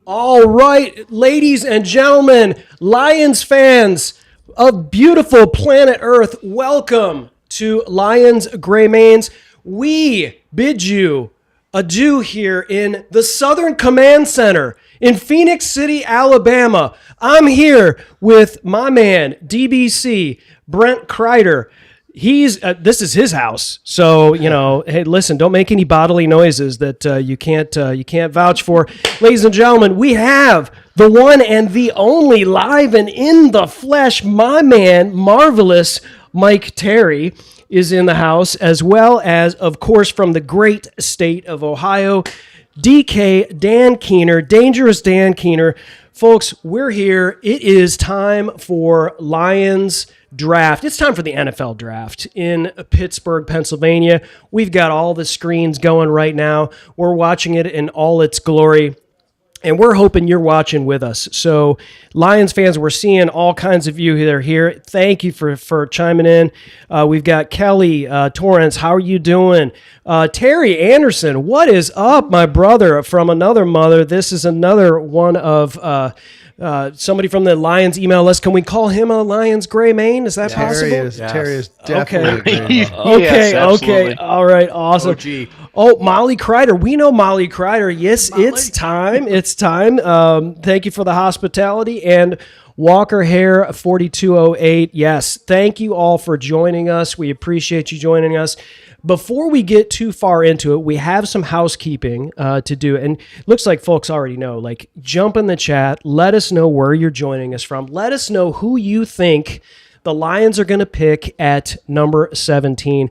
All right, ladies and gentlemen, Lions fans of beautiful planet Earth, welcome to Lions Gray Mains. We bid you adieu here in the Southern Command Center in Phenix City, Alabama. I'm here with my man, DBC, Brent Kreider. This is his house, so hey, listen, don't make any bodily noises that you can't vouch for. Ladies and gentlemen, we have the one and the only live and in the flesh, my man, marvelous Mike Terry is in the house, as well as, of course, from the great state of Ohio, DK Dan Keener, Dangerous Dan Keener. Folks, we're here. It is time for Lions draft. It's time for the NFL draft in Pittsburgh, Pennsylvania. We've got all the screens going right now. We're watching it in all its glory, and we're hoping you're watching with us. So, Lions fans, we're seeing all kinds of you that are here. Thank you for chiming in. We've got Kelly Torrance. How are you doing? Terry Anderson, what is up, my brother from another mother? This is another one of somebody from the Lions email list. Can we call him a Lions Gray Main? Is that possible? Terry is definitely Okay. All right. Awesome. Oh, Molly Kreider. We know Molly Kreider. Yes, Molly. It's time. It's time. Thank you for the hospitality. And Walker Hare 4208. Yes. Thank you all for joining us. We appreciate you joining us. Before we get too far into it, we have some housekeeping to do. And it looks like folks already know. Like, jump in the chat. Let us know where you're joining us from. Let us know who you think the Lions are going to pick at number 17.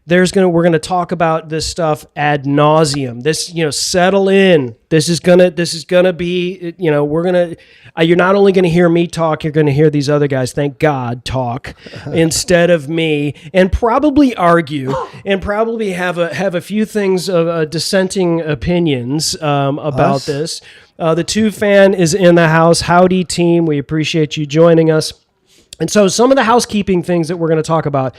We're going to talk about this stuff ad nauseum. This, settle in. This is gonna be, you're not only going to hear me talk, you're going to hear these other guys, thank God, talk instead of me, and probably argue, and probably have a few things of dissenting opinions about this. The 2 fan is in the house. Howdy, team. We appreciate you joining us. And so some of the housekeeping things that we're going to talk about,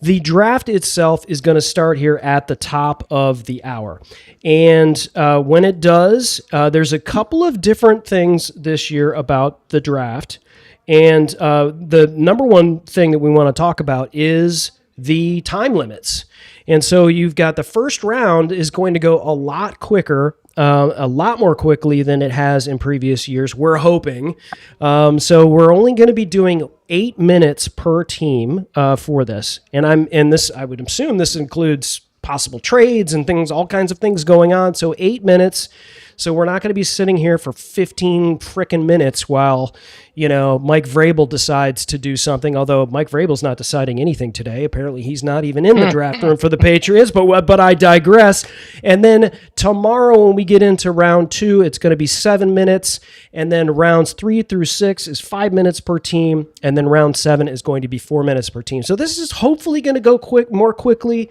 the draft itself is going to start here at the top of the hour. And when it does, there's a couple of different things this year about the draft. And the number one thing that we want to talk about is the time limits. And so you've got the first round is going to go a lot quicker, a lot more quickly than it has in previous years. We're hoping. So we're only going to be doing 8 minutes per team for this. And I would assume this includes possible trades and things, all kinds of things going on. So 8 minutes. So we're not going to be sitting here for 15 frickin' minutes while, Mike Vrabel decides to do something, although Mike Vrabel's not deciding anything today. Apparently he's not even in the draft room for the Patriots, but I digress. And then tomorrow when we get into round 2, it's going to be 7 minutes. And then rounds 3 through 6 is 5 minutes per team. And then round 7 is going to be 4 minutes per team. So this is hopefully going to go more quickly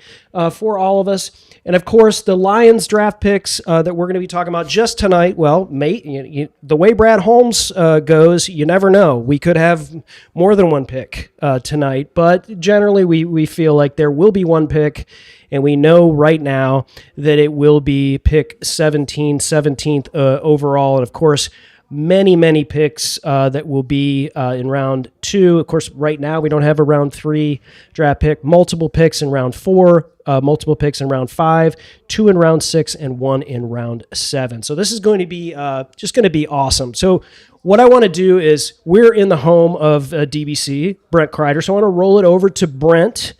for all of us. And of course, the Lions draft picks that we're going to be talking about just tonight, well, mate, the way Brad Holmes goes, you never know. We could have more than one pick tonight, but generally we feel like there will be one pick, and we know right now that it will be pick 17th overall. And of course, many picks that will be in round 2. Of course, right now we don't have a round 3 draft pick. Multiple picks in round 4, multiple picks in round 5, 2 in round 6, and 1 in round 7. So this is going to be just going to be awesome. So what I want to do is, we're in the home of DBC, Brent Kreider. So I want to roll it over to Brent,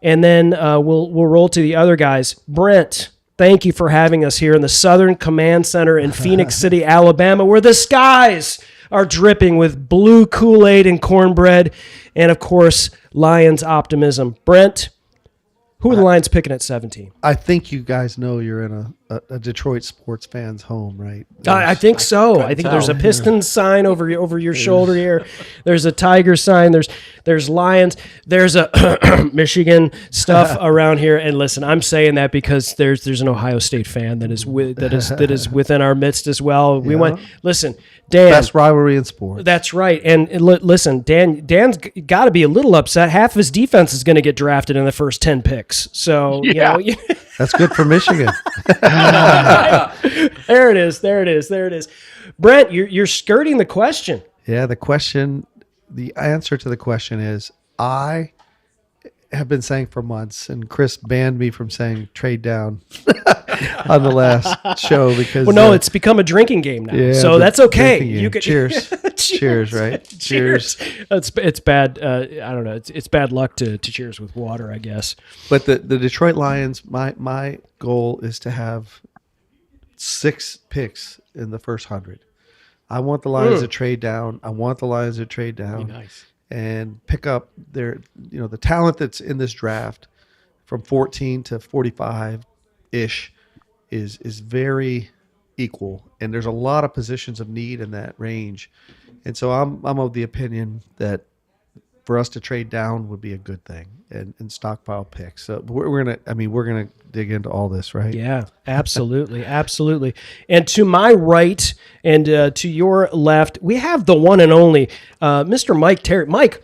and then we'll roll to the other guys. Brent, thank you for having us here in the Southern Command Center in Phenix City, Alabama, where the skies are dripping with blue Kool-Aid and cornbread, and of course, Lions optimism. Brent, who are the Lions picking at 17? I think you guys know you're in a Detroit sports fan's home, right? I think so. I think there's a Pistons sign over your shoulder here. There's a Tiger sign. There's Lions. There's a Michigan stuff around here. And listen, I'm saying that because there's an Ohio State fan that is within our midst as well. We want listen, Dan. Best rivalry in sports. That's right. And listen, Dan's got to be a little upset. Half his defense is going to get drafted in the first 10 picks. So that's good for Michigan. There it is. There it is. There it is. Brent, you're skirting the question. Yeah, the answer to the question is I have been saying for months, and Chris banned me from saying trade down on the last show because it's become a drinking game now, yeah, so that's okay. You could cheers, cheers, right? Cheers. It's bad. I don't know. It's bad luck to cheers with water, I guess. But the Detroit Lions, my goal is to have 6 picks in the first 100. I want the Lions to trade down. Be nice. And pick up the talent that's in this draft from 14 to 45-ish is very equal. And there's a lot of positions of need in that range. And so I'm of the opinion that for us to trade down would be a good thing and stockpile picks. So we're gonna dig into all this, right? Yeah, absolutely, absolutely. And to my right and to your left, we have the one and only Mr. Mike Terry. Mike,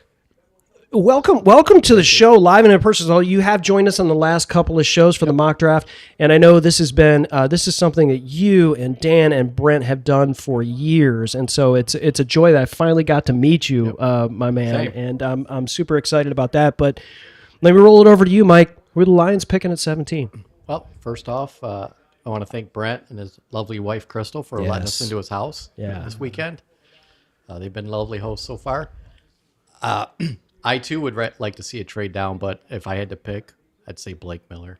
welcome to the show, live and in person. So you have joined us on the last couple of shows for the mock draft, and I know this has been this is something that you and Dan and Brent have done for years, and so it's a joy that I finally got to meet you, my man. Same. And I'm super excited about that. But let me roll it over to you, Mike. Who are the Lions picking at 17? Well, first off, I want to thank Brent and his lovely wife, Crystal, for letting us into his house this weekend. They've been lovely hosts so far. I, too, would like to see a trade down, but if I had to pick, I'd say Blake Miller.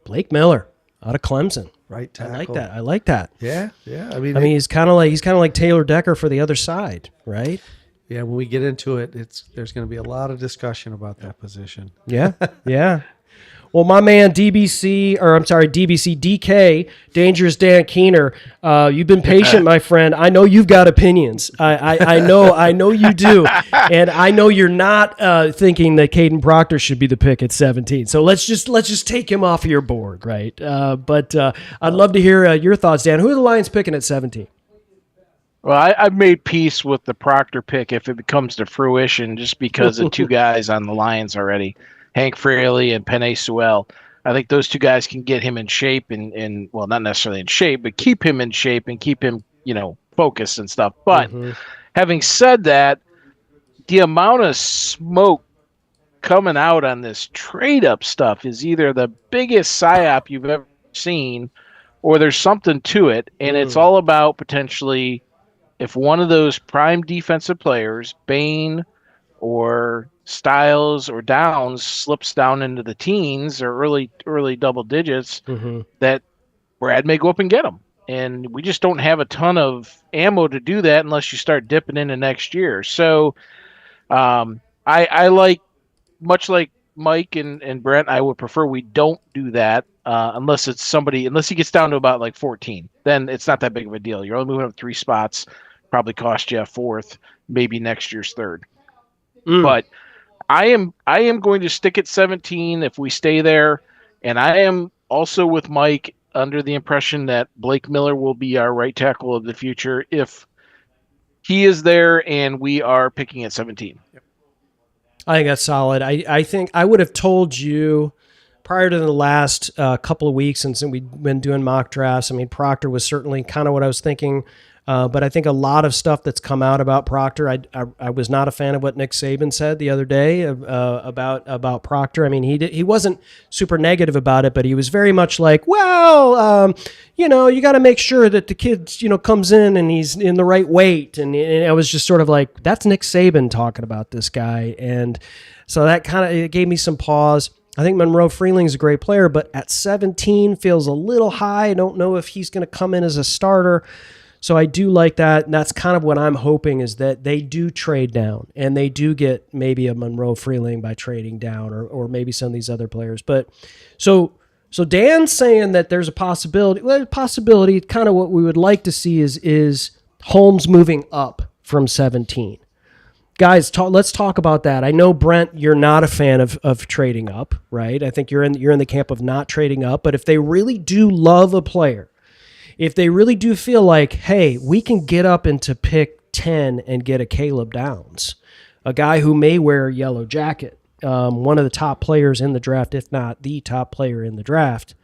Blake Miller out of Clemson. Right tackle. I like that. Yeah. I mean, he's kind of like Taylor Decker for the other side, right? Yeah, when we get into it, there's going to be a lot of discussion about that position. Yeah. Well, my man DBC DK, Dangerous Dan Keener, you've been patient, my friend. I know you've got opinions. I know you do, and I know you're not thinking that Caden Proctor should be the pick at 17. So let's just take him off of your board, right? But I'd love to hear your thoughts, Dan. Who are the Lions picking at 17? Well, I've made peace with the Proctor pick if it becomes to fruition, just because of 2 guys on the Lions already. Hank Fraley and Penei Sewell. I think those 2 guys can get him in shape and well, not necessarily in shape, but keep him in shape and keep him, focused and stuff. But having said that, the amount of smoke coming out on this trade up stuff is either the biggest psyop you've ever seen or there's something to it. And it's all about potentially if one of those prime defensive players, Bain or Styles or Downs, slips down into the teens or early double digits, that Brad may go up and get them. And we just don't have a ton of ammo to do that unless you start dipping into next year. So I like, much like Mike and Brent, I would prefer we don't do that unless he gets down to about like 14. Then it's not that big of a deal. You're only moving up 3 spots, probably cost you a 4th, maybe next year's 3rd. But I am going to stick at 17 if we stay there, and I am also with Mike under the impression that Blake Miller will be our right tackle of the future if he is there and we are picking at 17. I think that's solid. I think I would have told you prior to the last couple of weeks since we've been doing mock drafts. I mean, Proctor was certainly kind of what I was thinking. But I think a lot of stuff that's come out about Proctor, I was not a fan of what Nick Saban said the other day about Proctor. I mean, he wasn't super negative about it, but he was very much like, well, you got to make sure that the kid, comes in and he's in the right weight. And I was just sort of like, that's Nick Saban talking about this guy. And so that kind of gave me some pause. I think Monroe Freeling's a great player, but at 17 feels a little high. I don't know if he's going to come in as a starter. So I do like that, and that's kind of what I'm hoping is that they do trade down, and they do get maybe a Monroe Freeling by trading down, or maybe some of these other players. But so Dan's saying that there's a possibility. Well, possibility, kind of what we would like to see is Holmes moving up from 17. Guys, let's talk about that. I know, Brent, you're not a fan of trading up, right? I think you're in the camp of not trading up. But if they really do love a player, if they really do feel like, hey, we can get up into pick 10 and get a Caleb Downs, a guy who may wear a yellow jacket, one of the top players in the draft, if not the top player in the draft,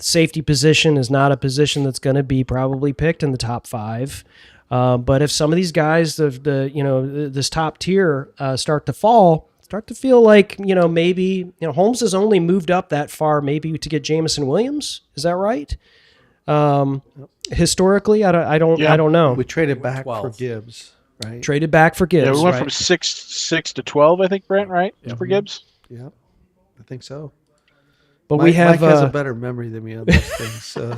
Safety position is not a position that's going to be probably picked in the top 5. But if some of these guys, this top tier start to fall, start to feel like, maybe, Holmes has only moved up that far maybe to get Jamison Williams. Is that right? Historically, I don't know. We traded back for Gibbs, right? Traded back for Gibbs. Yeah, we went from 6 to 12, I think, Brent, right? Yeah. For Gibbs? Yeah, I think so. But Mike has a better memory than me on those things. So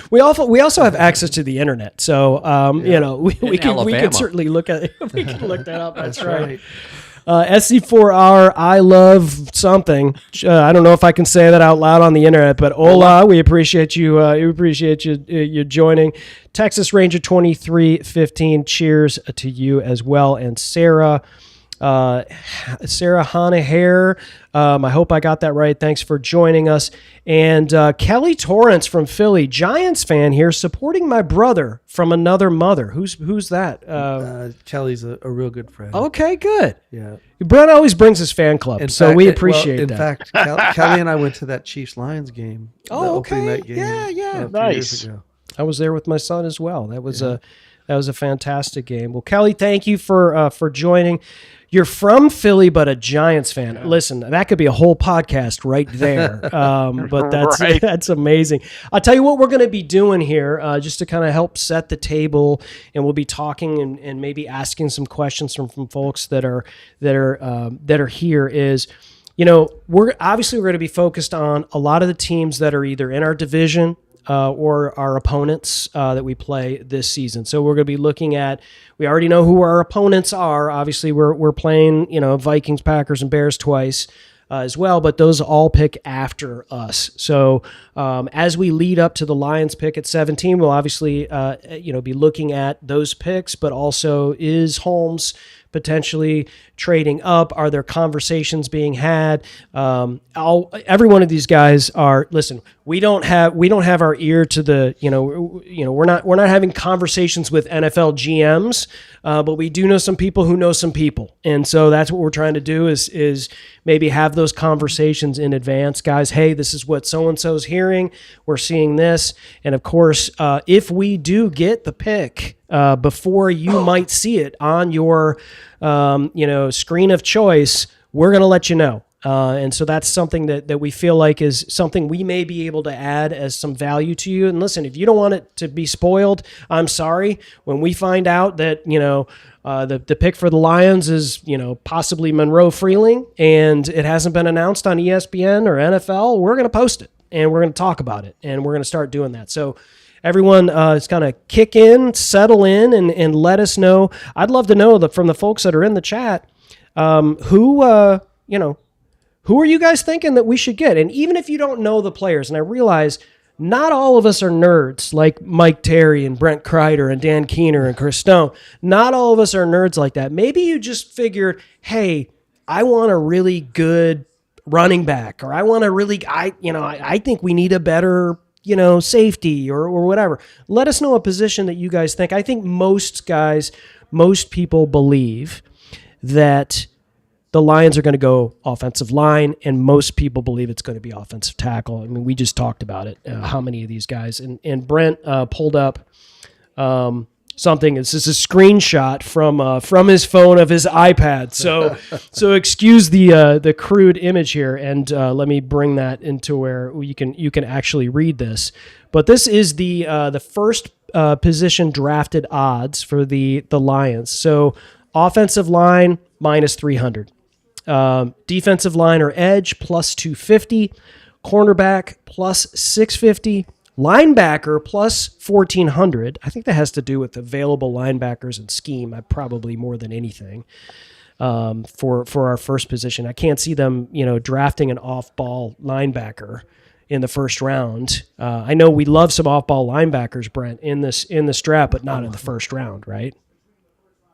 we also have access to the internet, so we can certainly look at we can look that up. That's right. SC4R, I love something. I don't know if I can say that out loud on the internet, but Ola, we appreciate you. We appreciate you joining. Texas Ranger 2315. Cheers to you as well, and Sarah. Sarah Hanaher, I hope I got that right. Thanks for joining us. And Kelly Torrance from Philly, Giants fan here, supporting my brother from another mother. Who's that? Kelly's a real good friend. Okay, good. Yeah. Brent always brings his fan club, we appreciate that. In fact, Kelly and I went to that Chiefs-Lions game. Oh, okay. Opening night game, Yeah. Nice. I was there with my son as well. That was a fantastic game. Well, Kelly, thank you for joining. You're from Philly, but a Giants fan. Yeah. Listen, that could be a whole podcast right there. But that's amazing. I'll tell you what we're going to be doing here, just to kind of help set the table, and we'll be talking and maybe asking some questions from folks that are here. Is, we're going to be focused on a lot of the teams that are either in our division or our opponents that we play this season. So we're going to be looking at, we already know who our opponents are. Obviously, we're playing, Vikings, Packers, and Bears twice as well, but those all pick after us. So as we lead up to the Lions pick at 17, we'll obviously, be looking at those picks, but also, is Holmes potentially trading up? Are there conversations being had? Every one of these guys are. Listen, we don't have our ear to the. We're not having conversations with NFL GMs, but we do know some people who know some people, and so that's what we're trying to do is maybe have those conversations in advance, guys. Hey, this is what so and so's hearing. We're seeing this, and of course, if we do get the pick before you might see it on your screen of choice, we're going to let you know. And so that's something that we feel like is something we may be able to add as some value to you. And listen, if you don't want it to be spoiled, I'm sorry. When we find out that, the pick for the Lions is, possibly Monroe Freeling, and it hasn't been announced on ESPN or NFL, we're going to post it, and we're going to talk about it, and we're going to start doing that. So everyone is kind of kick in, settle in, and let us know. I'd love to know from the folks that are in the chat, who are you guys thinking that we should get? And even if you don't know the players, and I realize not all of us are nerds like Mike Terry and Brent Kreider and Dan Keener and Chris Stone. Not all of us are nerds like that. Maybe you just figured, hey, I want a really good running back, or I want a really, I think we need a better safety or whatever. Let us know a position that you guys think. I think most people believe that the Lions are going to go offensive line, and most people believe it's going to be offensive tackle. I mean, we just talked about it, how many of these guys. And Brent pulled up something. It's just a screenshot from his phone of his iPad. So excuse the crude image here, and let me bring that into where you can actually read this. But this is the first position drafted odds for the Lions. So offensive line minus 300. Defensive line or edge plus 250, cornerback plus 650, linebacker plus 1,400. I think that has to do with available linebackers and scheme, probably more than anything, for our first position. I can't see them, drafting an off-ball linebacker in the first round. I know we love some off-ball linebackers, Brent, in this draft, but not in the first round, right?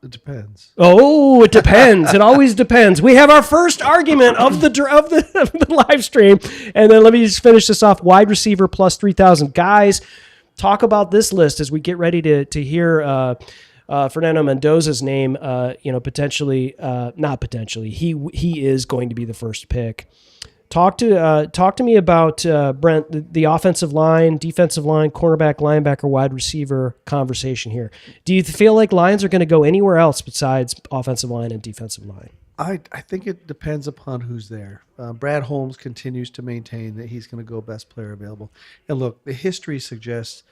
It depends. Oh, it depends. It always depends. We have our first argument of the live stream, and then let me just finish this off. Wide receiver plus 3,000. Guys, talk about this list as we get ready to hear Fernando Mendoza's name. Potentially, not potentially. He is going to be the first pick. Talk to me about Brent, the offensive line, defensive line, cornerback, linebacker, wide receiver conversation here. Do you feel like Lions are going to go anywhere else besides offensive line and defensive line? I think it depends upon who's there. Brad Holmes continues to maintain that he's going to go best player available. And look, the history suggests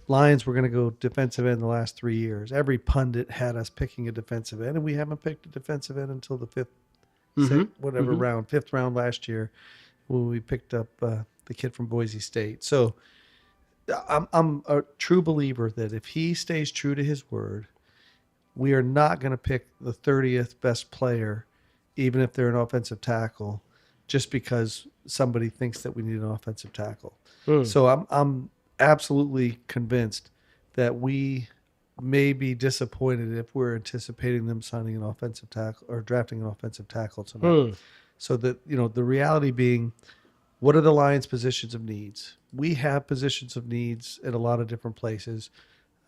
Lions were going to go defensive end the last 3 years. Every pundit had us picking a defensive end, and we haven't picked a defensive end until the fifth round last year when we picked up the kid from Boise State. So I'm a true believer that if he stays true to his word, we are not going to pick the 30th best player, even if they're an offensive tackle, just because somebody thinks that we need an offensive tackle. So I'm absolutely convinced that we may be disappointed if we're anticipating them signing an offensive tackle or drafting an offensive tackle tonight. So that, the reality being, what are the Lions' positions of needs? We have positions of needs at a lot of different places.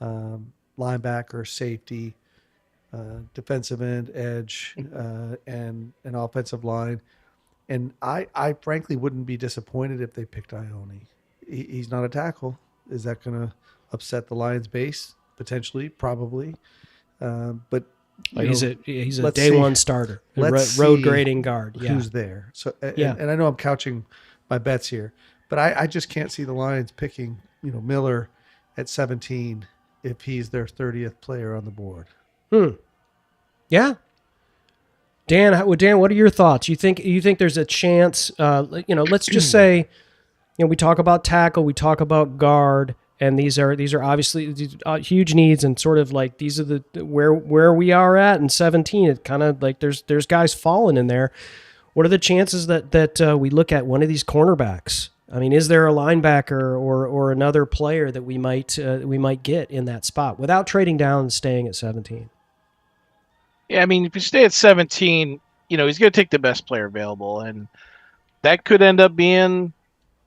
Linebacker, safety, defensive end, edge, and an offensive line. And I frankly wouldn't be disappointed if they picked Ione. He's not a tackle. Is that going to upset the Lions base? Potentially, probably. But he's a day one starter, road grading guard. Yeah. Who's there? So and I know I'm couching my bets here, but I just can't see the Lions picking Miller at 17 if he's their 30th player on the board. Yeah. Dan, what are your thoughts? You think there's a chance? Let's just say, we talk about tackle, we talk about guard, and these are obviously huge needs, and sort of like these are the where we are at in 17. It kind of like there's guys falling in there. What are the chances that we look at one of these cornerbacks? I mean, is there a linebacker or another player that we might get in that spot without trading down and staying at 17? Yeah, I mean, if you stay at 17, he's going to take the best player available, and that could end up being,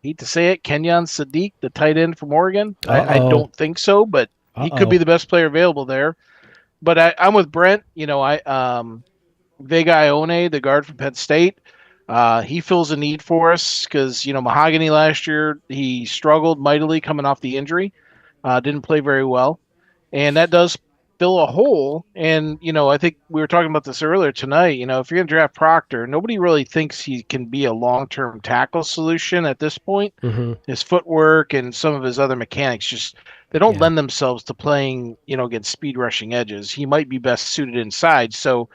hate to say it, Kenyon Sadiq, the tight end from Oregon. I don't think so, but he could be the best player available there. But I'm with Brent. Vega Ione, the guard from Penn State, he fills a need for us because, Mahogany last year, he struggled mightily coming off the injury, didn't play very well, and that does fill a hole. And, I think we were talking about this earlier tonight. If you're going to draft Proctor, nobody really thinks he can be a long-term tackle solution at this point. His footwork and some of his other mechanics they don't lend themselves to playing, against speed rushing edges. He might be best suited inside. So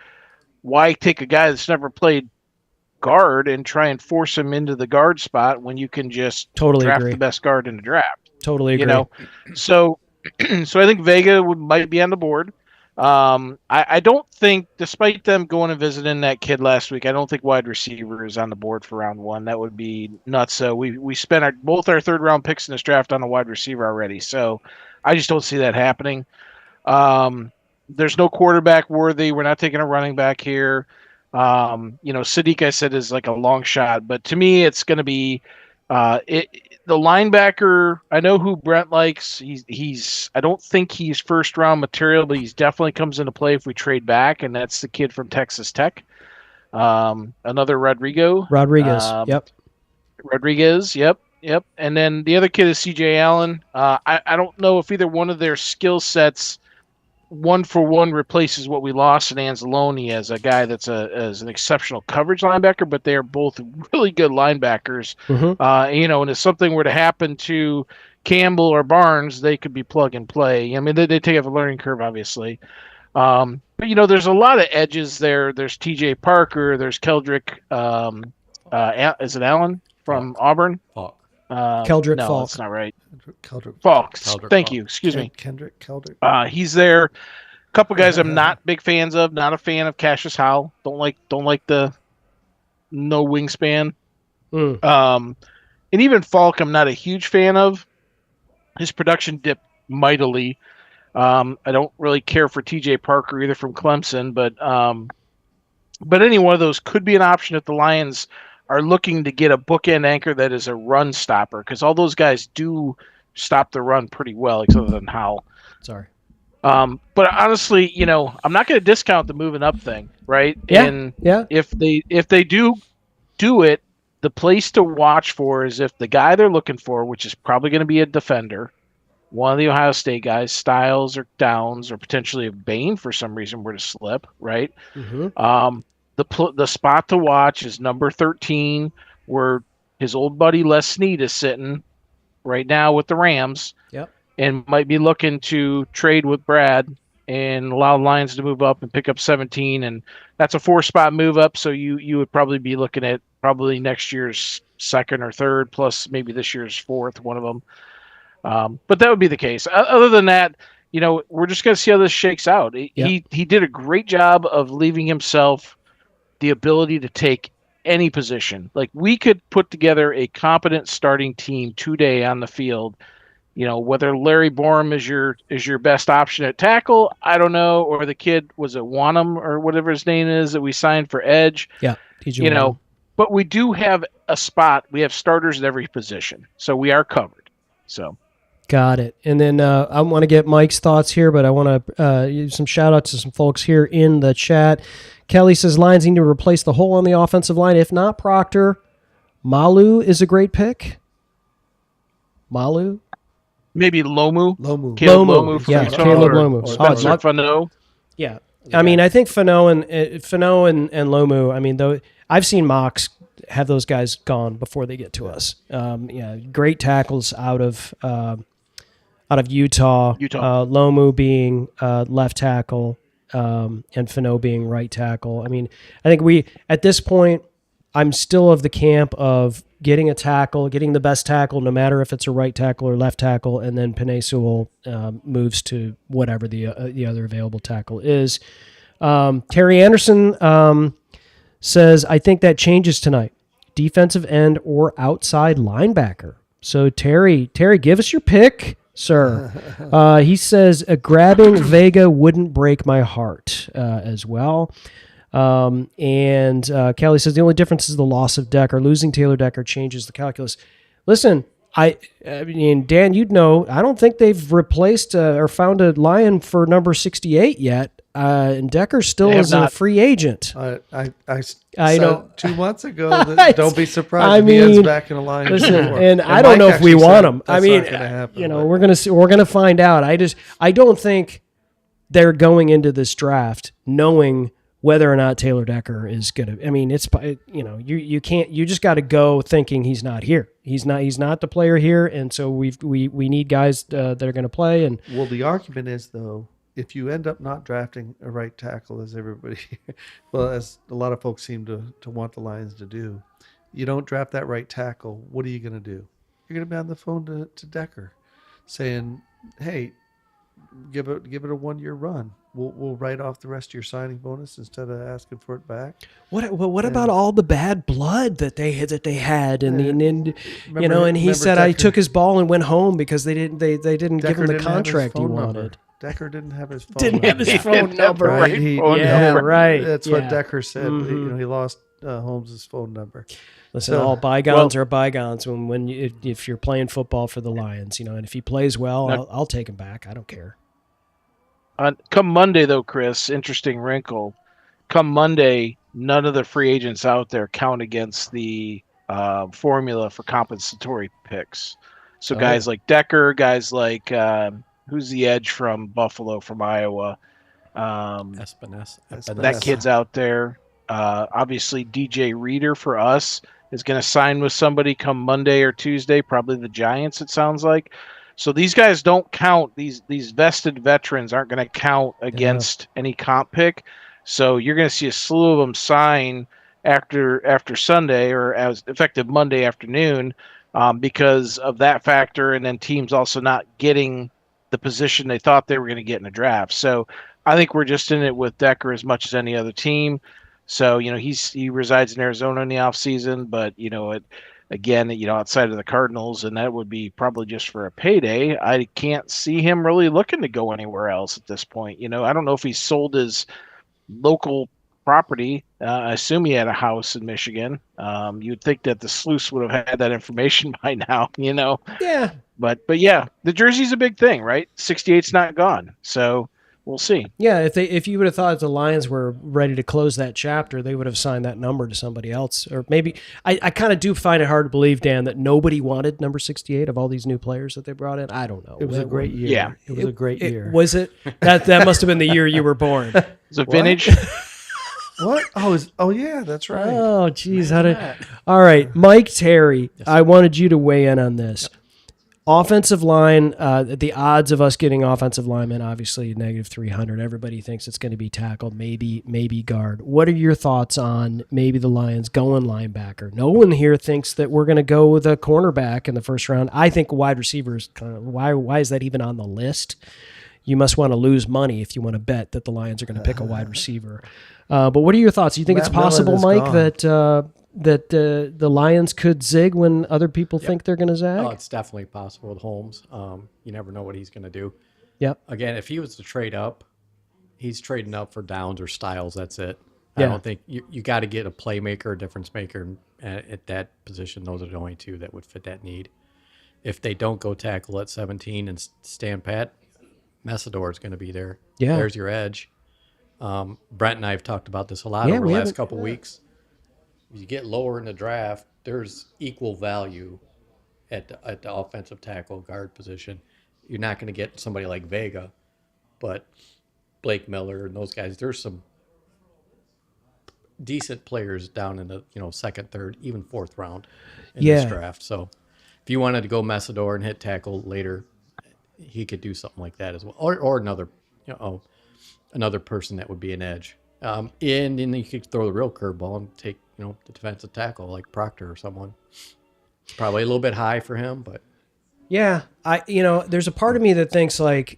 why take a guy that's never played guard and try and force him into the guard spot when you can just draft the best guard in the draft? Totally agree. So I think Vega might be on the board. I don't think, despite them going and visiting that kid last week, I don't think wide receiver is on the board for round one. That would be nuts. So we spent both our third round picks in this draft on a wide receiver already. So I just don't see that happening. There's no quarterback worthy. We're not taking a running back here. Sadiq, I said, is like a long shot, but to me, it's going to be the linebacker. I know who Brent likes. I don't think he's first round material, but he's definitely comes into play if we trade back, and that's the kid from Texas Tech. Another Rodriguez. Yep. Rodriguez. Yep. And then the other kid is CJ Allen. I don't know if either one of their skill sets one-for-one replaces what we lost in Anzalone as a guy that's as an exceptional coverage linebacker, but they are both really good linebackers. And if something were to happen to Campbell or Barnes, they could be plug and play. I mean, they take up a learning curve, obviously. But, there's a lot of edges there. There's TJ Parker. There's Keldrick. Is it Allen from Auburn? Falk. Keldrick no, Falk. That's not right. Keldrick. Falk. Keldrick Thank Falk. you. Excuse me. Kendrick Keldrick. He's there. A couple guys I'm not big fans of. Not a fan of Cassius Howell. Don't like the no wingspan. And even Falk, I'm not a huge fan of. His production dipped mightily. I don't really care for TJ Parker either from Clemson, but any one of those could be an option if the Lions are looking to get a bookend anchor that is a run stopper, because all those guys do stop the run pretty well, except than Howell. Sorry. But honestly, I'm not going to discount the moving up thing, right? Yeah. And yeah. if they do it, the place to watch for is if the guy they're looking for, which is probably going to be a defender, one of the Ohio State guys, Styles or Downs, or potentially if Bain for some reason were to slip, right? Mm-hmm. The spot to watch is number 13, where his old buddy Les Snead is sitting right now with the Rams. Yep. And might be looking to trade with Brad and allow Lions to move up and pick up 17. And that's a 4-spot move up. So you would probably be looking at probably next year's second or third, plus maybe this year's fourth, one of them. But that would be the case. Other than that, we're just going to see how this shakes out. He did a great job of leaving himself the ability to take any position. Like, we could put together a competent starting team today on the field. Whether Larry Borum is your best option at tackle, I don't know, or the kid, was it Wanham or whatever his name is that we signed for edge. Yeah, TJ but we do have a spot. We have starters at every position, so we are covered. So. Got it. And then I want to get Mike's thoughts here, but I want to give some shout-outs to some folks here in the chat. Kelly says Lions need to replace the hole on the offensive line. If not Proctor, Malu is a great pick. Malu? Maybe Lomu. Caleb Lomu. Yeah, Caleb Lomu. Spencer Fano. Yeah. I mean, I think Fano and Lomu, I mean, though, I've seen mocks have those guys gone before they get to us. Great tackles out of Utah. Lomu being left tackle, and Fano being right tackle. I mean, I think at this point, I'm still of the camp of getting a tackle, getting the best tackle, no matter if it's a right tackle or left tackle, and then Penei Sewell moves to whatever the other available tackle is. Terry Anderson says, I think that changes tonight. Defensive end or outside linebacker. So Terry, give us your pick, sir. He says, grabbing Vega wouldn't break my heart as well. And Kelly says the only difference is the loss of Decker. Losing Taylor Decker changes the calculus. Listen, I mean, Dan, you'd know, I don't think they've replaced or found a Lion for number 68 yet. And Decker still is a free agent. I said 2 months ago that don't be surprised if he ends back in a Lion. Listen, and I don't know if we want him. I mean, we're gonna find out. I don't think they're going into this draft knowing whether or not Taylor Decker is going to. I mean, you can't. You just got to go thinking he's not here. He's not the player here, and so we need guys that are going to play. And the argument is, though, if you end up not drafting a right tackle, as everybody, as a lot of folks seem to want the Lions to do, you don't draft that right tackle. What are you going to do? You're going to be on the phone to Decker, saying, "Hey, give it a 1-year run. We'll write off the rest of your signing bonus instead of asking for it back." What about all the bad blood that they had, and he said, Decker, I took his ball and went home because they didn't give him the contract he wanted. Decker didn't have his phone number. Have his phone number. Right. Right. That's what Decker said. Mm-hmm. He lost Holmes' phone number. Listen, all bygones are bygones if you're playing football for the Lions, and if he plays well, I'll take him back. I don't care. Come Monday, though, Chris, interesting wrinkle. Come Monday, none of the free agents out there count against the formula for compensatory picks. So guys like Decker, guys like who's the edge from Buffalo, from Iowa? Espinez. That kid's out there. Obviously, DJ Reader for us is going to sign with somebody come Monday or Tuesday, probably the Giants, it sounds like. So these guys don't count. These vested veterans aren't going to count against any comp pick. So you're going to see a slew of them sign after Sunday or as effective Monday afternoon because of that factor, and then teams also not getting the position they thought they were going to get in the draft. So I think we're just in it with Decker as much as any other team. So, he resides in Arizona in the offseason, but, again, outside of the Cardinals, and that would be probably just for a payday. I can't see him really looking to go anywhere else at this point. I don't know if he sold his local property. I assume he had a house in Michigan. You'd think that the sleuths would have had that information by now, Yeah. But yeah, the jersey's a big thing, right? 68's not gone. So we'll see. Yeah, if you would have thought the Lions were ready to close that chapter, they would have signed that number to somebody else. Or maybe I kind of do find it hard to believe, Dan, that nobody wanted number 68 of all these new players that they brought in. I don't know. It was a great year. Yeah. It was a great year. Was it? That must have been the year you were born. Is it vintage? What? Oh yeah, that's right. Oh, geez. All right, Mike Terry, I wanted you to weigh in on this. Offensive line, the odds of us getting offensive linemen, obviously negative 300. Everybody thinks it's going to be tackle, maybe guard. What are your thoughts on maybe the Lions going linebacker? No one here thinks that we're going to go with a cornerback in the first round. I think wide receivers, why is that even on the list? You must want to lose money if you want to bet that the Lions are going to pick a wide receiver. But what are your thoughts? Do you think it's possible, Mike, that the Lions could zig when other people think they're going to zag? Oh, it's definitely possible with Holmes. You never know what he's going to do. Yep. Again, if he was to trade up, he's trading up for downs or styles. That's it. Yeah. I don't think you got to get a playmaker, a difference maker at that position. Those are the only two that would fit that need. If they don't go tackle at 17 and stand pat, Messidor is going to be there. Yeah. There's your edge. Brent and I have talked about this a lot over the last couple weeks. If you get lower in the draft, there's equal value at the offensive tackle guard position. You're not going to get somebody like Vega, but Blake Miller and those guys, there's some decent players down in the second, third, even fourth round in this draft. So if you wanted to go Messidor and hit tackle later, he could do something like that as well, or another another person that would be an edge. And then you could throw the real curveball and take the defensive tackle like Proctor or someone. It's probably a little bit high for him, but yeah, there's a part of me that thinks like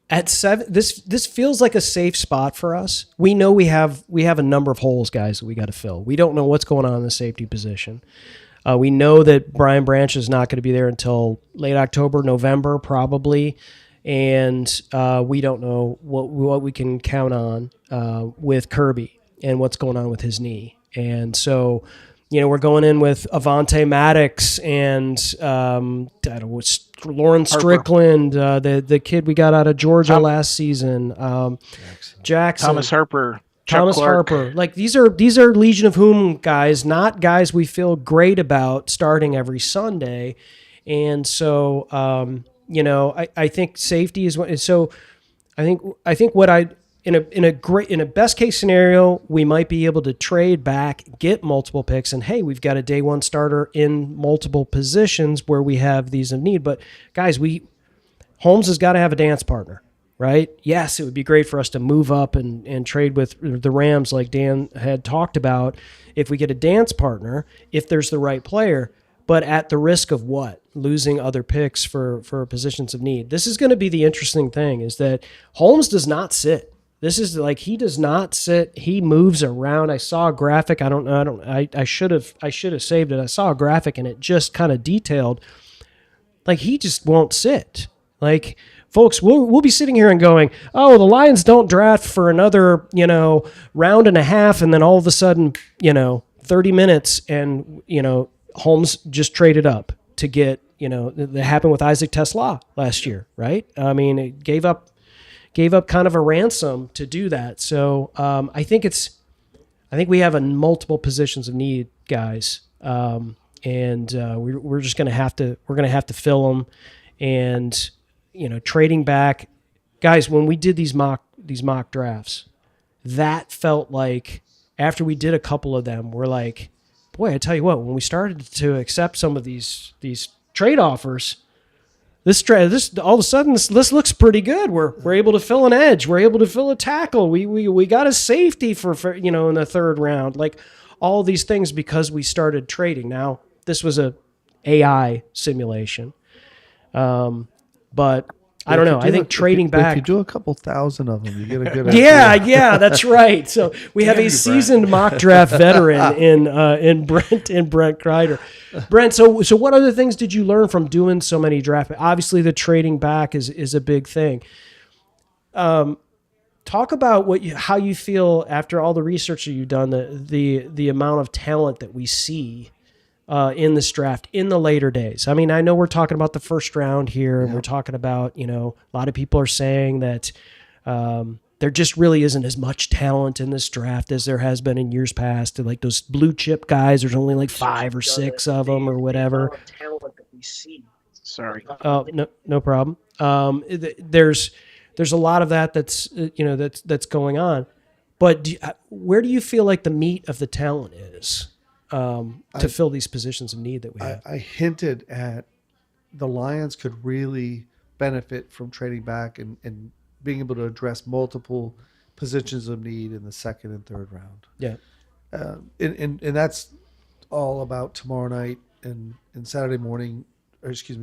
at 7, this feels like a safe spot for us. We know we have a number of holes, guys, that we got to fill. We don't know what's going on in the safety position. We know that Brian Branch is not going to be there until late October, November, probably. And we don't know what we can count on with Kirby and what's going on with his knee. And so, we're going in with Avante Maddox and Lauren Strickland, the kid we got out of Georgia last season, Jackson, Thomas Harper. Thomas Harper. Like these are Legion of Whom guys, not guys we feel great about starting every Sunday. And so, I think safety is what. So, I think what in a best case scenario, we might be able to trade back, get multiple picks, and hey, we've got a day one starter in multiple positions where we have these of need. But guys, Holmes has got to have a dance partner. Right? Yes, it would be great for us to move up and trade with the Rams like Dan had talked about if we get a dance partner, if there's the right player, but at the risk of what? Losing other picks for positions of need. This is going to be the interesting thing is that Holmes does not sit. This is like he does not sit. He moves around. I saw a graphic. I should have saved it. I saw a graphic and it just kind of detailed like he just won't sit. Like folks, we'll be sitting here and going, oh, the Lions don't draft for another, round and a half, and then all of a sudden, 30 minutes, and Holmes just traded up to get, that happened with Isaac Tesla last year, right? I mean, it gave up kind of a ransom to do that. So I think we have a multiple positions of need, guys, and we're just gonna have to fill them, and trading back, guys. When we did these mock drafts, that felt like after we did a couple of them, we're like, boy, I tell you what, when we started to accept some of these trade offers, this all of a sudden this looks pretty good. We're able to fill an edge. We're able to fill a tackle. We got a safety for in the third round. Like all these things because we started trading. Now this was a AI simulation. But I don't know. I think trading back. If you do a couple thousand of them, you get a good idea. Yeah, that's right. So we have a seasoned mock draft veteran in Brent Kreider. Brent, so what other things did you learn from doing so many draft? Obviously, the trading back is a big thing. Talk about how you feel after all the research that you've done, the amount of talent that we see in this draft in the later days? I mean, I know we're talking about the first round here, and we're talking about, a lot of people are saying that there just really isn't as much talent in this draft as there has been in years past. Like those blue chip guys, there's only like 5 or 6 of them or whatever. Sorry. Oh, no problem. There's a lot of that's going on, but where do you feel like the meat of the talent is to fill these positions of need that we have? I hinted at the Lions could really benefit from trading back and being able to address multiple positions of need in the second and third round. Yeah. And that's all about tomorrow night and Saturday morning,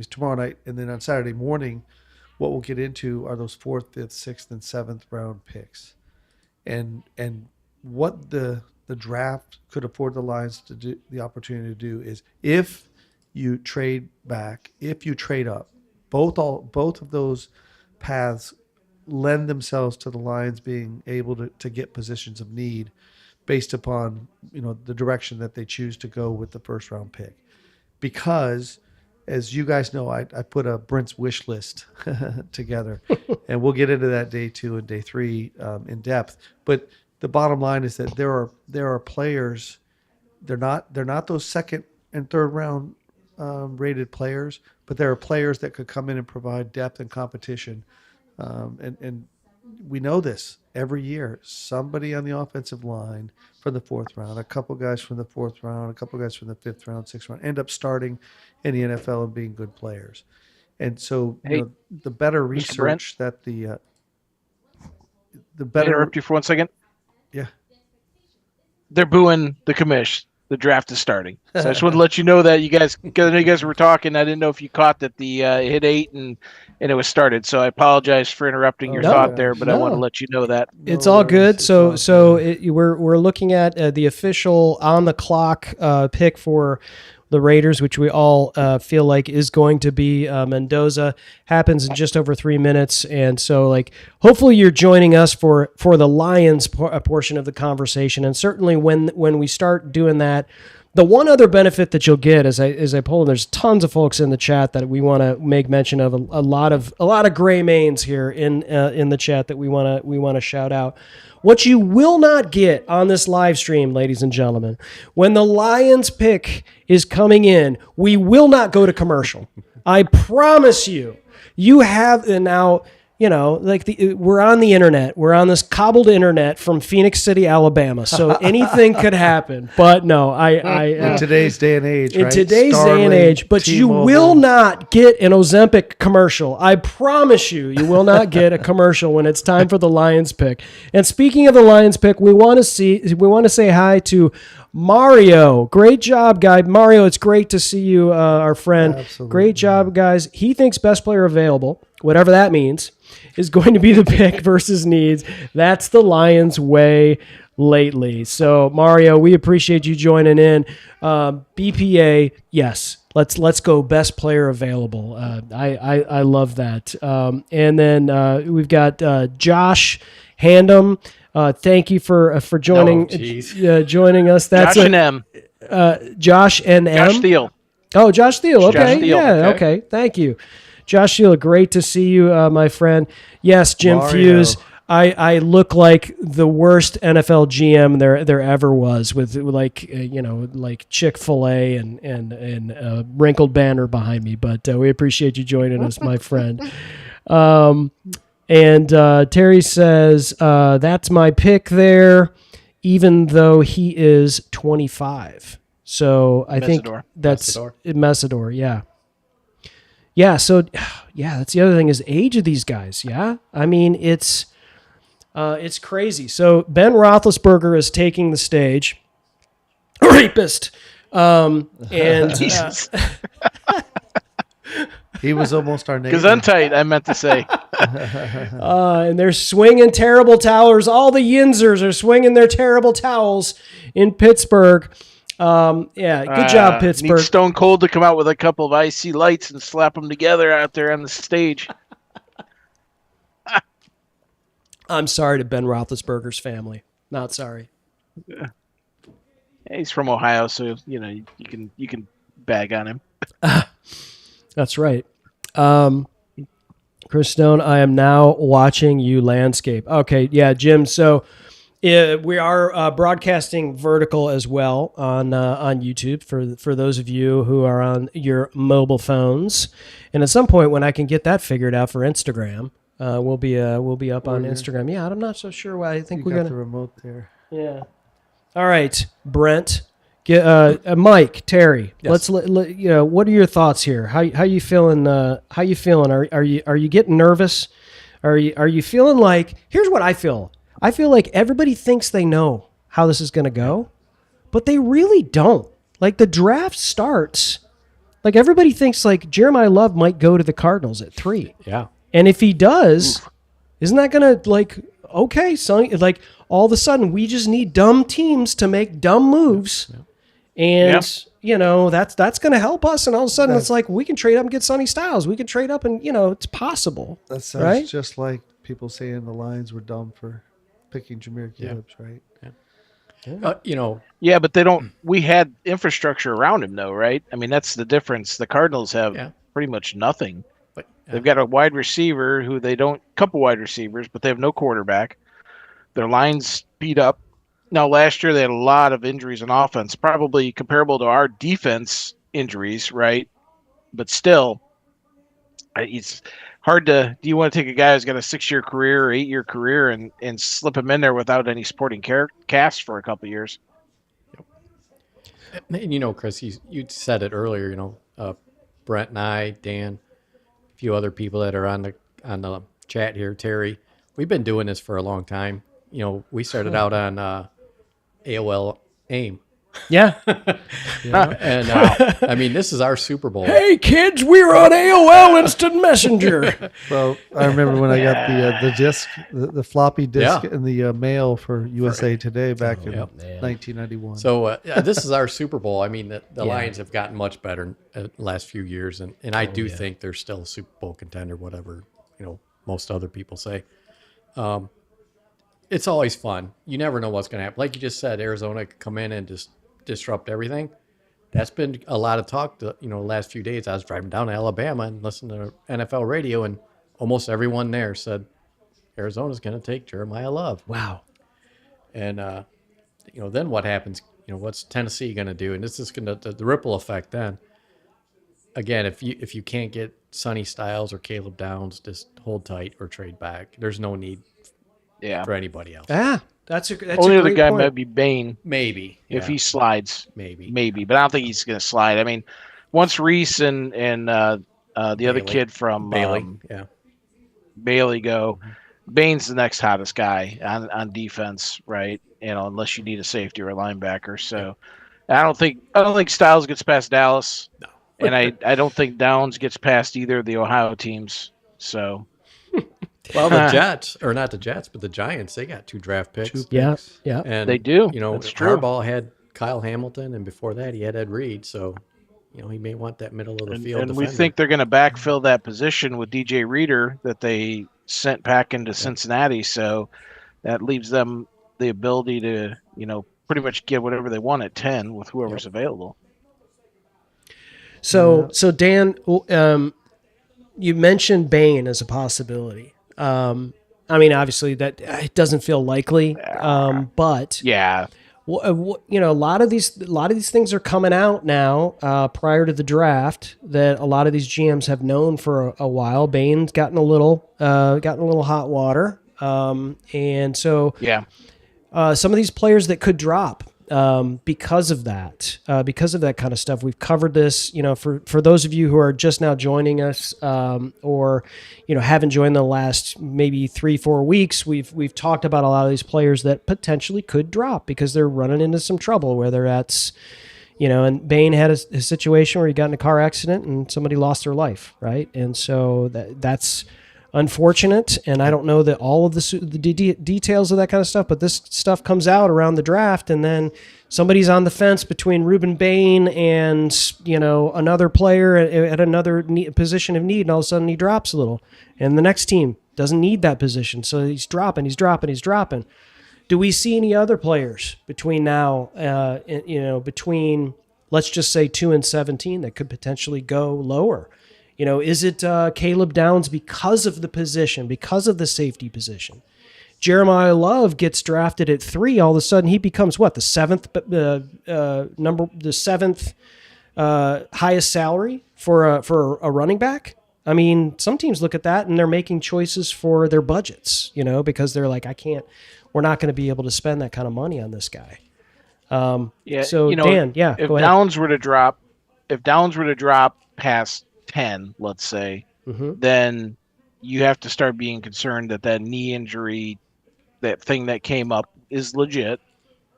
tomorrow night. And then on Saturday morning, what we'll get into are those 4th, 5th, 6th, and 7th round picks. And what the draft could afford the Lions to do, the opportunity to do is, if you trade back, if you trade up, both of those paths lend themselves to the Lions being able to get positions of need based upon the direction that they choose to go with the first round pick. Because as you guys know, I put a Brent's wish list together, and we'll get into that day 2 and day 3 in depth. But the bottom line is that there are players. They're not those second and third round rated players, but there are players that could come in and provide depth and competition. And we know this every year. Somebody on the offensive line from the 4th round, a couple guys from the 4th round, a couple guys from the 5th round, 6th round, end up starting in the NFL and being good players. And so the better research that the better. Interrupt you for 1 second. Yeah. They're booing the commish. The draft is starting. So I just wanted to let you know that, because I know you guys were talking. I didn't know if you caught that the hit 8 and it was started. So I apologize for interrupting your thought there, but I want to let you know that. It's all good. We're looking at the official on the clock pick for the Raiders, which we all feel like is going to be Mendoza. Happens in just over 3 minutes. And so, hopefully you're joining us for the Lions portion of the conversation. And certainly when we start doing that, the one other benefit that you'll get as I pull, there's tons of folks in the chat that we want to make mention of. A lot of gray manes here in the chat that we want to shout out. What you will not get on this live stream, ladies and gentlemen, when the Lions pick is coming in, we will not go to commercial. I promise you. You have now. We're on the internet. We're on this cobbled internet from Phenix City, Alabama. So anything could happen. But no, in today's day and age, in right? today's day and age. But T-Mobile. You will not get an Ozempic commercial. I promise you, you will not get a commercial when it's time for the Lions pick. And speaking of the Lions pick, we want to say hi to Mario. Great job, guy. Mario, it's great to see you, our friend. Absolutely. Great job, guys. He thinks best player available, whatever that means, is going to be the pick versus needs. That's the Lions' way lately. So, Mario, we appreciate you joining in. BPA, yes. Let's go best player available. I love that. And then we've got Josh Handum. Thank you for joining joining us. That's Josh and M. Josh and M. Josh Thiel. Oh, Josh Thiel. Okay. Josh Thiel. Yeah. Okay. Thank you, Josh Thiel. Great to see you, my friend. Yes, Jim Mario. Fuse. I look like the worst NFL GM there ever was, with like Chick-fil-A and wrinkled banner behind me. But we appreciate you joining us, my friend. And Terry says, that's my pick there, even though he is 25. So I think that's Messidor. Yeah. Yeah. So, yeah, that's the other thing is age of these guys. Yeah. I mean, it's crazy. So Ben Roethlisberger is taking the stage. Rapist. And he was almost our neighbor. Gesundheit, I meant to say. And they're swinging terrible towels. All the Yinzers are swinging their terrible towels in Pittsburgh. Good job, Pittsburgh. Need Stone Cold to come out with a couple of icy lights and slap them together out there on the stage. I'm sorry to Ben Roethlisberger's family. Not sorry. Yeah, he's from Ohio, so you can bag on him. That's right. Chris Stone, I am now watching you landscape. Okay, yeah, Jim. So we are broadcasting vertical as well on YouTube for those of you who are on your mobile phones. And at some point, when I can get that figured out for Instagram, we'll be up on Instagram. Yeah, I'm not so sure why. I think we're got gonna the remote there. Yeah. All right, Brent. Mike, Terry. Yes. What are your thoughts here? How you feeling? How you feeling? Are you getting nervous? Are you feeling like? Here's what I feel. I feel like everybody thinks they know how this is going to go, but they really don't. Like the draft starts, like everybody thinks like Jeremiah Love might go to the Cardinals at 3. Yeah. And if he does, isn't that going to like, okay, Sonny, like all of a sudden we just need dumb teams to make dumb moves. Yeah. And, that's going to help us. And all of a sudden it's like, we can trade up and get Sonny Styles. We can trade up and, it's possible. That sounds right? just like people saying the Lions were dumb for picking Jahmyr Gibbs, right? Yeah. Yeah, but they don't. We had infrastructure around him, though, right? I mean, that's the difference. The Cardinals have pretty much nothing. But, they've got a wide receiver who they don't. Couple wide receivers, but they have no quarterback. Their line's beat up. Now, last year they had a lot of injuries on offense, probably comparable to our defense injuries, right? But still, it's hard to. Do you want to take a guy who's got a 6-year career or 8-year career and slip him in there without any supporting cast for a couple of years? And Chris, you said it earlier. Brent and I, Dan, a few other people that are on the chat here, Terry. We've been doing this for a long time. We started out on AOL AIM. Yeah. And I mean, this is our Super Bowl. Hey kids, we're on AOL Instant Messenger. Well, I remember when I got the disc, the floppy disk in the mail for USA Today back in 1991. So this is our Super Bowl. I mean, the Lions have gotten much better in the last few years, and I do think they're still a Super Bowl contender, whatever most other people say. It's always fun. You never know what's going to happen. Like you just said, Arizona could come in and just disrupt everything. That's been a lot of talk the last few days. I was driving down to Alabama and listening to NFL radio, and almost everyone there said Arizona's going to take Jeremiah Love. Wow. And then what happens? What's Tennessee going to do? And this is going to the ripple effect. Then again, if you can't get Sonny Styles or Caleb Downs, just hold tight or trade back. There's no need for anybody else. That's only a other great guy point. might be Bain. Maybe if he slides. Maybe, but I don't think he's going to slide. I mean, once Reese and the other kid from Bailey, Bailey go, Bain's the next hottest guy on defense, right? Unless you need a safety or a linebacker. So I don't think Styles gets past Dallas, and I don't think Downs gets past either of the Ohio teams. So. Well, the Jets, or not the Jets, but the Giants, they got 2 draft picks. Yeah. And they do. That's true. Harbaugh had Kyle Hamilton, and before that, he had Ed Reed. So, he may want that middle of the field. And we think they're going to backfill that position with DJ Reader that they sent back into Cincinnati. So that leaves them the ability to, pretty much get whatever they want at 10 with whoever's available. So Dan, you mentioned Bain as a possibility. I mean, obviously that it doesn't feel likely, but yeah, a lot of these things are coming out now prior to the draft that a lot of these GMs have known for a while. Bain's gotten a little hot water, and so some of these players that could drop. Because of that kind of stuff. We've covered this, for those of you who are just now joining us, or, haven't joined the last maybe 3-4 weeks, we've talked about a lot of these players that potentially could drop because they're running into some trouble, whether that's, and Bain had a situation where he got in a car accident and somebody lost their life. Right. And so that's unfortunate, and I don't know that all of the details of that kind of stuff, but this stuff comes out around the draft, and then somebody's on the fence between Ruben Bain and another player at another position of need, and all of a sudden he drops a little, and the next team doesn't need that position, so he's dropping. Do we see any other players between now, between let's just say 2-17 that could potentially go lower? Is it Caleb Downs because of the position, because of the safety position? Jeremiah Love gets drafted at 3. All of a sudden, he becomes what, the seventh highest salary for a running back. I mean, some teams look at that and they're making choices for their budgets, because they're like, we're not going to be able to spend that kind of money on this guy. So Dan, if Downs were to drop, past 10, let's say, then you have to start being concerned that knee injury, that thing that came up, is legit,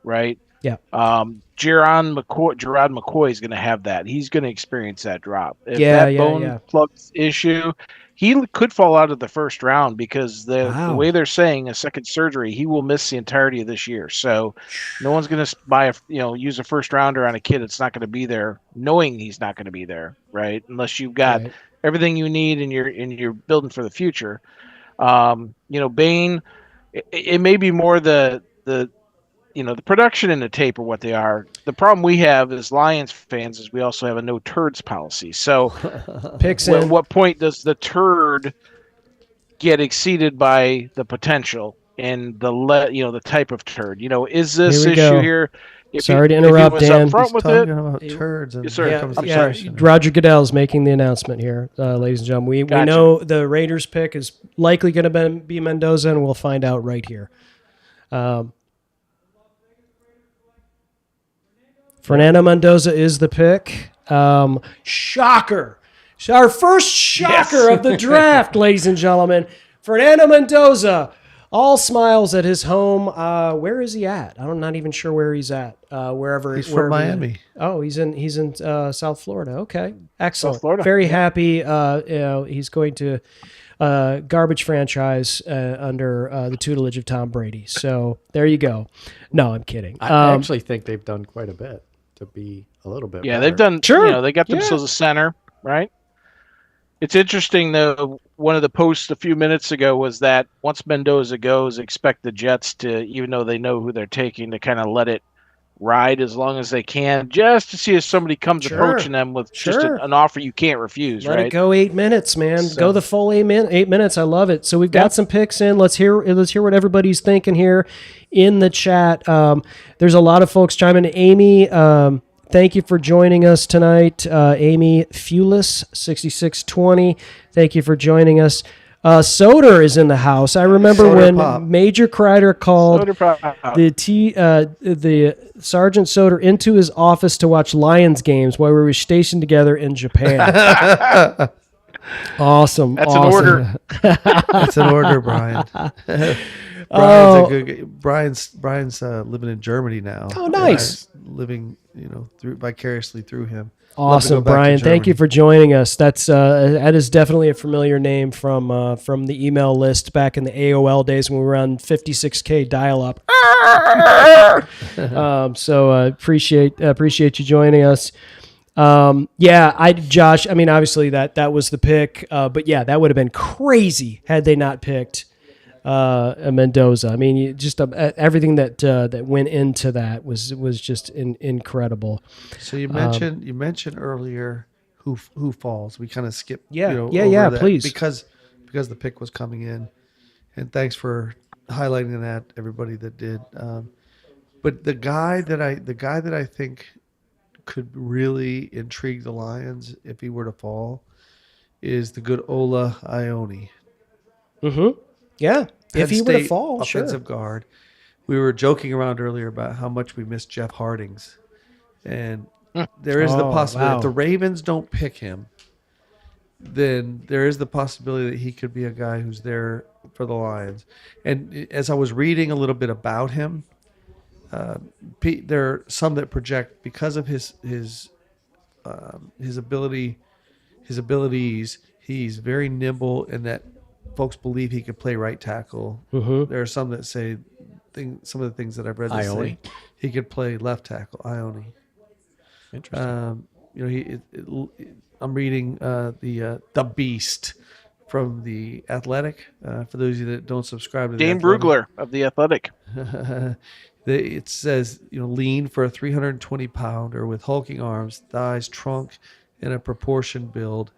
right? Yeah. Gerard McCoy is going to have that. He's going to experience that drop. If that bone plugs issue, he could fall out of the first round because the way they're saying a second surgery, he will miss the entirety of this year. So no one's going to use a first rounder on a kid that's not going to be there, knowing he's not going to be there, right? Unless you've got everything you need and you're building for the future. Bain, it may be more the production and the tape are what they are. The problem we have as Lions fans is we also have a no turds policy. So at what point does the turd get exceeded by the potential and the type of turd? Is this issue here? Sorry to interrupt, Dan. Talking about turds. And Roger Goodell's making the announcement here, ladies and gentlemen. We know the Raiders pick is likely going to be Mendoza, and we'll find out right here. Fernando Mendoza is the pick. Shocker. Our first shocker of the draft, ladies and gentlemen. Fernando Mendoza, all smiles at his home. Where is he at? I'm not even sure where he's at. He's from Miami. Oh, he's in South Florida. Okay, excellent. South Florida. Very happy. He's going to garbage franchise under the tutelage of Tom Brady. So there you go. No, I'm kidding. I actually think they've done quite a bit to be a little bit better. They've done. Sure. They got themselves a center, right? It's interesting, though. One of the posts a few minutes ago was that once Mendoza goes, expect the Jets to, even though they know who they're taking, to kind of let it ride as long as they can, just to see if somebody comes approaching them with just an offer you can't refuse. Let it go 8 minutes, man. Go the full 8 minutes. I love it. So we've got some picks in. Let's hear what everybody's thinking here in the chat. There's a lot of folks chiming in. Amy, thank you for joining us tonight. Amy Fulis, 6620. Thank you for joining us. Soder is in the house. I remember when Major Kreider called the Sergeant Soder into his office to watch Lions games while we were stationed together in Japan. Awesome. That's an order. That's an order, Brian. Brian's a good. Brian's living in Germany now. Oh, nice. Living, vicariously through him. Awesome, Brian. Thank you for joining us. That is definitely a familiar name from the email list back in the AOL days when we were on 56K dial-up. So appreciate you joining us. Josh. I mean, obviously that was the pick, but that would have been crazy had they not picked Mendoza. I mean, everything that went into that was just incredible. So you mentioned earlier who falls. We kind of skipped. Please, because the pick was coming in, and thanks for highlighting that, everybody that did. But the guy that I think could really intrigue the Lions if he were to fall is the good Ola Ione. Mm-hmm. Yeah, if he were to fall, offensive guard. We were joking around earlier about how much we miss Jeff Hardings, and there is the possibility if the Ravens don't pick him, then there is the possibility that he could be a guy who's there for the Lions. And as I was reading a little bit about him, there are some that project because of his abilities. He's very nimble, and that folks believe he could play right tackle. Mm-hmm. There are some that say some of the things that I've read that say he could play left tackle. Ione. Interesting. I'm reading the Beast from the Athletic. For those of you that don't subscribe to Dane Brugler of the Athletic. It says, lean for a 320-pounder with hulking arms, thighs, trunk, and a proportion build.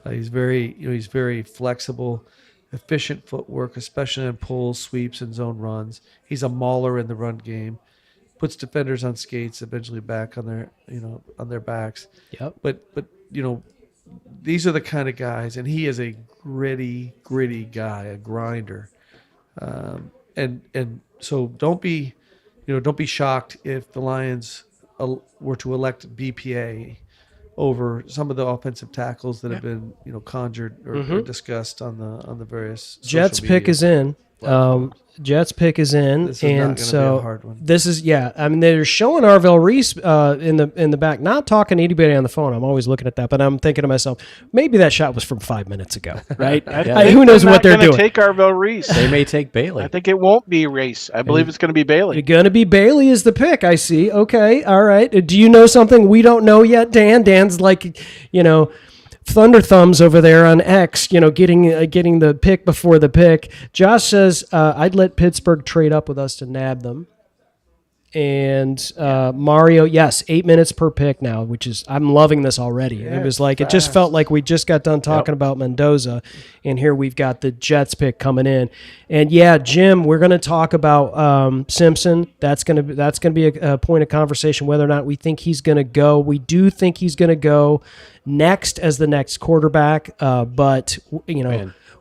He's very flexible, efficient footwork, especially on pulls, sweeps, and zone runs. He's a mauler in the run game. Puts defenders on skates, eventually back on their backs. Yep. But these are the kind of guys, and he is a gritty guy, a grinder. And so don't be shocked if the Lions were to elect BPA over some of the offensive tackles that have been conjured or discussed on the various Jets social pick media is in. Jets pick is in, This is not and gonna be so a hard one. this is I mean, they're showing Arvell Reese in the back, not talking to anybody on the phone. I'm always looking at that, but I'm thinking to myself, maybe that shot was from 5 minutes ago, right? Who knows what they're doing? Take Arvell Reese. They may take Bailey. I think it won't be Reese. I believe it's going to be Bailey. You're gonna be Bailey is the pick. I see. Okay, all right. Do you know something we don't know yet, Dan? Dan's like, Thunder Thumbs over there on X, getting the pick before the pick. Josh says, I'd let Pittsburgh trade up with us to nab them. And Mario, yes, 8 minutes per pick now, which is, I'm loving this already. Yeah, it was like, fast. it just felt like we just got done talking about Mendoza, and here we've got the Jets pick coming in. And yeah, Jim, we're going to talk about Simpson. That's going to be a point of conversation, whether or not we think he's going to go. We do think he's going to go next as the next quarterback, but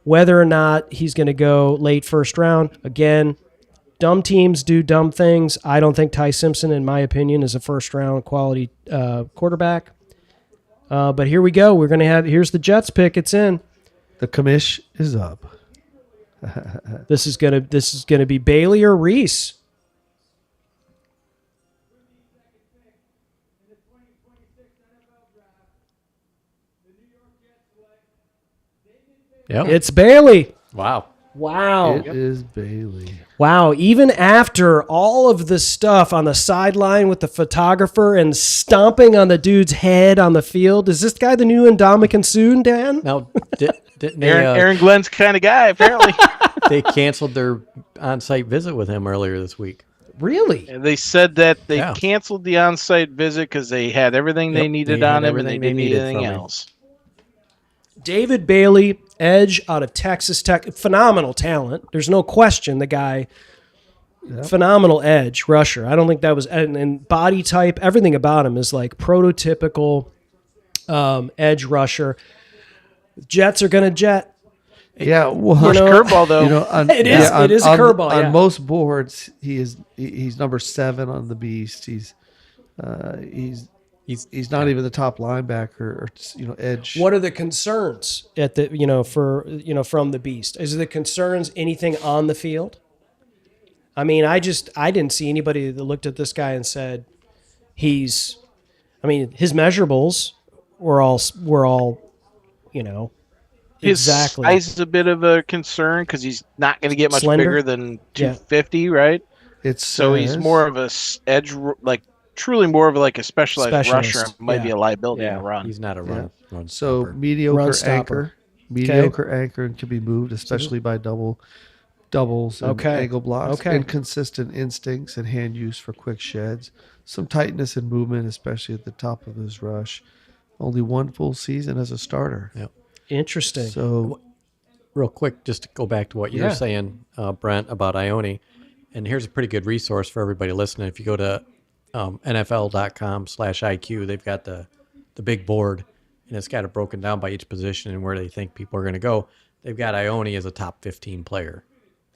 whether or not he's going to go late first round, again, dumb teams do dumb things. I don't think Ty Simpson, in my opinion, is a first-round quality quarterback. But here we go. Here's the Jets pick. It's in. The commish is up. This is gonna be Bailey or Reese. Yeah. It's Bailey. Wow. Wow. It is Bailey. Wow, even after all of the stuff on the sideline with the photographer and stomping on the dude's head on the field, is this guy the new Ndamukong Suh, Dan? Now, didn't they, Aaron Glenn's kind of guy, apparently. they canceled their on-site visit with him earlier this week. Really? And they said that they canceled the on-site visit because they had everything they needed on him and they didn't need anything else. David Bailey, edge out of Texas Tech, phenomenal talent. There's no question the guy, phenomenal edge rusher. I don't think that was, and body type, everything about him is like prototypical edge rusher. Jets are going to jet. Yeah, well, curveball though. It is a curveball. On most boards, he's number 7 on the beast. He's not even the top linebacker or edge. What are the concerns at the from the beast? Is the concerns anything on the field? I mean, I didn't see anybody that looked at this guy and said his measurables were all exactly. His size is a bit of a concern because he's not going to get much bigger than 250, right? He's more of a edge, like truly more of like a specialized rusher. Might be a liability in a run. He's not a run. So mediocre anchor and can be moved, especially by doubles and angle blocks. Inconsistent instincts and hand use for quick sheds. Some tightness and movement, especially at the top of his rush. Only one full season as a starter. Yep. Interesting. So, real quick, just to go back to what you were saying, Brent, about Ione, and here's a pretty good resource for everybody listening. If you go to NFL.com/IQ, they've got the big board, and it's got it broken down by each position and where they think people are going to go. They've got Ione as a top 15 player.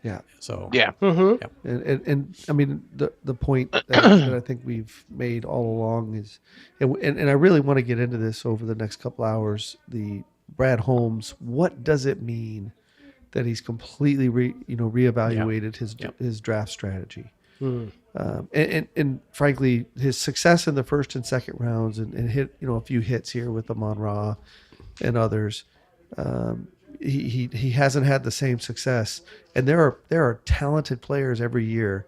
Yeah. So Mm-hmm. Yep. And I mean the point that I think we've made all along is, and I really want to get into this over the next couple hours. The Brad Holmes, what does it mean that he's completely reevaluated his draft strategy? And frankly, his success in the first and second rounds and hit a few hits here with Amon-Ra and others. He hasn't had the same success, and there are talented players every year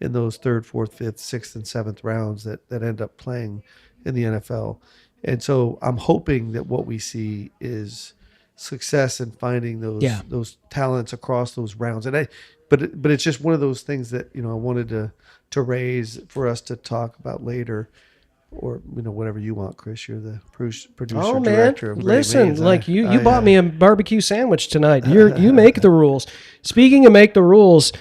in those 3rd, 4th, 5th, 6th, and 7th rounds that end up playing in the NFL. And so I'm hoping that what we see is success in finding those talents across those rounds. And but it's just one of those things that I wanted to raise for us to talk about later, or whatever you want, Chris. You're the producer, director of Great Listen, Mains. like you bought me a barbecue sandwich tonight. You make the rules. Speaking of make the rules,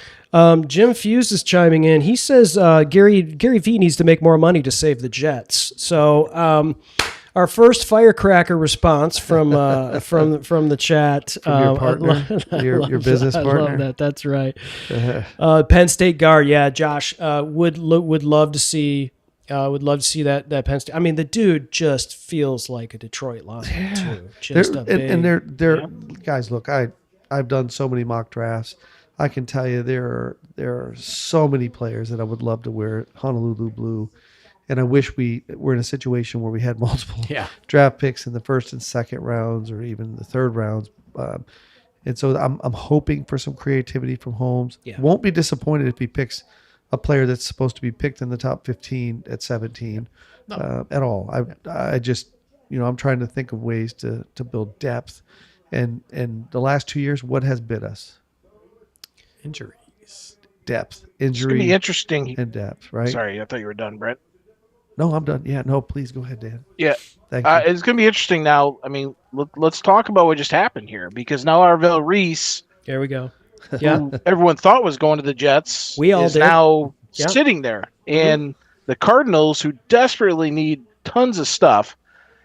Jim Fuse is chiming in. He says Gary V needs to make more money to save the Jets. So our first firecracker response from the chat. From your partner, your business partner. I love that. That's right. Penn State guard. Yeah, Josh would love to see. Would love to see that Penn State. I mean, the dude just feels like a Detroit lineman too. Just they're guys. Look, I've done so many mock drafts. I can tell you there are so many players that I would love to wear Honolulu blue, and I wish we were in a situation where we had multiple draft picks in the first and second rounds, or even the third rounds. And so I'm hoping for some creativity from Holmes. Yeah. Won't be disappointed if he picks a player that's supposed to be picked in the top 15 at 17 at all. I just I'm trying to think of ways to build depth, and the last 2 years, what has bit us? Injuries. Depth. It's Injury. going to be interesting. And depth, right? Sorry, I thought you were done, Brett. No, I'm done. Yeah, no, please go ahead, Dan. Yeah. Thank you. It's going to be interesting now. I mean, let's talk about what just happened here, because now Arvell Reese, There we go. Yeah. who everyone thought was going to the Jets, We all is did. now Yeah. sitting there. And the Cardinals, who desperately need tons of stuff,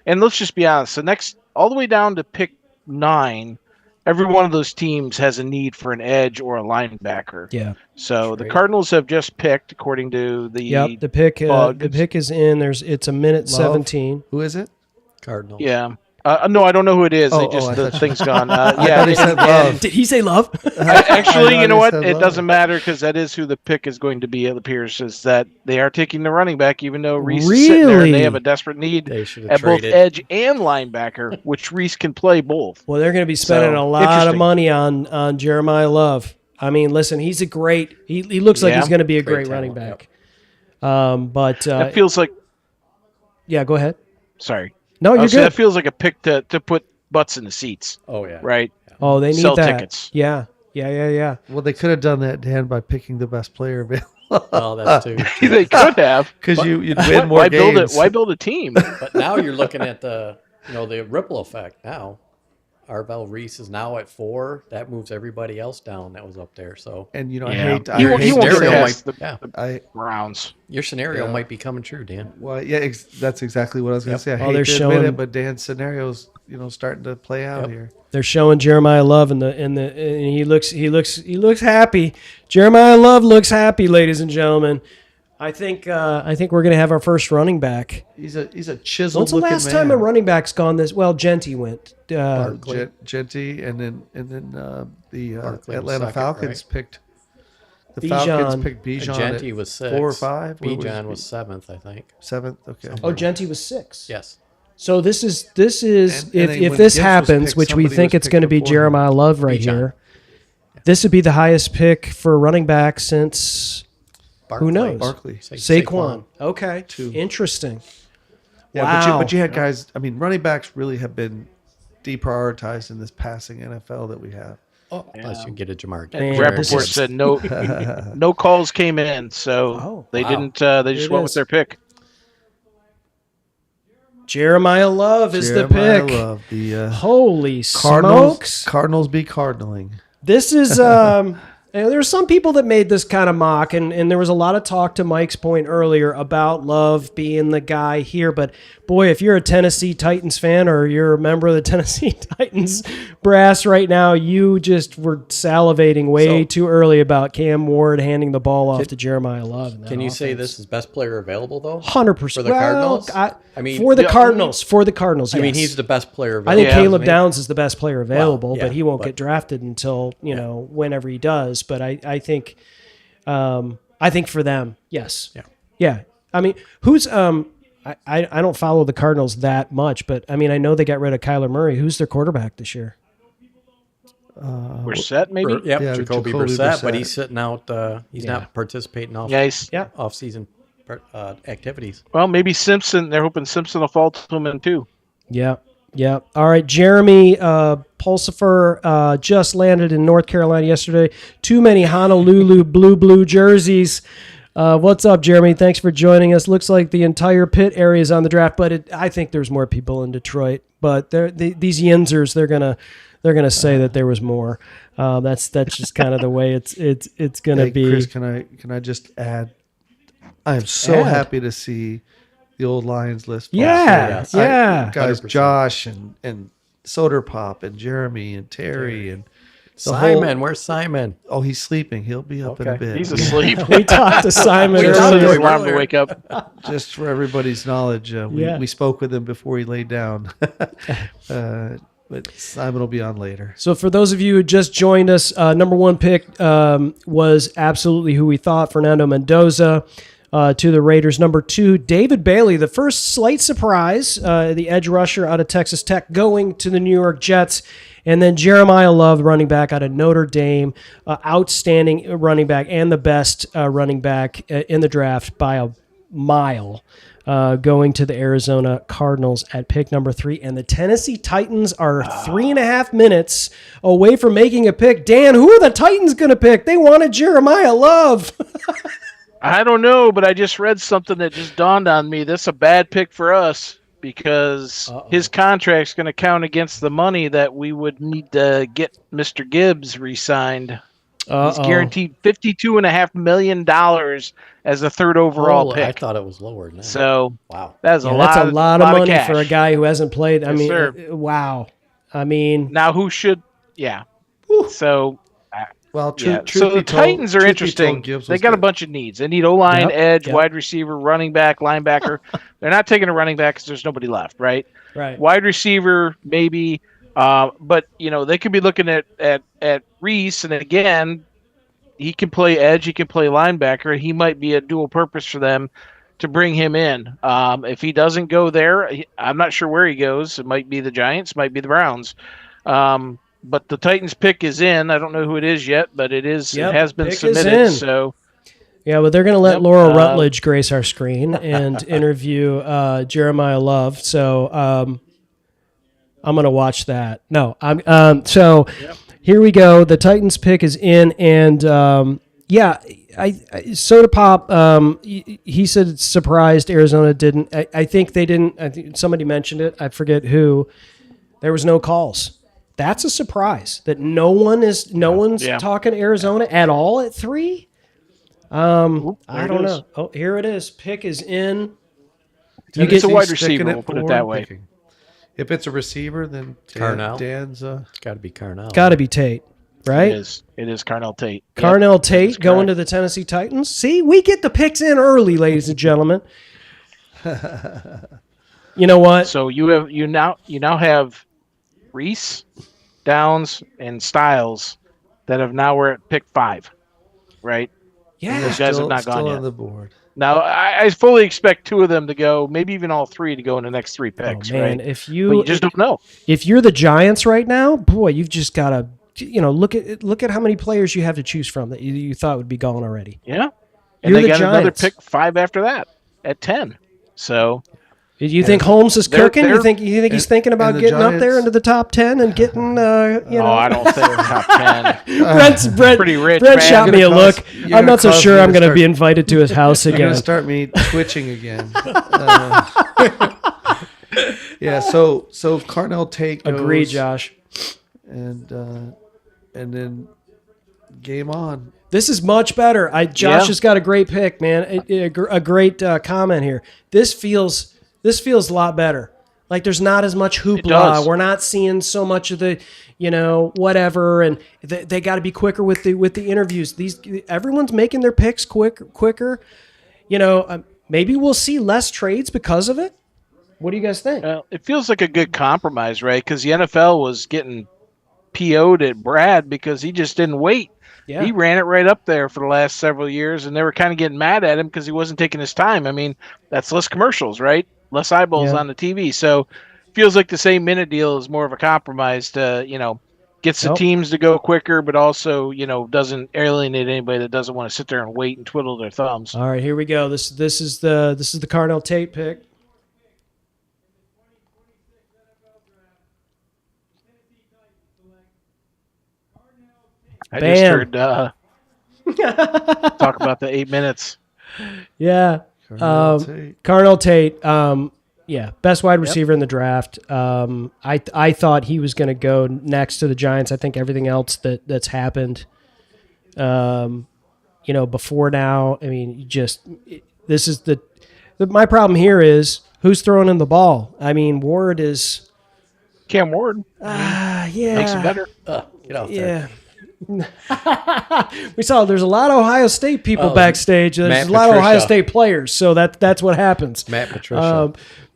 and let's just be honest, the next all the way down to pick 9, every one of those teams has a need for an edge or a linebacker. Yeah. So the Cardinals have just picked, according to the The pick. The pick is in. It's a minute 17. Who is it? Cardinals. Yeah. No, I don't know who it is. Oh, The thing's gone. I Yeah. thought he said love. Did he say love? Actually, I you know thought what? he said It love. doesn't matter, because that is who the pick is going to be. It appears is that they are taking the running back, even though Reese is sitting there and Really? they have a desperate need They should have at both traded. edge and linebacker, which Reese can play both. Well, they're going to be spending So, a lot of interesting. money on Jeremiah Love. I mean, listen, he's a great. He looks like Yeah. he's going to be a Great great running talent, back. But That feels like. yeah, go ahead. Sorry. No, you're That good. feels like a pick to put butts in the seats, Oh yeah. right? Oh, they need Sell that. tickets. Yeah. Well, they could have done that, Dan, by picking the best player available. Well, that's too. They could have. Because you'd win more Why games. build it? Why build a team? But now you're looking at the ripple effect. Now, Arvell Reese is now at 4. That moves everybody else down that was up there. So And Yeah. I hate. He won't to get say past it. the yeah, Browns. your scenario Yeah. might be coming true, Dan. Well, yeah, that's exactly what I was going to say. I Oh, they're hate to admit showing- it, but Dan's scenario's starting to play out Yep. here. They're showing Jeremiah Love and he looks happy. Jeremiah Love looks happy, ladies and gentlemen. I think we're going to have our first running back. He's a chiseled. When's the last man. time a running back's gone this? Well, Genty went. Genty, and then the Barkley was Atlanta second, Falcons right? picked. The Bijan. Falcons picked Bijan Genti at was 6. 4 or 5. What Bijan it? was 7th, I think. 7th. Okay. Oh, Genty was 6. Yes. So this is And if when this Gibbs was happens, picked, which we somebody think was it's going to picked be before him. Jeremiah Love right Bijan. here. This would be the highest pick for a running back since Barkley. knows? Barkley. Saquon. Okay, interesting. Yeah, Wow. but you had guys. I mean, running backs really have been deprioritized in this passing NFL that we have. Oh, unless you get a Jamar. And Chase. this Rappaport is- said no calls came in, so Oh, they wow. didn't. They Here just it went is. with their pick. Jeremiah Love is Jeremiah the pick. Love, the Holy Cardinals. smokes! Cardinals be cardinaling. This is and there were some people that made this kind of mock, and there was a lot of talk to Mike's point earlier about Love being the guy here. But boy, if you're a Tennessee Titans fan or you're a member of the Tennessee Titans brass right now, you just were salivating way too early about Cam Ward handing the ball off to Jeremiah Love. in that Can you say offense. this is best player available though? 100%. For the Cardinals? I mean, for the yeah, Cardinals. For the Cardinals, I mean, yes. he's the best player I available. think Yeah. Caleb Downs is the best player available, yeah, but he won't but- get drafted until whenever he does. But I think for them, yes, yeah. I mean, who's I don't follow the Cardinals that much, but I mean I know they got rid of Kyler Murray. Who's their quarterback this year? We're set, maybe. Yep, Yeah, Jacoby Jacoby Brissett, but Brissett. he's sitting out. He's not participating off Nice. Yeah. off-season activities. Well, maybe Simpson. They're hoping Simpson will fall to him in too. Yeah. Yeah. All right. Jeremy Pulsifer just landed in North Carolina yesterday. Too many Honolulu blue jerseys. What's up, Jeremy? Thanks for joining us. Looks like the entire pit area is on the draft, but I think there's more people in Detroit. But these Yinzers, they're gonna say that there was more. That's just kind of the way it's gonna be. Chris, can I just add? I am so happy to see the old Lions list. Yeah. Guys, 100%. Josh and Soderpop and Jeremy and Terry and Simon. Where's Simon? Oh, he's sleeping. He'll be up in a bit. He's asleep. We talked to Simon earlier. Alarm to wake up. Just for everybody's knowledge, we spoke with him before he laid down. But Simon will be on later. So for those of you who just joined us, number one pick was absolutely who we thought, Fernando Mendoza. To the Raiders. Number 2, David Bailey, the first slight surprise, the edge rusher out of Texas Tech, going to the New York Jets. And then Jeremiah Love, running back out of Notre Dame, outstanding running back and the best running back in the draft by a mile, going to the Arizona Cardinals at pick number 3. And the Tennessee Titans are 3.5 minutes away from making a pick. Dan, who are the Titans going to pick? They wanted Jeremiah Love. I don't know, but I just read something that just dawned on me. That's a bad pick for us because his contract's going to count against the money that we would need to get Mr. Gibbs re-signed. He's guaranteed $52.5 million as a third overall pick. I thought it was lower than that. So, wow. That's a lot of money for a guy who hasn't played. I mean, wow. I mean. Now, who should, So, well, so the Titans are interesting. They got a bunch of needs. They need O-line, edge, wide receiver, running back, linebacker. They're not taking a running back because there's nobody left, right? Right. Wide receiver, maybe. But, they could be looking at Reese, and again, he can play edge, he can play linebacker. He might be a dual purpose for them to bring him in. If he doesn't go there, I'm not sure where he goes. It might be the Giants, might be the Browns. But the Titans pick is in. I don't know who it is yet, but it is. It has been submitted. So, yeah, well, they're going to let Laura Rutledge grace our screen and interview Jeremiah Love. So I'm going to watch that. No, here we go. The Titans pick is in, and Soda Pop. He said it's surprised Arizona didn't. I think they didn't. I think somebody mentioned it. I forget who. There was no calls. That's a surprise that no one's talking Arizona at all at 3. I don't know. Oh, here it is. Pick is in. It's a wide receiver. We'll put it that way. Picking. If it's a receiver, then Dan's. It's got to be Carnell. Got to be Tate, right? It is Carnell Tate. Carnell Tate going to the Tennessee Titans. See, we get the picks in early, ladies and gentlemen. You know what? So you now have Reese, Downs, and Styles that have now we're at pick 5, right? Yeah, those guys have not gone still yet. On the board. Now I fully expect 2 of them to go, maybe even all 3 to go in the next 3 picks. Man, right? but you just don't know. If you're the Giants right now, boy, you've just got to look at how many players you have to choose from that you thought would be gone already. Yeah, and they got another pick 5 after that at 10. So. You think Holmes is cooking? You think he's thinking about getting Giants, up there into the top 10 and getting Oh, I don't think top 10. Brent, pretty rich. Brent shot me a look. I'm not so sure I'm going to be invited to his house again. You're going to start me twitching again. So Carnell Tate goes. Agree, Josh. And then game on. This is much better. Josh has got a great pick, man. A great comment here. This feels a lot better. Like there's not as much hoopla. We're not seeing so much of the, whatever, and they got to be quicker with the interviews. Everyone's making their picks quicker. Maybe we'll see less trades because of it. What do you guys think? It feels like a good compromise, right? Because the NFL was getting PO'd at Brad because he just didn't wait. Yeah. He ran it right up there for the last several years, and they were kind of getting mad at him because he wasn't taking his time. I mean, that's less commercials, right? Less eyeballs on the TV. So feels like the same minute deal is more of a compromise to, gets the teams to go quicker, but also, doesn't alienate anybody that doesn't want to sit there and wait and twiddle their thumbs. All right, here we go. This is the Carnell Tate pick. I just heard talk about the 8 minutes. Yeah. Carnell Tate. Yeah, best wide receiver in the draft. I thought he was going to go next to the Giants. I think everything else that's happened, before now. I mean, this is my problem here is who's throwing in the ball. I mean, Ward is Cam Ward. Yeah, Makes it better. Get off there. We saw there's a lot of Ohio State people backstage. There's a lot of Ohio State players, so that's what happens. Matt Patricia.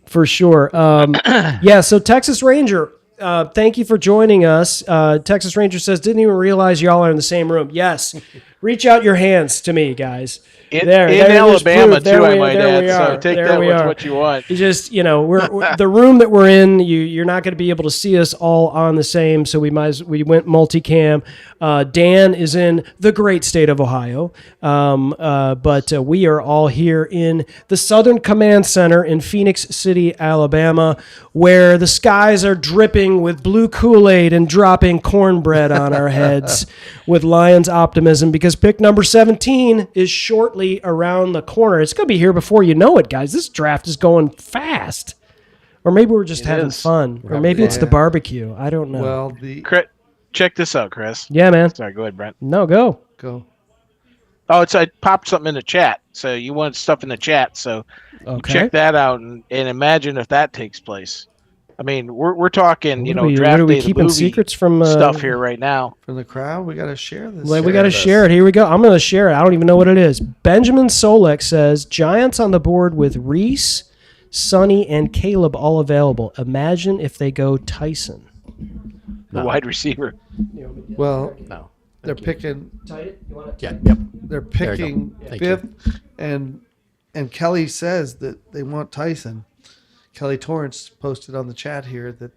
For sure. So Texas Ranger, thank you for joining us. Texas Ranger says, didn't even realize y'all are in the same room. Yes. Reach out your hands to me, guys. In Alabama, too, I might add. So take that with what you want. You just, we're the room that we're in, you're not going to be able to see us all on the same, so we went multicam. Dan is in the great state of Ohio, but we are all here in the Southern Command Center in Phenix City, Alabama, where the skies are dripping with blue Kool-Aid and dropping cornbread on our heads with Lions optimism, because pick number 17 is shortly around the corner. It's going to be here before you know it, guys. This draft is going fast. Or maybe we're just having fun. Or maybe it's the barbecue. I don't know. Well, check this out, Chris. Yeah, man. Sorry, go ahead, Brent. No, go. Oh, I popped something in the chat. So you wanted stuff in the chat. So check that out and imagine if that takes place. I mean, we're talking, draft day, keeping secrets from stuff here right now. From the crowd, we got to share this. We got to share it. Here we go. I'm going to share it. I don't even know what it is. Benjamin Solek says, Giants on the board with Reese, Sonny, and Caleb all available. Imagine if they go Tyson. The wide receiver. Well, no. They're picking. They're picking fifth, and Kelly says that they want Tyson. Kelly Torrance posted on the chat here that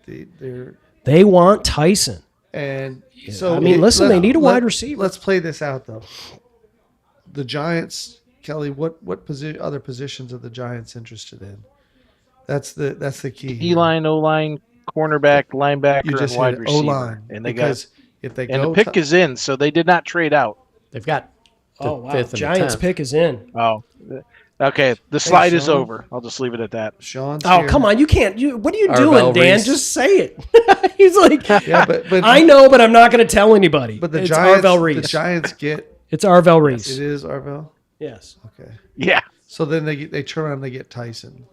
they want Tyson. And so listen, they need a wide receiver. Let's play this out though. The Giants, Kelly, what other positions are the Giants interested in? That's the key. D-line, O-line, cornerback, linebacker, you just and wide receiver. O-line. And the pick is in, so they did not trade out. They've got fifth and Giants 10th. pick is in. Oh. Okay, the slide is over. I'll just leave it at that. Sean's here. Come on, you can't. What are you doing, Dan? Reese. Just say it. He's like, but I know, but I'm not going to tell anybody. But it's Arvell Reese. The Giants get. It's Arvell Reese. It is Arvell. Yes. Okay. Yeah. So then they turn around and they get Tyson,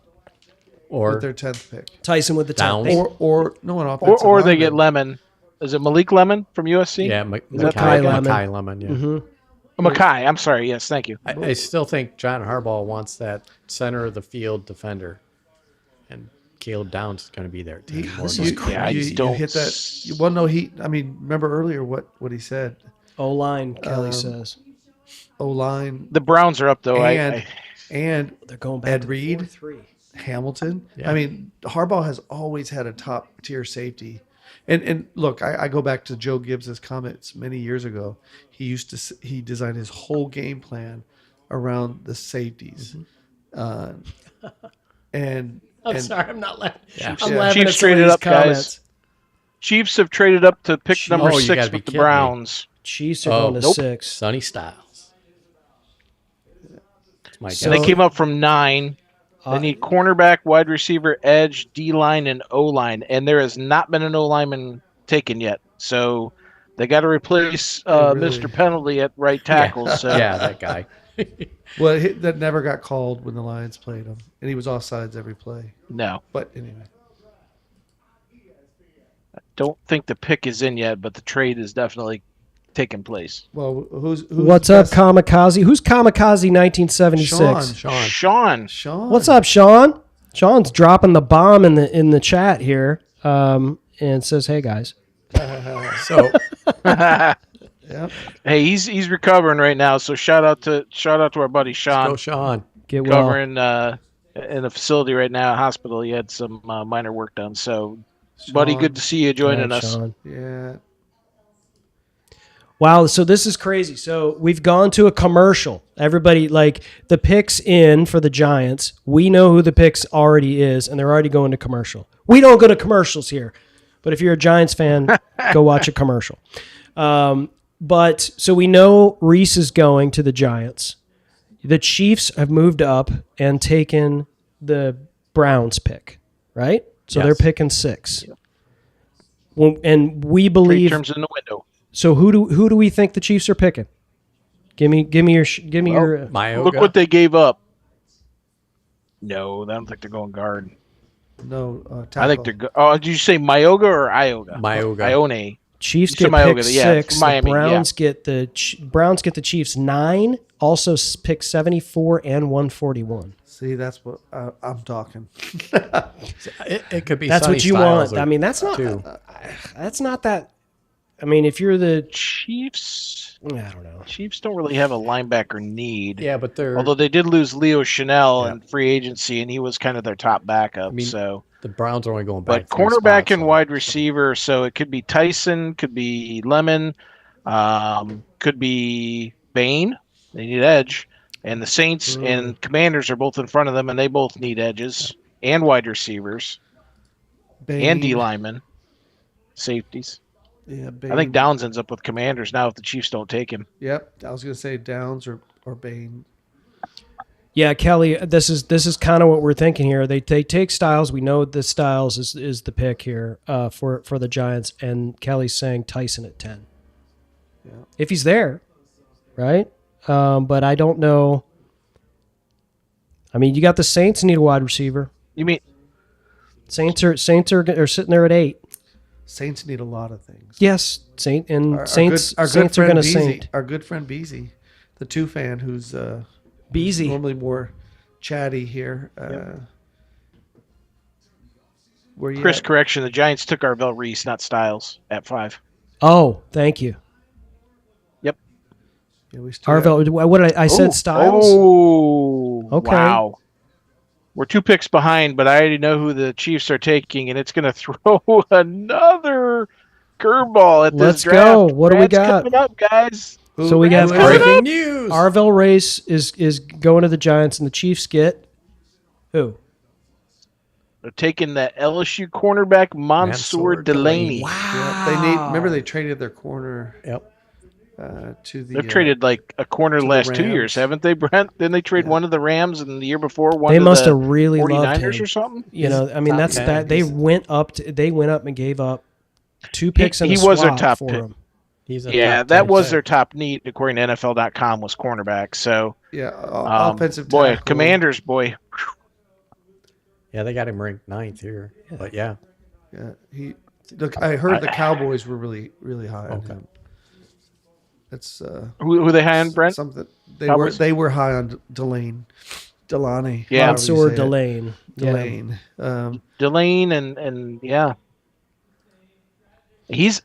with their 10th pick. Tyson with the 10th. Or no one offensive. Or they get Lemon. Is it Malik Lemon from USC? Yeah, Makai Lemon. Yeah. Mm-hmm. Makai, I'm sorry. Yes, thank you. I still think John Harbaugh wants that center of the field defender, and Caleb Downs is going to be there too. This is crazy. You hit that. Well, no, remember earlier what he said. O-line, Kelly says. O-line. The Browns are up though. And they're going back Ed to Reed, 4-3. Hamilton. Yeah. I mean, Harbaugh has always had a top tier safety. And look, I go back to Joe Gibbs's comments many years ago. He designed his whole game plan around the safeties. I'm sorry, I'm not laughing. Yeah. I'm laughing Chiefs at some of traded these up, comments. guys. Chiefs have traded up to pick number 6 gotta be with the kidding Browns. Chiefs are going to 6. Sonny Styles. That's my guess. And they came up from 9. They need cornerback, wide receiver, edge, D-line, and O-line. And there has not been an O-lineman taken yet. So they got to replace Mr. Penalty at right tackle. Yeah. So. Yeah, that guy. Well, that never got called when the Lions played him. And he was offsides every play. No. But anyway. I don't think the pick is in yet, but the trade is definitely taking place. Well, who's what's up, Kamikaze? Who's Kamikaze 1976? Sean. What's up, Sean? Sean's dropping the bomb in the chat here, and says, "Hey guys." So, yep. Hey, he's recovering right now. So shout out to our buddy Sean. go Sean. Get well. Covering in a facility right now, a hospital. He had some minor work done. So, buddy, good to see you joining us. Sean. Yeah. Wow, so this is crazy. So we've gone to a commercial. Everybody, like, the pick's in for the Giants. We know who the pick's already is, and they're already going to commercial. We don't go to commercials here, but if you're a Giants fan, go watch a commercial. But so we know Reese is going to the Giants. The Chiefs have moved up and taken the Browns pick, right? So they're picking 6. Yep. Well, and we Trade believe. terms in the window. So who do we think the Chiefs are picking? Give me your. Mayoga. Look what they gave up. No, I don't think they're going guard. No, I think they're. Did you say Mayoga or Ioga? Mayoga. Ione. Chiefs You get said pick Mayoga, yeah, 6. Miami, the Browns get the Chiefs 9. Also pick 74 and 141. See, that's what I'm talking. It could be. That's Sonny what you Styles want. I mean, that's not. too. That's not that. I mean, if you're the Chiefs. I don't know. Chiefs don't really have a linebacker need. Yeah, but they're. Although they did lose Leo Chanel in free agency, and he was kind of their top backup. So the Browns are only going back. but cornerback and wide receiver, so it could be Tyson, could be Lemon, could be Bain. They need edge. And the Saints and Commanders are both in front of them, and they both need edges and wide receivers and D linemen, safeties. Yeah, I think Downs ends up with Commanders now if the Chiefs don't take him. Yep, I was going to say Downs or Bain. Yeah, Kelly, this is kind of what we're thinking here. They take Styles. We know the Styles is the pick here for the Giants, and Kelly's saying Tyson at 10. Yeah. If he's there, right? But I don't know. I mean, you got the Saints need a wide receiver. You mean Saints are sitting there at 8. Saints need a lot of things. Yes, Saints are going to Saint. Our good friend Beasy, the 2 fan who's Beasy, normally more chatty here. Where you Chris, at? correction, the Giants took Arvell Reese, not Styles, at 5. Oh, thank you. Yep. Yeah, we still Arvell, what did I said Styles? Oh, Okay. Wow. We're 2 picks behind, but I already know who the Chiefs are taking, and it's going to throw another curveball at Let's this draft. go. What do we Brad's got? coming up, guys. So we got breaking news. Arvell Race is going to the Giants, and the Chiefs get who? They're taking the LSU cornerback Mansour Delaney. Wow. Yeah, remember they traded their corner Yep. to the. They've traded like a corner the last 2 years, haven't they, Brent? Didn't they trade one of the Rams, and the year before one They to must the have really loved 49ers him. or something? You know, I mean, that's 10. that they went up and gave up 2 picks and He a was their swap top for pick. him. He's a Yeah, top that 10 was pick. their top need, according to NFL.com, was cornerback. So, offensive boy, tackle. Commanders, boy. Yeah, they got him ranked 9th here. But yeah. Yeah, Look, I heard the Cowboys were really, really high on him. That's Who they high on, Brent? something Cowboys? they were high on Delaney. Yeah. Mansour Delane. Delane. Delane and yeah.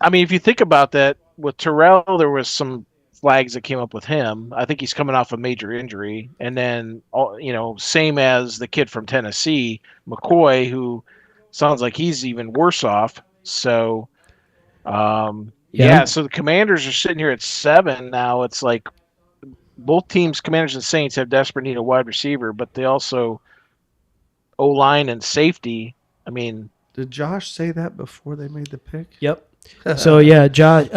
I mean, if you think about that, with Terrell, there was some flags that came up with him. I think he's coming off a major injury. And then, same as the kid from Tennessee, McCoy, who sounds like he's even worse off. So, so the Commanders are sitting here at 7 now. It's like both teams, Commanders and Saints, have desperate need of wide receiver, but they also O-line and safety. I mean, did Josh say that before they made the pick? Yep. So yeah, Josh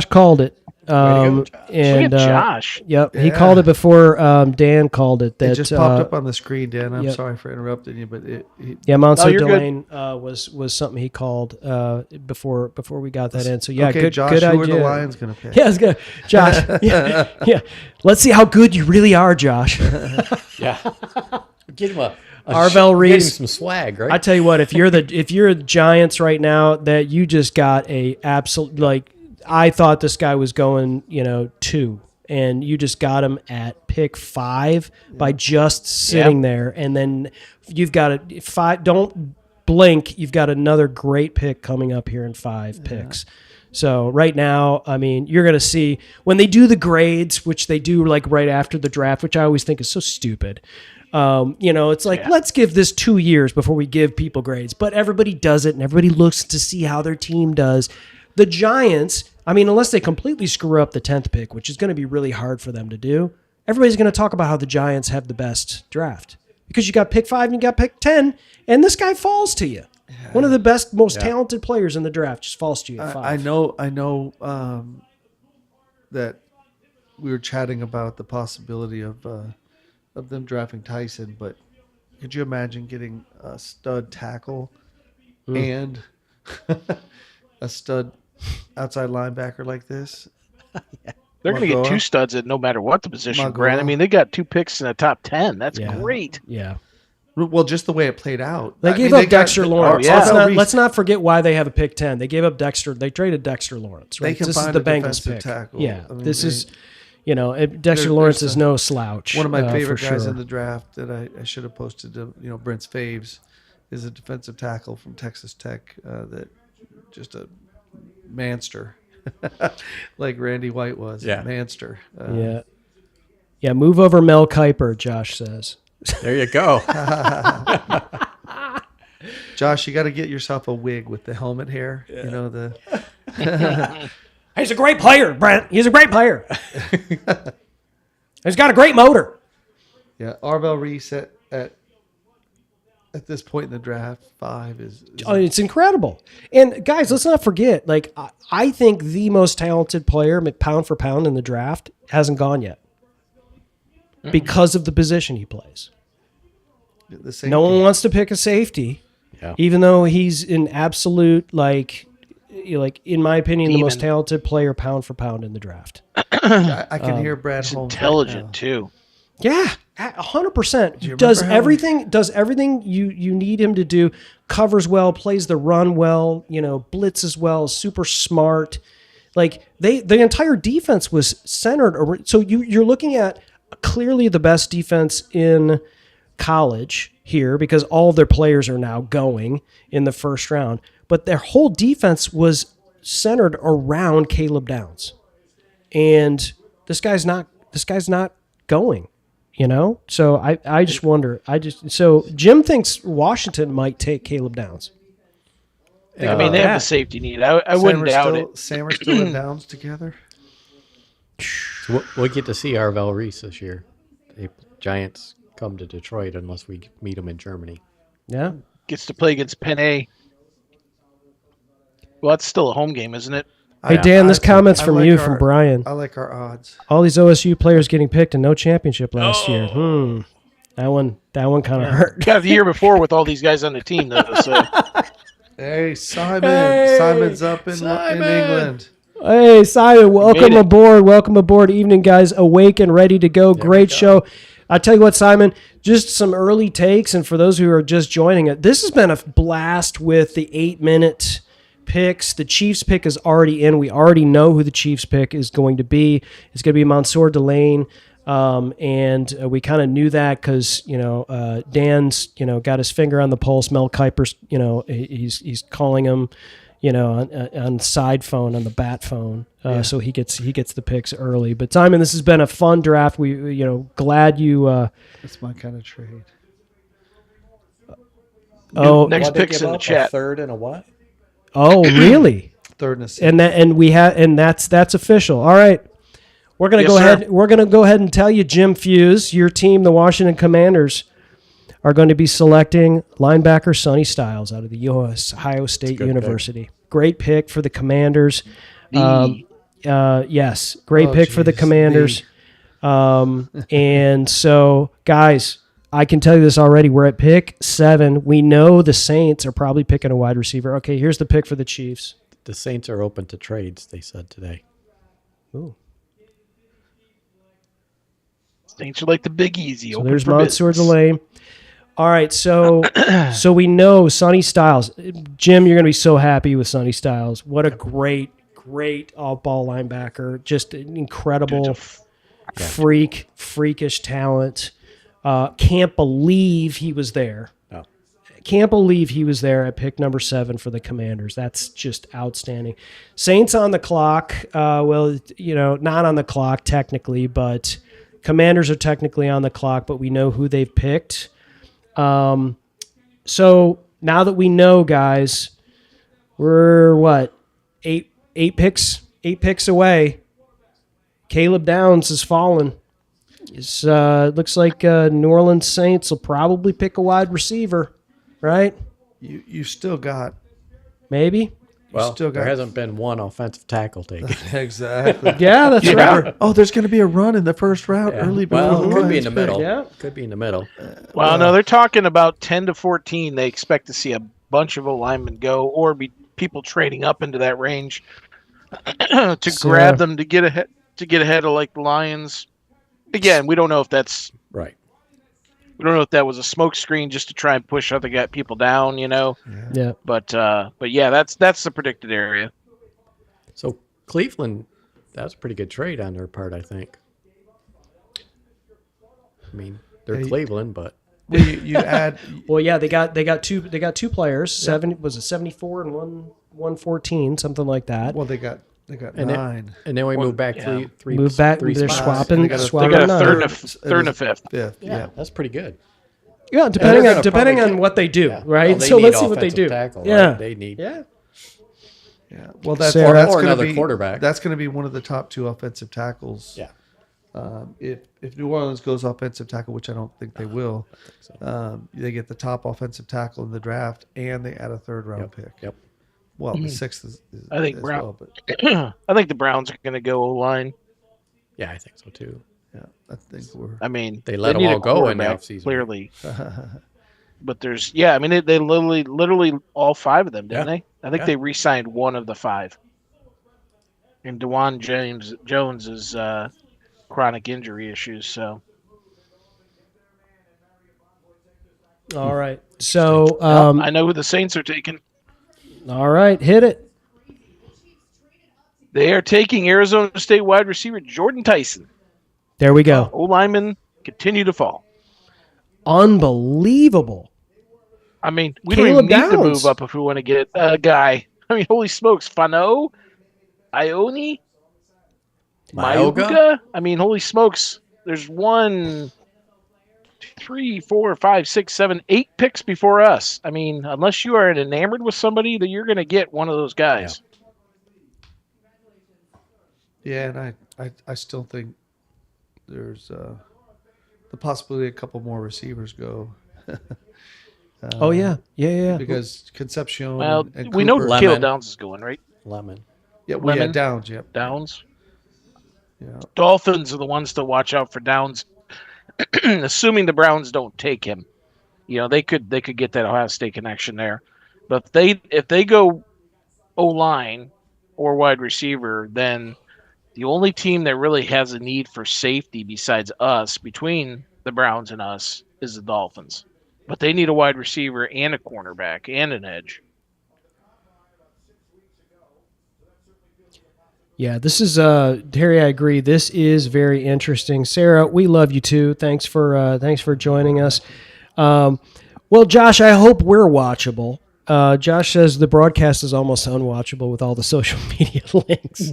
called it. And look at Josh. Yep, he Yeah. called it before Dan called it. That It just popped up on the screen, Dan. I'm yep. sorry for interrupting you, but Mansour you're Delane was something he called before we got that in. So yeah, okay, good Josh, good who idea. are the Lions going to pick? Yeah, it's good, Josh. yeah. Let's see how good you really are, Josh. Yeah. Give him a Arvell get him Reese. some swag, right? I tell you what, if you're the Giants right now, that you just got a absolute I thought this guy was going 2, and you just got him at pick 5 by just sitting there, and then you've got 5. Don't blink, you've got another great pick coming up here in 5 picks. So right now, I mean, you're going to see when they do the grades, which they do like right after the draft, which I always think is so stupid. It's like, let's give this 2 years before we give people grades. But everybody does it, and everybody looks to see how their team does. The Giants, I mean, unless they completely screw up the 10th pick, which is going to be really hard for them to do, everybody's going to talk about how the Giants have the best draft. Because you got pick 5 and you got pick 10, and this guy falls to you. One of the best, most talented players in the draft just falls to you at 5. I know. that we were chatting about the possibility of them drafting Tyson, but could you imagine getting a stud tackle and a stud outside linebacker like this? They're going to get two studs at no matter what the position, Grant. I mean, they got 2 picks in the top 10. That's great. Yeah. Well, just the way it played out. They gave up Dexter Lawrence. Let's not forget why they have a pick 10. They gave up Dexter. They traded Dexter Lawrence. Right? This is the Bengals pick. Tackle. Yeah. I mean, this is, Dexter Lawrence is no slouch. One of my favorite guys in the draft that I should have posted to, Brent's faves is a defensive tackle from Texas Tech that just a manster. Like Randy White was. Yeah. Manster. Yeah, move over Mel Kiper, Josh says. There you go. Josh, you got to get yourself a wig with the helmet hair. Yeah. He's a great player, Brent. He's a great player. He's got a great motor. Yeah, Arvell Reese at this point in the draft, 5 is it's incredible. And guys, let's not forget, I think the most talented player, pound for pound in the draft, hasn't gone yet because of the position he plays. No one wants to pick a safety, even though he's an absolute, in my opinion, the most talented player pound for pound in the draft. I can hear Brad Holmes. Intelligent too. Yeah, 100%. Does everything you need him to do. Covers well, plays the run well, blitzes well, super smart. The entire defense was centered around. So you're looking at clearly the best defense in college here because all their players are now going in the first round. But their whole defense was centered around Caleb Downs, and this guy's not going. So I just wonder. So Jim thinks Washington might take Caleb Downs. They have the safety need. I wouldn't doubt it. Sam are still in Downs together. So we'll get to see Arvell Reese this year. The Giants come to Detroit unless we meet them in Germany. Yeah, gets to play against Penn A. Well, that's still a home game, isn't it? Hey, Dan, this comment's from Brian. I like our odds. All these OSU players getting picked and no championship last year. That one kind of hurt. Got the year before with all these guys on the team, though. So. Hey, Simon. Simon's up in England. Hey, Simon, welcome aboard. Welcome aboard. Evening, guys. Awake and ready to go. Great show. I tell you what, Simon, just some early takes. And for those who are just joining it, this has been a blast with the 8-minute picks. The Chiefs pick is already in. We already know who the Chiefs pick is going to be. It's going to be Mansour Delane. And we kind of knew that because, Dan's, got his finger on the pulse. Mel Kiper's, he's calling him, on side phone, on the bat phone. So he gets the picks early. But Simon, this has been a fun draft. We, glad you, that's my kind of trade. Next pick's in the chat. A third and a what? Oh, really? Third and a sixth. And that's official. All right. We're going to go ahead. We're going to go ahead and tell you, Jim Fuse, your team, the Washington Commanders, are going to be selecting linebacker Sonny Styles out of the Ohio State University. Pick. Great pick for the Commanders. Yes, great pick for the Commanders. And so, guys, I can tell you this already. We're at pick 7. We know the Saints are probably picking a wide receiver. Okay, here's the pick for the Chiefs. The Saints are open to trades, they said today. Ooh. Saints are like the Big Easy. So there's Mansour Delane. All right, so we know Sonny Styles. Jim, you're going to be so happy with Sonny Styles. What a great all-ball linebacker. Just an incredible freakish talent. Can't believe he was there. Oh. Can't believe he was there at pick number 7 for the Commanders. That's just outstanding. Saints on the clock. Not on the clock technically, but Commanders are technically on the clock, but we know who they've picked. So now that we know, guys, we're eight picks away. Caleb Downs has fallen. It looks like New Orleans Saints will probably pick a wide receiver, right? You still got maybe Well, there hasn't been one offensive tackle taken. Exactly. Yeah, that's right. Oh, there's going to be a run in the first round early. Well, it could be in the Lions middle. pick. Yeah. Could be in the middle. Well, no, they're talking about 10 to 14. They expect to see a bunch of linemen go, or be people trading up into that range to grab them to get ahead of like the Lions. Again, we don't know if that's right. We don't know if that was a smoke screen just to try and push other people down, Yeah. But yeah, that's the predicted area. So Cleveland, that's a pretty good trade on their part, I think. I mean, they're Cleveland, but you add. Well, yeah, they got two players. Yep. Was it 74 and 114, something like that. Well, they got and 9. And then we move back three. Move back. Three they're spots. swapping. They got a third and a fifth. Yeah, that's pretty good. Yeah, depending on what they do, right? Well, they so need let's see what they do. Tackle, yeah, right? They need. Yeah. Well, that's or going to another be quarterback. That's going to be one of the top 2 offensive tackles. Yeah. If New Orleans goes offensive tackle, which I don't think they will, they get the top offensive tackle in the draft, and they add a 3rd round pick. Yep. Well, the 6th is I think well, but I think the Browns are going to go O-line. Yeah, I think so too. yeah, I think we're. I mean, they let them need all a go in the quarterback, offseason. clearly. But there's, I mean, they literally all 5 of them, didn't they? I think they re-signed 1 of the 5. And DeJuan Jones is chronic injury issues, so. All right. So I know who the Saints are taking. All right, hit it. They are taking Arizona State wide receiver Jordan Tyson. There we go. O-linemen continue to fall. Unbelievable. I mean, we Caleb don't even need to Downs. move up if we want to get a guy. I mean, holy smokes. Fano? Ione? Mayoga? I mean, holy smokes. There's 1, 2, 3, 4, 5, 6, 7, 8 picks before us. I mean, unless you are enamored with somebody, that you're going to get one of those guys. Yeah, and I still think there's the possibility a couple more receivers go. Yeah. Because Concepcion. Well, and we know Cooper- Caleb Downs is going, right? Lemon. Yeah, we Lemon. had Downs. Yep. Downs. Yeah. Dolphins are the ones to watch out for Downs, assuming the Browns don't take him. They could get that Ohio State connection there. But if they go O-line or wide receiver, then the only team that really has a need for safety besides us, between the Browns and us, is the Dolphins. But they need a wide receiver and a cornerback and an edge. Yeah, this is Terry. I agree. This is very interesting. Sarah, we love you too. Thanks for joining us. Well, Josh, I hope we're watchable. Josh says the broadcast is almost unwatchable with all the social media links,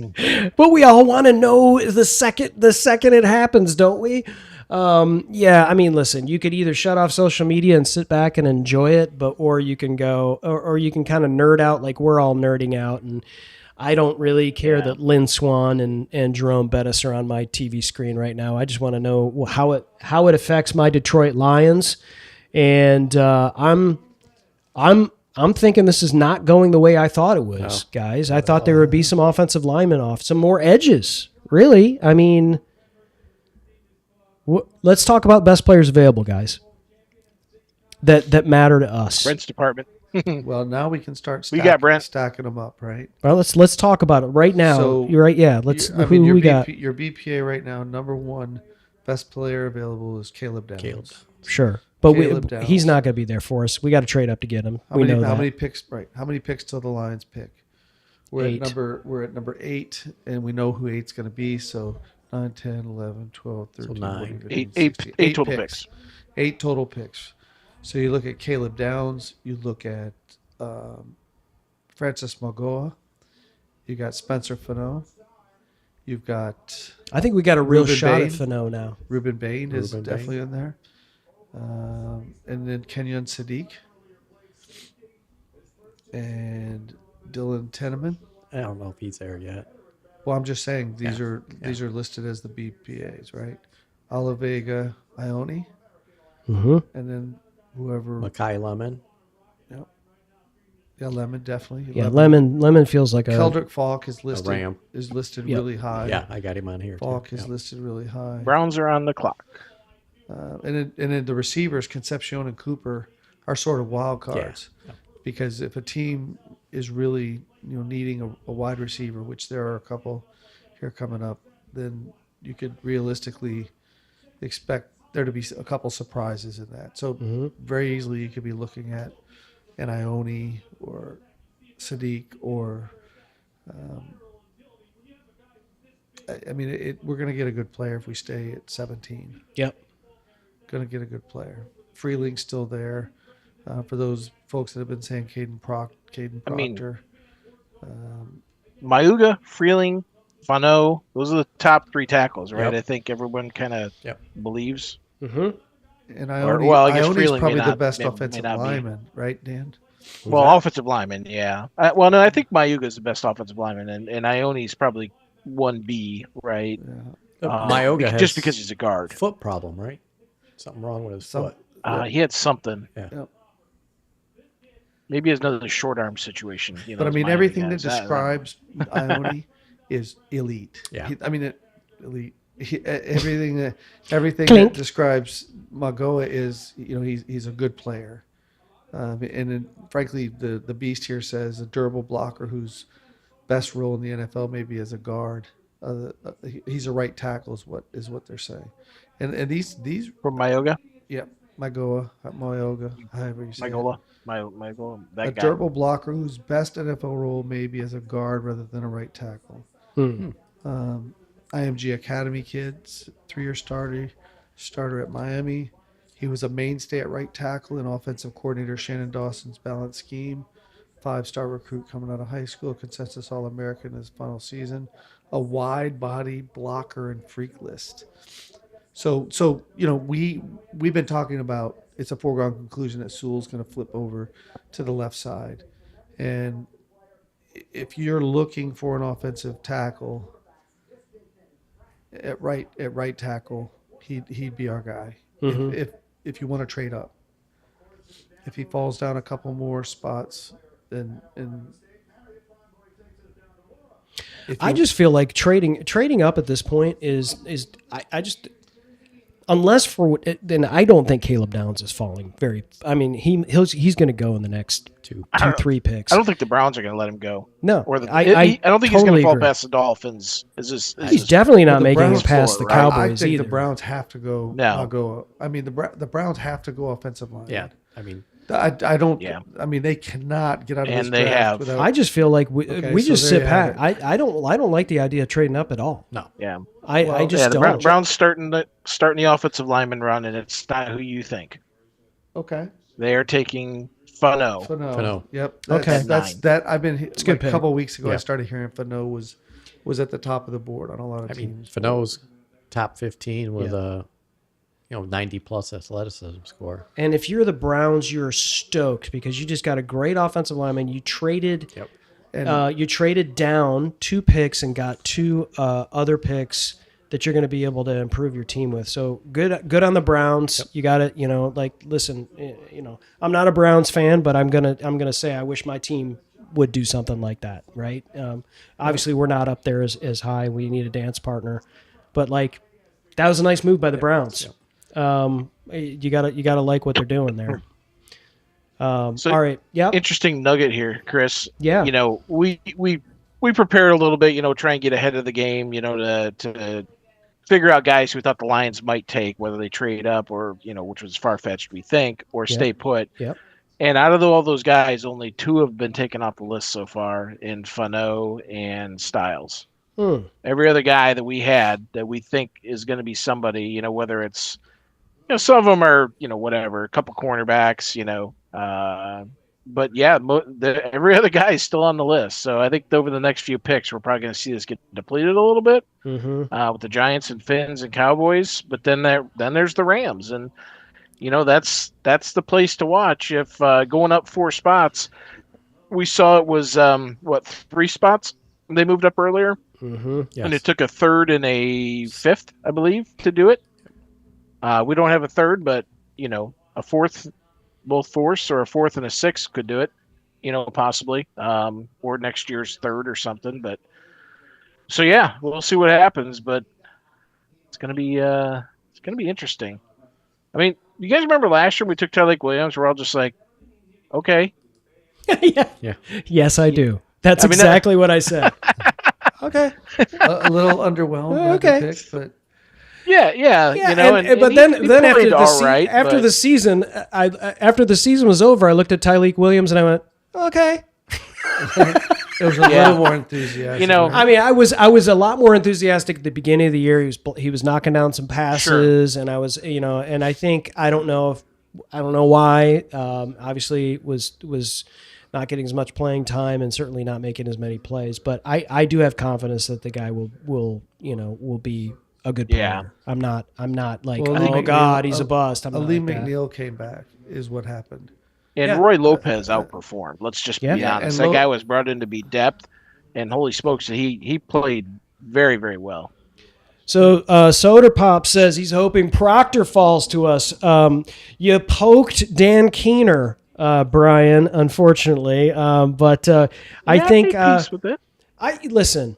but we all want to know the second it happens, don't we? Yeah, I mean, listen, you could either shut off social media and sit back and enjoy it, or you can go, or you can kind of nerd out like we're all nerding out. And I don't really care that Lynn Swan and Jerome Bettis are on my TV screen right now. I just want to know how it affects my Detroit Lions. And I'm thinking this is not going the way I thought it was, guys. I thought there would be some offensive linemen off, some more edges. Really, I mean, let's talk about best players available, guys. That matter to us. Brent's department. Well, now we can start. We got Brent stacking them up, right? Well, let's talk about it right now. So, you're right. Yeah, who we got? Your BPA right now, number 1 best player available is Caleb Downs. Sure, but Downs. he's not going to be there for us. We got to trade up to get him. How many picks? Right. How many picks till the Lions pick? We're 8. at number 8, and we know who 8's going to be. So 9, 10, 11, 12, 13, So 9. 14, 15, 8 16. total picks. 8 total picks. So you look at Caleb Downs. You look at Francis Magoa. You got Spencer Fano. You've got. I think we got a real Ruben shot Bain. at Fano now. Ruben Bain is Ruben definitely in there. And then Kenyon Sadiq. And Dylan Teneman. I don't know if he's there yet. Well, I'm just saying these are listed as the BPAs, right? Olivega Ione. Mm-hmm. And then whoever. Makai Lemon. Yep. Yeah, Lemon definitely. Yeah, Lemon feels like Keldrick Falk is listed Ram. really high. Yeah, I got him on here. Falk is listed really high. Browns are on the clock. And then the receivers, Concepcion and Cooper, are sort of wild cards. Yeah. Because if a team is really needing a wide receiver, which there are a couple here coming up, then you could realistically expect there to be a couple surprises in that. So very easily you could be looking at an Ione or Sadiq or we're going to get a good player if we stay at 17. Yep. Going to get a good player. Freeling's still there. For those folks that have been saying Caden Proctor. Mayuga, Freeling, Fano, those are the top 3 tackles, right? Yep. I think everyone kind of believes. Mm-hmm. And I guess Ione's Freeling probably may the not- best may- offensive may not be. lineman, right, Dan? Offensive lineman, yeah. No, I think Mayuga is the best offensive lineman, and Ione's probably 1B, right? Yeah. Myoga has just because he's a guard. Foot problem, right? Something wrong with his foot. He had something. Yeah. Yep. Maybe it's another short arm situation. But I mean, everything that describes Ione is elite. Yeah. Elite. Everything that Clink. describes Magoa is he's a good player, and then, frankly the beast here says a durable blocker whose best role in the NFL maybe as a guard. He's a right tackle is what they're saying, and these from Mayuga. Yeah, Mayoga, however you say it. Magola, that A guy. durable blocker whose best NFL role maybe as a guard rather than a right tackle. IMG Academy kids, 3-year starter at Miami. He was a mainstay at right tackle and offensive coordinator Shannon Dawson's balanced scheme. 5-star recruit coming out of high school, consensus All-American in his final season. A wide body blocker and freak list. So we've been talking about it's a foregone conclusion that Sewell's going to flip over to the left side, and if you're looking for an offensive tackle at right tackle, he'd be our guy. If you want to trade up, if he falls down a couple more spots, then I just feel like trading up at this point is I just. Unless then I don't think Caleb Downs is falling very. I mean, he's going to go in the next 2-3 picks. I don't think the Browns are going to let him go. No, I don't think he's going to fall agree. past the Dolphins. He's definitely not making Browns it past the floor, right? Cowboys I think either. the Browns have to go. No. I mean, the Browns have to go offensive line. Yeah, I mean, I don't. Yeah. I mean, they cannot get out of And this they draft have. without. I just feel like we Okay, just so sit there you have back. I don't like the idea of trading up at all. no. Yeah. I just The don't. Browns starting the offensive lineman run, and it's not who you think. Okay. They are taking Fano. Fano. Yep. Okay. That's that. I've been. It's a good a pick. couple of weeks ago. Yeah. I started hearing Fano was at the top of the board on a lot of I mean, teams. Fano's top 15 with a 90 plus athleticism score. And if you're the Browns, you're stoked because you just got a great offensive lineman. You traded. Yep. You traded down 2 picks and got 2 other picks that you're going to be able to improve your team with. So good on the Browns. Yep. You got it. Listen, I'm not a Browns fan, but I'm gonna say I wish my team would do something like that. Right? Obviously, we're not up there as high. We need a dance partner, but that was a nice move by the Browns. Yep. You gotta like what they're doing there. All right. Yeah. Interesting nugget here, Chris. Yeah. We prepared a little bit, try and get ahead of the game, to figure out guys who thought the Lions might take, whether they trade up or, which was far-fetched, we think, or stay put. Yep. And out of all those guys, only 2 have been taken off the list so far in Fano and Styles. Every other guy that we had that we think is going to be somebody, whether it's, some of them are, whatever, a couple cornerbacks, but yeah, every other guy is still on the list. So I think over the next few picks, we're probably going to see this get depleted a little bit with the Giants and Finns and Cowboys. But then there's the Rams, and that's the place to watch. If going up 4 spots, we saw it was 3 spots they moved up earlier, Yes. and it took a 3rd and a 5th, I believe, to do it. We don't have a 3rd, but a 4th. Both 4ths or a 4th and a 6th could do it. possibly, or next year's third or something. But so yeah, we'll see what happens. But it's gonna be interesting. I mean, you guys remember last year we took Tyreek Williams? We're all just like, okay. Yeah. Yes, I do. That's exactly what I said. Okay. A little underwhelmed. Okay. Pick, but yeah. But then after the season, after the season was over, I looked at Tyreek Williams and I went, okay. There was a little more enthusiasm. Right? I mean, I was a lot more enthusiastic at the beginning of the year. He was knocking down some passes, and I was, and I think I don't know why. Obviously, was not getting as much playing time and certainly not making as many plays. But I do have confidence that the guy will be a good player. Yeah. I'm not like, oh God, he's a bust. Ali McNeil came back is what happened. And Roy Lopez outperformed. Let's just be honest. That guy was brought in to be depth, and holy smokes, he played very, very well. So Soda Pop says he's hoping Proctor falls to us. You poked Dan Keener, Brian, unfortunately, but I think peace with it. Listen.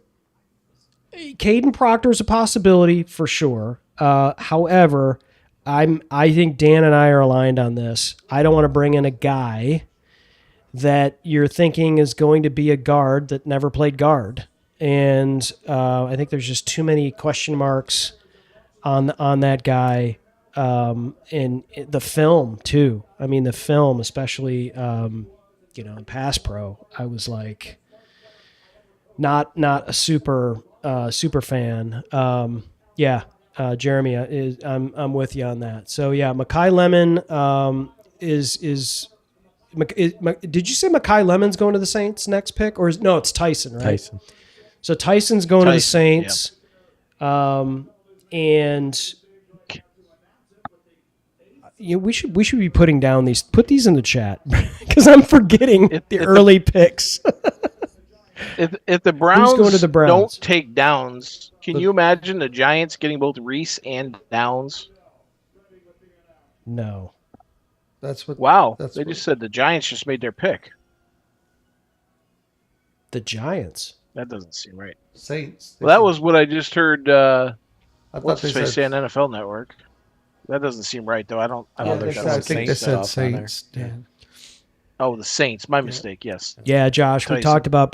Caden Proctor is a possibility for sure. However, I think Dan and I are aligned on this. I don't want to bring in a guy that you're thinking is going to be a guard that never played guard. And I think there's just too many question marks on that guy. And the film too. I mean, the film, especially, in pass pro, I was like, not a super fan. Jeremy I'm with you on that. So yeah, Makai Lemon is did you say Makai Lemon's going to the Saints next pick, or no? It's Tyson, right? Tyson. So Tyson's going to the Saints, and we should be putting down these. Put these in the chat because I'm forgetting the early picks. If the Browns, don't take Downs, can you imagine the Giants getting both Reese and Downs? No. They just said the Giants just made their pick. The Giants? That doesn't seem right. Saints. Well, that was what I just heard. I thought they say on NFL Network. That doesn't seem right, though. I think they said Saints. Dan. Oh, the Saints. My mistake. Yes. Yeah, Josh. Tyson. We talked about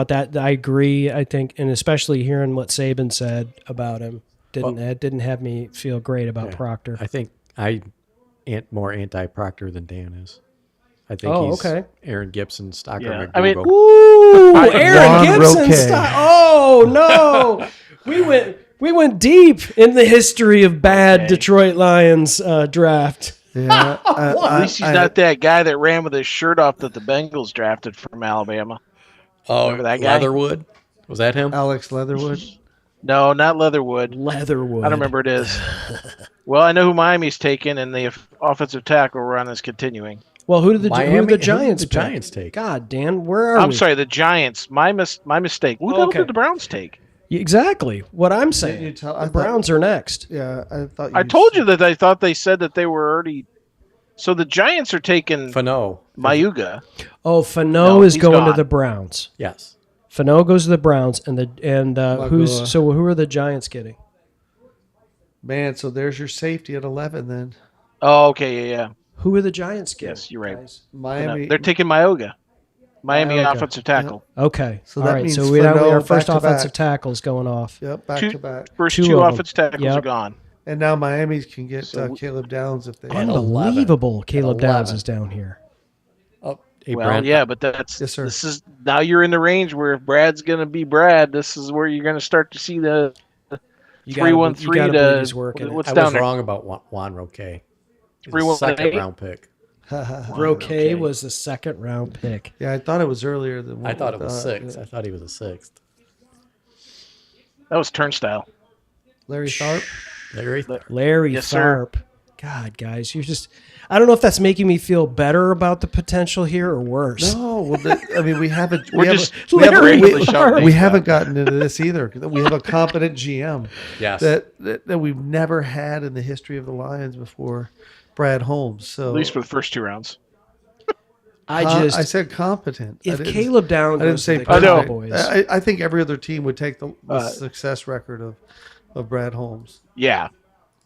that. I agree. I think, and especially hearing what Saban said about him didn't have me feel great about Proctor. I think I'm more anti-Proctor than Dan is. I think he's Aaron Gibson, Stockton, McDougal. Aaron Gibson. Oh no, we went deep in the history of bad Detroit Lions draft. Yeah, at least he's not that guy that ran with his shirt off that the Bengals drafted from Alabama. Oh, remember that guy? Leatherwood? Was that him? Alex Leatherwood? No, not Leatherwood. I don't remember it is. Well, I know who Miami's taken, and the offensive tackle run is continuing. Well, who did the Giants? Giants take? God, Dan, where are we? I'm sorry, the Giants. My mistake. Who did the Browns take? Exactly what I'm saying. The Browns are next. Yeah, I told you that I thought they said that they were already. So the Giants are taking Fano. Mayuga. Oh, Fano is going to the Browns. Yes. Fano goes to the Browns, who are the Giants getting? Man, so there's your safety at 11 then. Oh, okay, yeah. Who are the Giants getting? Yes, you're right. Guys? Miami. They're taking Mayuga. Miami offensive tackle. Yep. Okay. So that means so our first offensive tackle is going off. Yep, back to back. First two offensive tackles are gone. And now Miami can get Caleb Downs if they unbelievable. Caleb Downs is down here. Oh, but that's this is now you're in the range where if Brad's going to be Brad, this is where you're going to start to see the 3-1-3 to what's I down was there. wrong about Juan Roque. 3-1-8. Second round pick. Roque was the second round pick. Yeah, I thought it was earlier than I thought it was sixth. I thought he was a sixth. That was Turnstile. Larry Tharp. Larry yes, Tharp. Sir. God, guys, I don't know if that's making me feel better about the potential here or worse. No, we haven't. We haven't gotten into this either. We have a competent GM. Yes. That we've never had in the history of the Lions before. Brad Holmes. So at least for the first two rounds. I said competent. If Caleb Downs, I didn't say the Cowboys. Cowboys. I think every other team would take the success record of Brad Holmes. Yeah.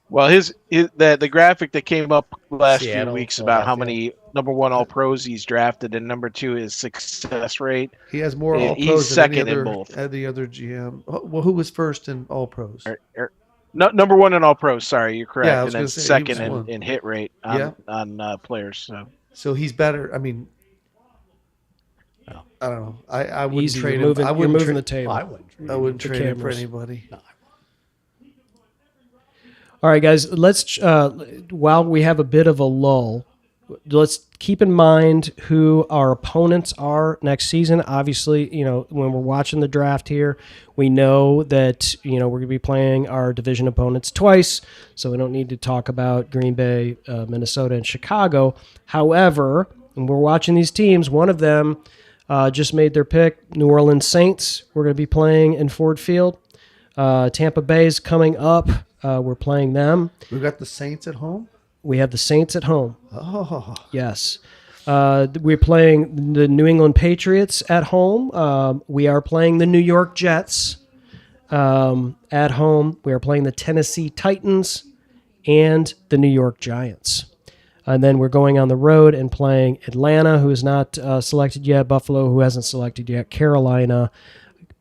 Well, the graphic that came up last Seattle, few weeks about how Philadelphia. many number 1 All Pros he's drafted and number 2 his success rate. He has more Yeah, All he's Pros than second in both. any other GM. Well, who was first in All Pros? No, number 1 in All Pros. Sorry, you're correct. Yeah, I was and then gonna say, he second was in hit rate on players. So he's better. I mean, I don't know. I wouldn't Easy, trade you're him. moving, you're moving the table. I wouldn't. I wouldn't The trade him for cameras. anybody. No. All right, guys, let's while we have a bit of a lull, let's keep in mind who our opponents are next season. Obviously, when we're watching the draft here, we know that, we're going to be playing our division opponents twice, so we don't need to talk about Green Bay, Minnesota, and Chicago. However, when we're watching these teams, one of them just made their pick, New Orleans Saints. We're going to be playing in Ford Field. Tampa Bay is coming up. We're playing them. We've got the Saints at home. We have the Saints at home. Oh, Yes. We're playing the New England Patriots at home. We are playing the New York Jets at home. We are playing the Tennessee Titans and the New York Giants. And then we're going on the road and playing Atlanta, who is not selected yet, Buffalo, who hasn't selected yet, Carolina,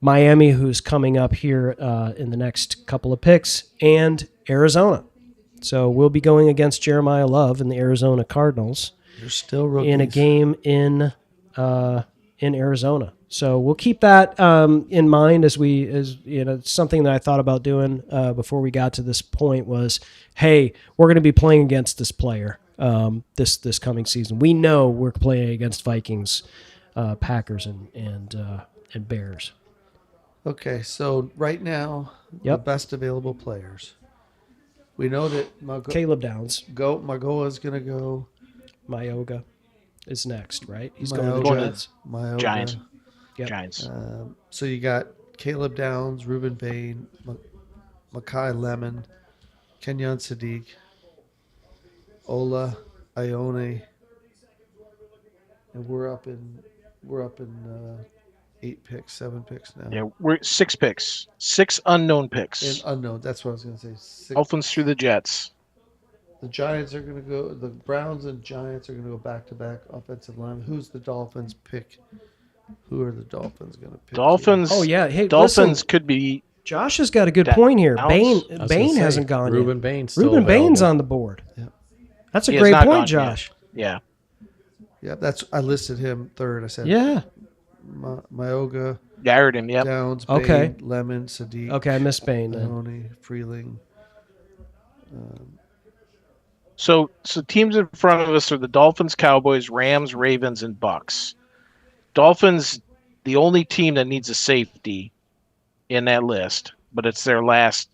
Miami, who's coming up here in the next couple of picks, and Arizona. So we'll be going against Jeremiah Love and the Arizona Cardinals you're still rookies. in a game in Arizona. So we'll keep that in mind as something that I thought about doing before we got to this point was, hey, we're going to be playing against this player this coming season. We know we're playing against Vikings, Packers, and Bears. Okay, so right now, the best available players. We know that Caleb Downs. Magoa is going to go. Mayoga is next, right? He's Mayoga, going to the Giants. Mayoga. Giants. Yep. Giants. So you got Caleb Downs, Reuben Bain, Makai Lemon, Kenyon Sadiq, Ola, Ione, and we're up in 7 picks now. Yeah, we're 6 picks. 6 unknown picks. And unknown. That's what I was going to say. 6. Dolphins through the Jets. The Giants are going to go. The Browns and Giants are going to go back-to-back offensive line. Who's the Dolphins pick? Who are the Dolphins going to pick? Dolphins. Oh yeah, hey, Dolphins listen, could be. Josh has got a good point here. Downs. Bain hasn't gone Reuben yet. Bain's still Reuben Bain's available. on the board. Yeah. That's a He has great not point, gone Josh. Yeah. Yeah, I listed him third. I said Yeah. Myoga, Yeah, I heard him. Yep. Downs, Okay. Bain, Lemon, Sadiq, Okay, I missed Bain then. Ione, Freeling. So teams in front of us are the Dolphins, Cowboys, Rams, Ravens, and Bucks. Dolphins, the only team that needs a safety in that list, but it's their last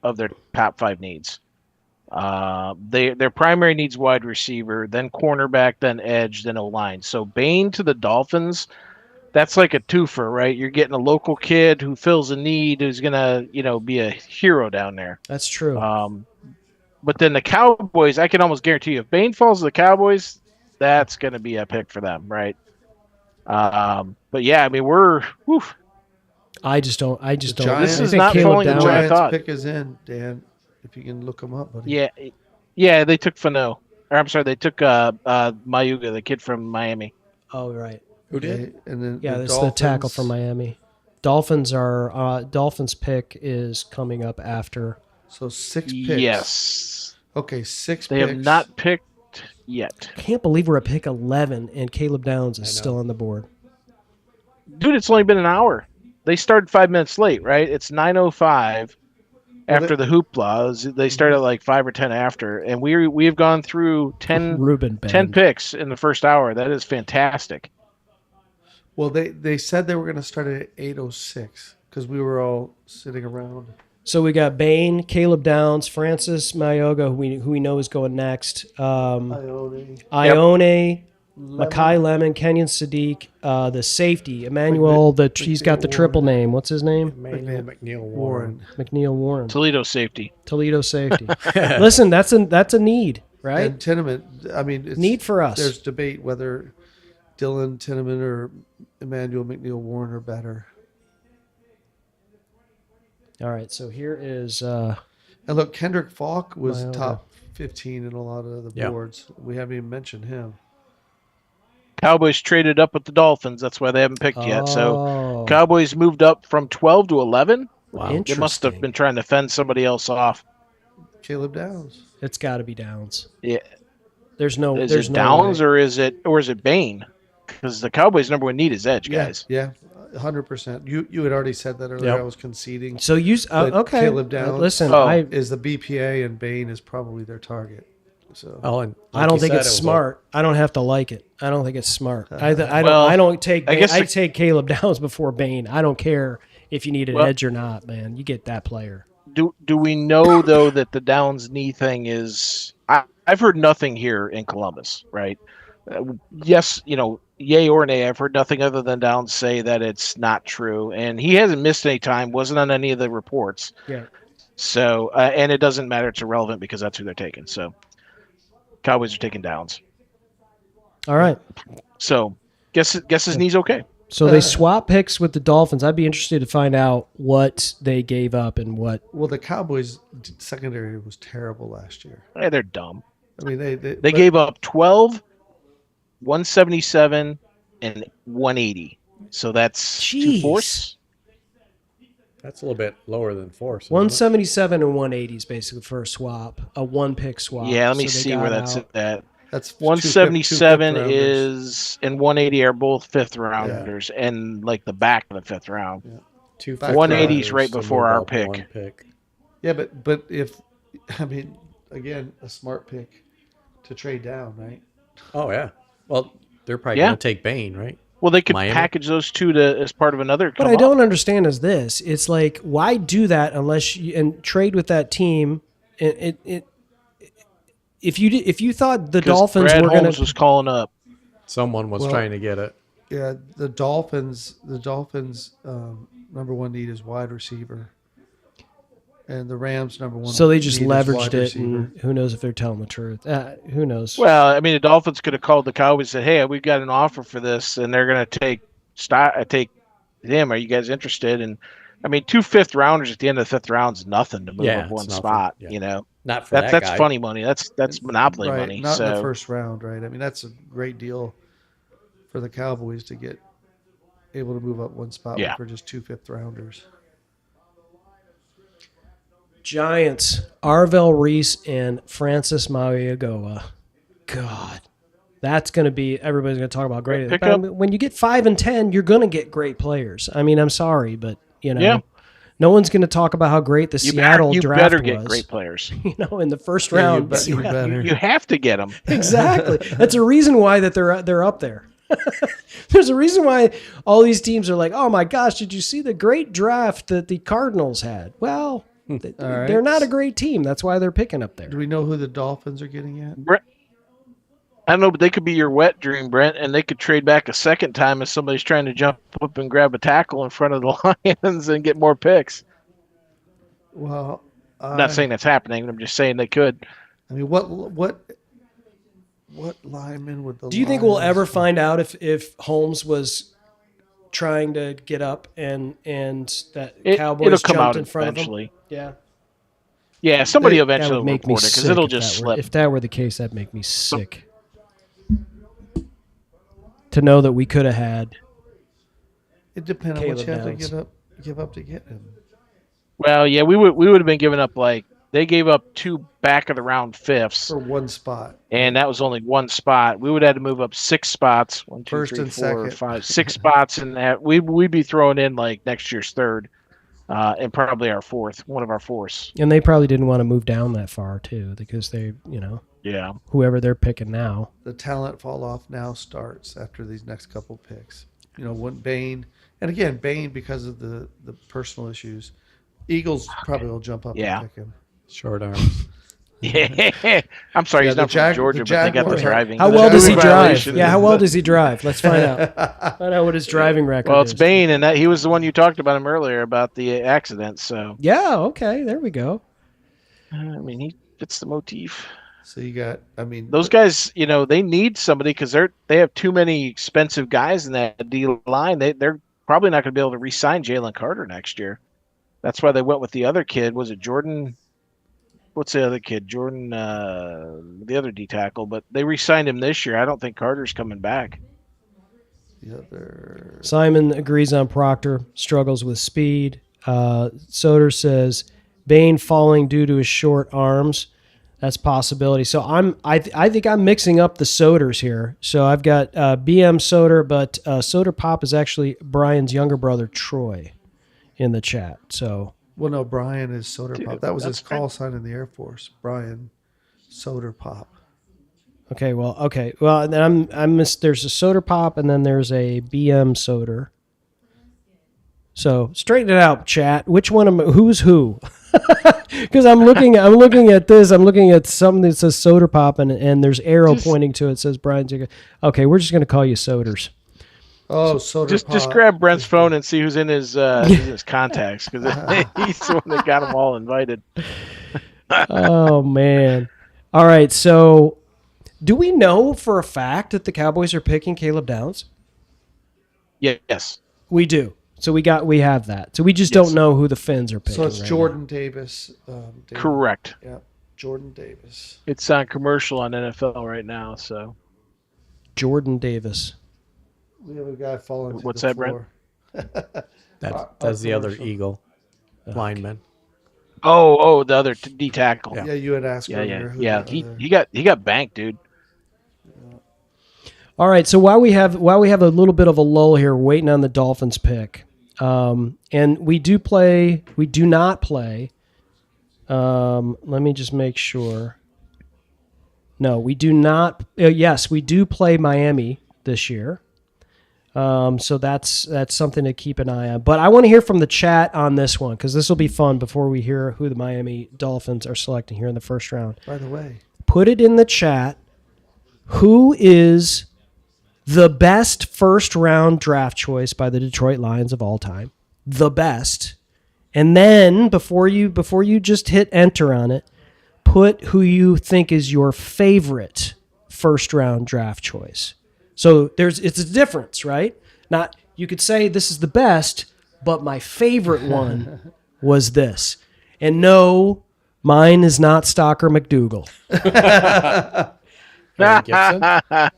of their top 5 needs. Their primary needs wide receiver, then cornerback, then edge, then O-line. So Bain to the Dolphins, that's like a twofer, right? You're getting a local kid who fills a need, who's gonna, be a hero down there. That's true. But then the Cowboys, I can almost guarantee you, if Bain falls to the Cowboys, that's going to be a pick for them, right? But yeah, I mean, I just don't. Giants- I This is think not Caleb falling the Downs- way I Giants thought. pick is in, Dan. If you can look them up, buddy. Yeah, they took Fano. Or I'm sorry, they took Mayuga, the kid from Miami. Oh right. Who did? Okay, and then Yeah, the that's the tackle Dolphins- from Miami. Dolphins pick is coming up after. So 6 picks. Yes. Okay, 6 They picks. have not picked yet. I can't believe we're at pick 11 and Caleb Downs is still on the board. Dude, it's only been an hour. They started 5 minutes late, right? It's 9:05 after the hoopla. They started at like 5 or 10 after, and we have gone through 10 Reuben Bain. 10 picks in the first hour. That is fantastic. Well, they said they were going to start at 8:06 because we were all sitting around. So we got Bain, Caleb Downs, Francis Mayoga, who we know is going next. Ione. Ione, Makai Lemon, Kenyon Sadiq, the safety, Emmanuel. He's got the triple name. What's his name? Emmanuel McNeil Warren. McNeil Warren. Toledo safety. Toledo safety. Listen, that's a need, right? And Tenement. I mean, it's, Need for us. There's debate whether Dylan Tinneman or Emmanuel McNeil-Warren are better. All right, so here is. And look, Kendrick Falk was Wow. top 15 in a lot of the boards. We haven't even mentioned him. Cowboys traded up with the Dolphins. That's why they haven't picked yet. So Oh, Cowboys moved up from 12 to 11. wow. They must have been trying to fend somebody else off. Caleb Downs. It's got to be Downs. Yeah. There's no. Is there's it no Downs way. or is it Bain? Because the Cowboys' number one need is edge, guys. Yeah, 100%. You had already said that earlier. Yep. I was conceding. So you But okay? Caleb Downs Listen, is the BPA, and Bain is probably their target. So And I don't think it's smart. I don't have to like it. I don't think it's smart. I don't take. I take Caleb Downs before Bain. I don't care if you need an edge or not, man. You get that player. Do we know though that the Downs knee thing is? I've heard nothing here in Columbus, right? Yes, yay or nay. I've heard nothing other than Downs say that it's not true, and he hasn't missed any time. Wasn't on any of the reports. Yeah. So and it doesn't matter. It's irrelevant because that's who they're taking. So Cowboys are taking Downs. All right. So guess his knee's okay. So they swap picks with the Dolphins. I'd be interested to find out what they gave up and what. Well, the Cowboys secondary was terrible last year. Yeah, they're dumb. I mean, They gave up 12, 177, and 180. So that's Jeez. 2/4. That's a little bit lower than force. 177 and 180 is basically for a swap, a one-pick swap. Yeah, let me So they see got where that's out. at. That's 177 two fifth rounders. is and 180 are both fifth rounders, and like the back of the fifth round. Yeah. 180 is right before our pick. Yeah, but if again, a smart pick to trade down, right? Oh yeah. Well, they're probably going to take Bain, right? Well, they could Miami? package those two as part of another. What I don't understand is this: it's like, why do that unless you trade with that team? If you thought the Dolphins Brad were going Holmes to was calling up. Someone was trying to get it. Yeah, the Dolphins. Number one need is wide receiver, and the Rams number one. So they just need is leveraged wide it, receiver. and who knows if they're telling the truth? Who knows? Well, I mean, the Dolphins could have called the Cowboys and said, "Hey, we've got an offer for this, and they're going to take him. Are you guys interested?" And I mean, 2 fifth rounders at the end of the fifth round is nothing to move up one spot. Yeah. Not for that that's guy. funny money. That's monopoly right, money. Not so. in the first round, right? I mean, that's a great deal for the Cowboys to get able to move up one spot for just 2 fifth rounders. Giants, Arvell Reese and Francis Mauigoa. God, that's going to be, everybody's going to talk about great. Pick But up. when you get 5 and 10, you're going to get great players. I mean, I'm sorry, but Yeah. no one's going to talk about how great the Seattle you draft better was. get great players. In the first round. You better. You have to get them. Exactly. That's a reason why that they're up there. There's a reason why all these teams are like, oh my gosh, did you see the great draft that the Cardinals had? Well, they're not a great team. That's why they're picking up there. Do we know who the Dolphins are getting at? I don't know, but they could be your wet dream, Brent, and they could trade back a second time if somebody's trying to jump up and grab a tackle in front of the Lions and get more picks. Well, I'm not saying that's happening. I'm just saying they could. I mean, what lineman would the? Do you think we'll Lions- ever find out if Holmes was trying to get up and that Cowboys It'll come jumped out in front eventually. of him? Yeah. Yeah, somebody That eventually would will make me report it because sick it'll if just that were- slip. If that were the case, that'd make me sick. To know that we could have had. It depends on what you Caleb have Downs. to give up to get him. Well, yeah, we would have been giving up they gave up 2 back of the round fifths, For one spot. and that was only one spot. We would have had to move up 6 spots. 1, 2, First 3, and 4, second. 5, 6 spots, and that we'd be throwing in like next year's third, and probably our fourth, one of our fourths. And they probably didn't want to move down that far, too, because they, Yeah. whoever they're picking now. The talent fall off now starts after these next couple picks. When Bain, and again, Bain because of the personal issues, Eagles probably will jump up Yeah. and pick him. Short arms. Yeah. I'm sorry, Yeah, he's not from Georgia, but they got the Jaguars- driving. How well does he drive? Violation. Yeah, how well does he drive? Let's find out. Find out what his driving record Well, is. it's Bain, and that he was the one you talked about him earlier about the accident. So Yeah, okay, there we go. I mean, he fits the motif. So you got, I mean, those guys, they need somebody because they have too many expensive guys in that D line. They're probably not going to be able to re-sign Jalen Carter next year. That's why they went with the other kid. Was it Jordan? What's the other kid? Jordan, the other D tackle. But they re-signed him this year. I don't think Carter's coming back. Simon agrees on Proctor. Struggles with speed. Soder says Bain falling due to his short arms. That's a possibility. So I think I'm mixing up the Soders here. So I've got BM Soder, but Soder Pop is actually Brian's younger brother Troy in the chat. So well, no, Brian is Soder Pop. That was his call sign in the Air Force. Brian Soder Pop. Okay. Well, then there's a Soder Pop, and then there's a BM Soder. So straighten it out, chat. Which one? Who's who? Because I'm looking at this. I'm looking at something that says Soder Pop, and there's arrow pointing to it. Says Brian. Okay, we're just going to call you Soders. Oh, Soder Pop. Just grab Brent's phone and see who's in his contacts because he's the one that got them all invited. Oh man! All right. So, do we know for a fact that the Cowboys are picking Caleb Downs? Yes, we do. So we have that. So we just don't know who the Finns are picking. So it's Jordan Davis. Correct. Yeah, Jordan Davis. It's on commercial on NFL right now. So Jordan Davis. We have a guy falling. What's that, Brent? That's the other Eagle lineman. Oh, the other D tackle. Yeah, you had asked earlier. Yeah. He got banked, dude. All right. So while we have a little bit of a lull here, waiting on the Dolphins pick. And we do not play. Let me just make sure. No, we do not. Yes, we do play Miami this year. So that's something to keep an eye on. But I want to hear from the chat on this one because this will be fun before we hear who the Miami Dolphins are selecting here in the first round. By the way, put it in the chat. Who is the best first-round draft choice by the Detroit Lions of all time? The best. And then, before you just hit enter on it, put who you think is your favorite first-round draft choice. So it's a difference, right? Not you could say this is the best, but my favorite one was this. And no, mine is not Stocker McDougal. Gibson.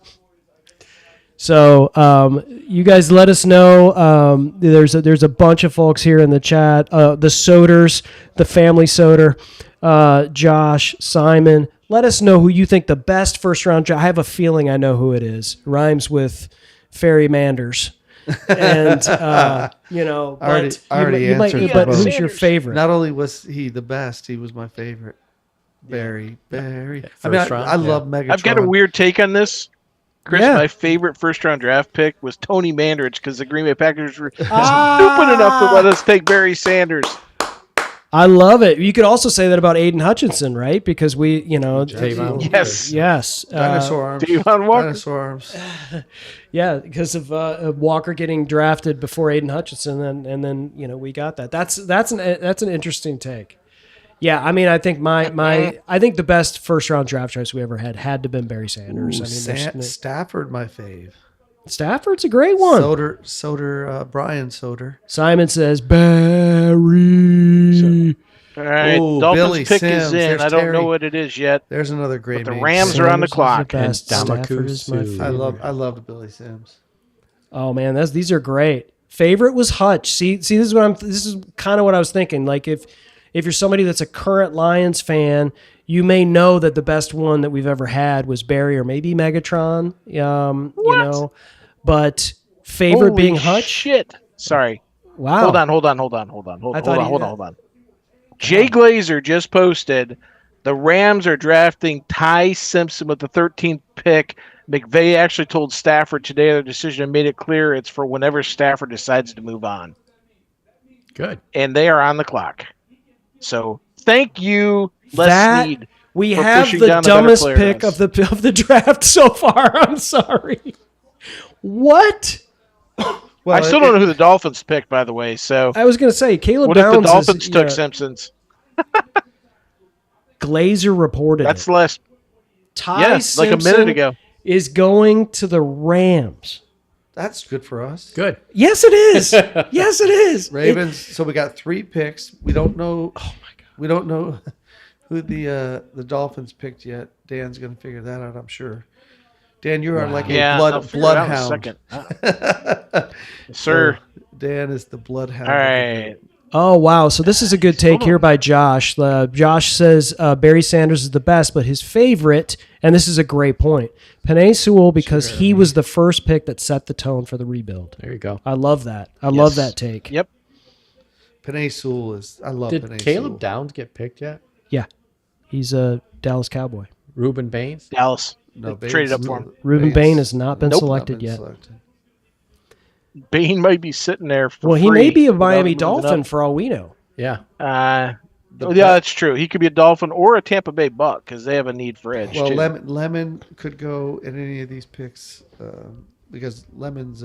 So you guys let us know. There's a bunch of folks here in the chat. The Soders, the family Soder, Josh, Simon. Let us know who you think the best first round. I have a feeling I know who it is. Rhymes with Ferry Manders. And I already answered. But who's your favorite? Not only was he the best, he was my favorite. Barry. I love Megatron. I've got a weird take on this. Chris, my favorite first-round draft pick was Tony Mandarich because the Green Bay Packers were stupid enough to let us take Barry Sanders. I love it. You could also say that about Aiden Hutchinson, right? Because we, yes, dinosaur arms, Davon Walker. Dinosaur arms. Yeah, because of Walker getting drafted before Aiden Hutchinson, and then we got that. That's an interesting take. Yeah, I mean, I think I think the best first round draft choice we ever had to have been Barry Sanders. Stafford, my fave. Stafford's a great one. Soder, Brian Soder. Simon says Barry. All right, Dolphins Billy pick Sims. is in. There's I don't Terry. know what it is yet. There's another great but the name. Rams Sims are on the clock. and Stafford is my Damaku favorite. I loved Billy Sims. Oh man, these are great. Favorite was Hutch. See, this is kind of what I was thinking. Like if you're somebody that's a current Lions fan, you may know that the best one that we've ever had was Barry or maybe Megatron. But favorite Holy being Hutch. Shit. Sorry. Wow. Hold on. Jay Glazer just posted the Rams are drafting Ty Simpson with the 13th pick. McVay actually told Stafford today their decision and made it clear it's for whenever Stafford decides to move on. Good. And they are on the clock. So thank you, Les Snead. We have the dumbest pick of the draft so far. I'm sorry. What? Well, I still don't know who the Dolphins picked, by the way. So I was going to say Caleb what Downs. What if the Dolphins took Simpsons? Glazer reported That's it. less. Ty like a minute Simpson ago. is going to the Rams. That's good for us. Good. Yes, it is. Yes, it is. Ravens. So we got 3 picks. We don't know. Oh my god. We don't know who the Dolphins picked yet. Dan's going to figure that out, I'm sure. Dan, you are like a I'll figure it out in a bloodhound. second. Sir. So Dan is the bloodhound. All right. Oh, wow. So this is a good take here by Josh. Josh says Barry Sanders is the best, but his favorite, and this is a great point, Penei Sewell, because he was the first pick that set the tone for the rebuild. There you go. I love that. I love that take. Yep. Penei Sewell is. I love Did Penei Caleb Sewell. Downs get picked yet? Yeah. He's a Dallas Cowboy. Ruben Baines? Dallas. No, They traded up for him. Ruben Bain has not been Nope. selected yet. Bain might be sitting there for Well, he free may be a without Miami moving Dolphin up. for all we know. Yeah. Yeah, that's true. He could be a Dolphin or a Tampa Bay Buck because they have a need for edge. Well, too. Lemon could go in any of these picks because Lemon's.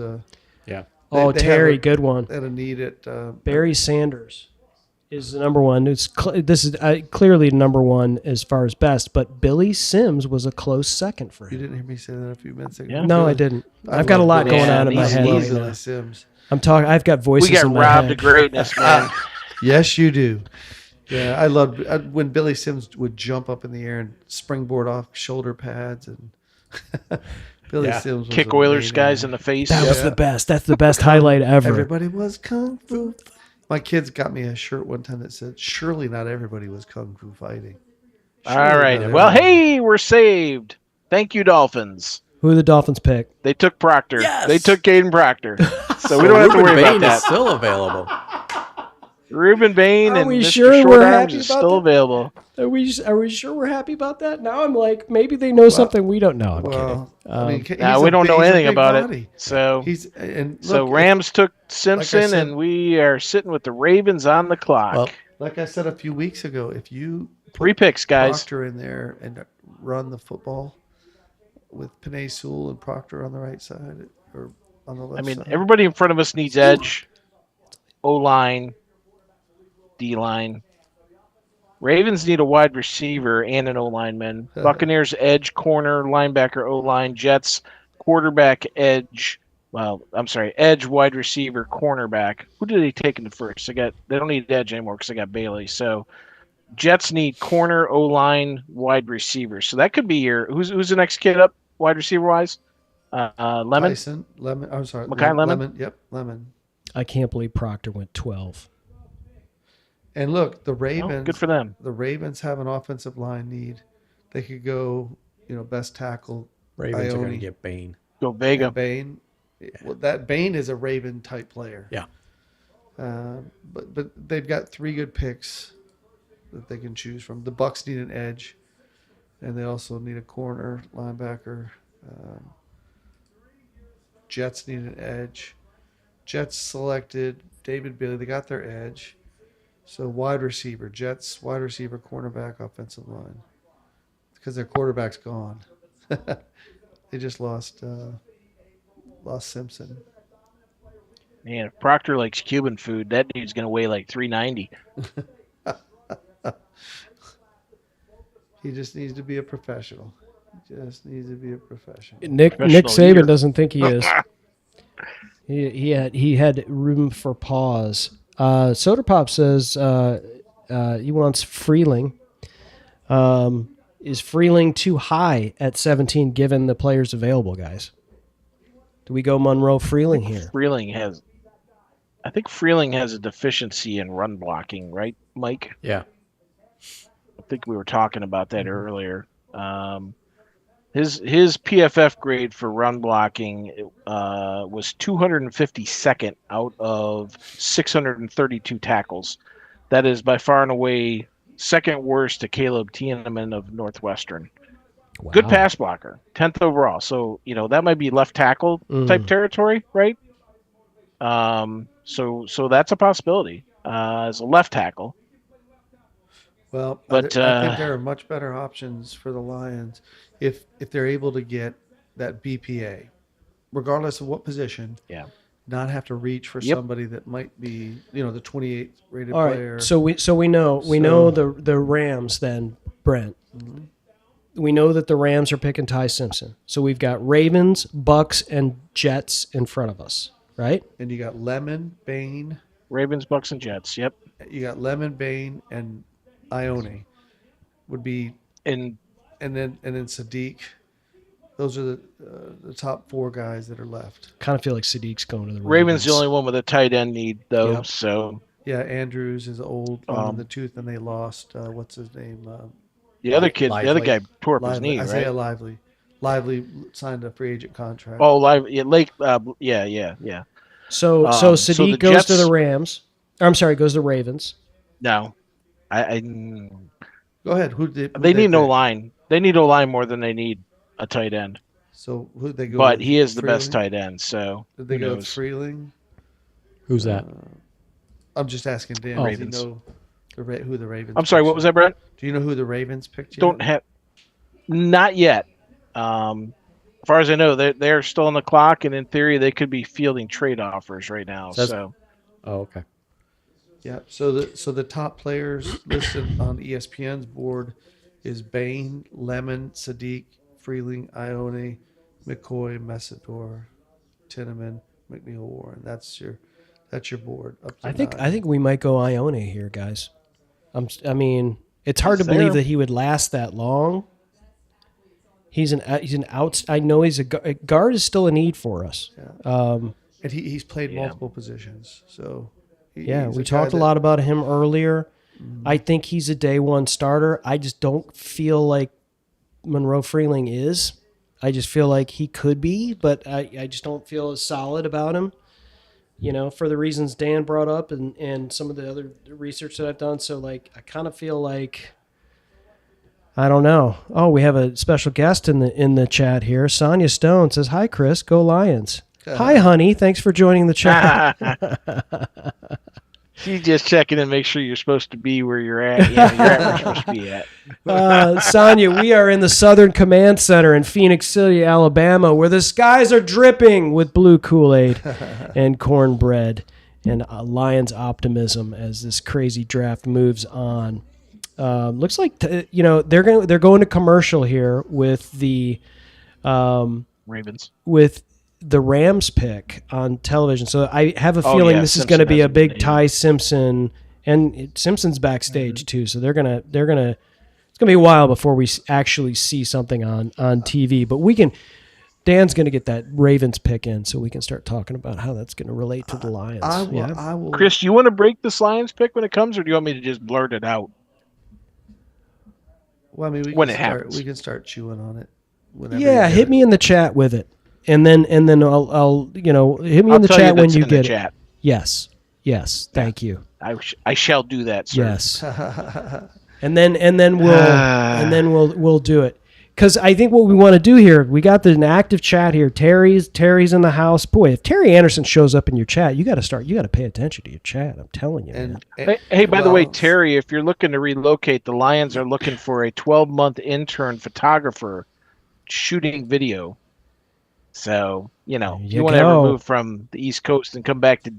Yeah. Oh, they Terry, have good one. At a need at Barry Sanders is the number one. This is clearly number one as far as best, but Billy Sims was a close second for You him. didn't hear me say that a few minutes ago. Yeah. No, I didn't. I've got a lot going on in my head right Easily now. Sims. I'm talking. I've got voices we got in my robbed head. of greatness, man. Yes, you do. Yeah, I loved when Billy Sims would jump up in the air and springboard off shoulder pads and Billy Sims was Kick a Oilers maniac. guys in the face. That was the best. That's the best highlight ever. Everybody was kung fu. My kids got me a shirt one time that said, "Surely not everybody was kung fu fighting." All right. not Well, everybody. hey, we're saved. Thank you, Dolphins. Who did the Dolphins pick? They took Proctor. Yes! They took Caden Proctor. So we don't have to Ruben worry about Bain that. is still available. Ruben Bain Are and we Mr. sure Short we're Arms happy is about still that? available. Are we sure we're happy about that? Now I'm like, maybe they know something we don't know. I'm kidding. Well, I mean, he's Now we a don't big- know he's a anything big about body. it. So Look, Rams took Simpson, said- and we are sitting with the Ravens on the clock. Well, like I said a few weeks ago, if you put 3 picks, guys. Proctor in there and run the football with Penei Sewell and Proctor on the right side or on the left I mean, side. everybody in front of us needs edge, O-line, D-line. Ravens need a wide receiver and an O-lineman. Buccaneers edge, corner, linebacker, O-line. Jets quarterback, edge. Well, I'm sorry, edge, wide receiver, cornerback. Who did they take in the first? They don't need edge anymore because they got Bailey. So Jets need corner, O-line, wide receiver. So that could be your who's the next kid up wide receiver wise? Lemon. Tyson, Lemon. I'm sorry. Makai Lemon? Yep, Lemon. I can't believe Proctor went 12. And look, the Oh, Ravens. good for them. The Ravens have an offensive line need. They could go, best tackle. Ravens are going to Ione, get Bain. Go Vega. and Bain. Well, that Bain is a Raven type player. Yeah. But they've got 3 good picks that they can choose from. The Bucks need an edge, and they also need a corner, linebacker. Jets need an edge. Jets selected David Bailey. They got their edge. So wide receiver, Jets wide receiver, cornerback, offensive line, because their quarterback's gone. They just lost Simpson. Man, if Proctor likes Cuban food, that dude's going to weigh like 390. He just needs to be a professional. Nick Professional Saban eater. doesn't think he is. he had room for pause. Soda Pop says he wants Freeling. Is Freeling too high at 17 given the players available, guys? Do we go Monroe Freeling here? I think Freeling has a deficiency in run blocking, right, Mike? Yeah. I think we were talking about that earlier. His PFF grade for run blocking was 252nd out of 632 tackles. That is by far and away second worst to Caleb Tiedemann of Northwestern. Wow. Good pass blocker, 10th overall. So, that might be left tackle type territory, right? So that's a possibility as a left tackle. Well, But, I think there are much better options for the Lions if they're able to get that BPA, regardless of what position. Yeah. Not have to reach for Yep. somebody that might be, the 28th rated All right. player. So we know the Rams then, Brent. we know that the Rams are picking Ty Simpson. So we've got Ravens, Bucks, and Jets in front of us, right? And you got Lemon, Bain. Ravens, Bucks, and Jets. Yep. You got Lemon, Bain, and Ione would be, and then Sadiq. Those are the top 4 guys that are left. Kind of feel like Sadiq's going to the Ravens. The only one with a tight end need though. Yep. So yeah, Andrews is old in the tooth, and they lost what's his name? The other kid, Lively. the other guy tore up his Lively. knee, right? Isaiah Lively. Lively signed a free agent contract. Oh, Lively. Yeah, Lake. Yeah. So Sadiq the goes Jets, to the Rams. Or, I'm sorry, goes to the Ravens. No, Go ahead. They need no line. They need no line more than they need a tight end. So who did they go? But with? he is the Freeling? best tight end. So Did they go with Freeling? Who's that? I'm just asking Dan. Does he know who the Ravens? I'm sorry. What was that, Brett? Do you know who the Ravens picked? Don't have. Not yet. As far as I know, they're still on the clock, and in theory, they could be fielding trade offers right now. So. Oh, okay. Yeah. So the top players listed on ESPN's board is Bain, Lemon, Sadiq, Freeling, Ione, McCoy, Messidor, Tinneman, McNeil, Warren. That's your board. Up to I think we might go Ione here, guys. I mean, it's hard to believe that he would last that long. He's an out. I know he's a guard is still a need for us. Yeah. And he's played multiple positions. So we talked a lot about him earlier. Mm-hmm. I think he's a day one starter. I just don't feel like Monroe Freeling is. I just feel like he could be, but I just don't feel as solid about him. For the reasons Dan brought up and some of the other research that I've done. So, like, I kind of feel like, I don't know. Oh, we have a special guest in the chat here. Sonia Stone says, "Hi, Chris. Go Lions." Hi, honey. Thanks for joining the chat. She's just checking and make sure you're supposed to be where you're at. Yeah, you're at where you're supposed to be at. Sonia, we are in the Southern Command Center in Phenix City, Alabama, where the skies are dripping with blue Kool-Aid and cornbread and Lions optimism as this crazy draft moves on. Looks like they're going to commercial here with the Ravens with the Rams pick on television. So I have a feeling this is going to be a big Ty Simpson, and Simpson's backstage too. So it's going to be a while before we actually see something on TV, but Dan's going to get that Ravens pick in so we can start talking about how that's going to relate to the Lions. I will. Chris, do you want to break this Lions pick when it comes, or do you want me to just blurt it out? Well, I mean, we can start chewing on it. Hit me in the chat with it. And then I'll hit me in the chat when you get it. Yes. Thank you. I shall do that, sir. Yes. and then we'll do it. Because I think what we want to do here, we got an active chat here. Terry's in the house. Boy, if Terry Anderson shows up in your chat, you got to pay attention to your chat. I'm telling you. Man. Hey, by the way, Terry, if you're looking to relocate, the Lions are looking for a 12-month intern photographer shooting video. So, you want to ever move from the East Coast and come back to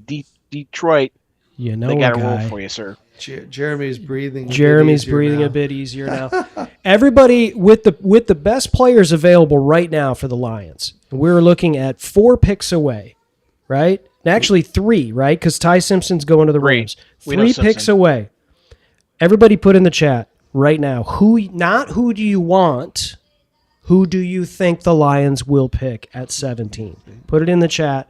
Detroit, they got a role for you, sir. Jeremy's breathing. A bit easier now. Everybody with the best players available right now for the Lions. We're looking at 4 picks away, right? Actually 3, right? Because Ty Simpson's going to the Rams. 3 picks away. Everybody put in the chat right now. Who do you want? Who do you think the Lions will pick at 17? Put it in the chat.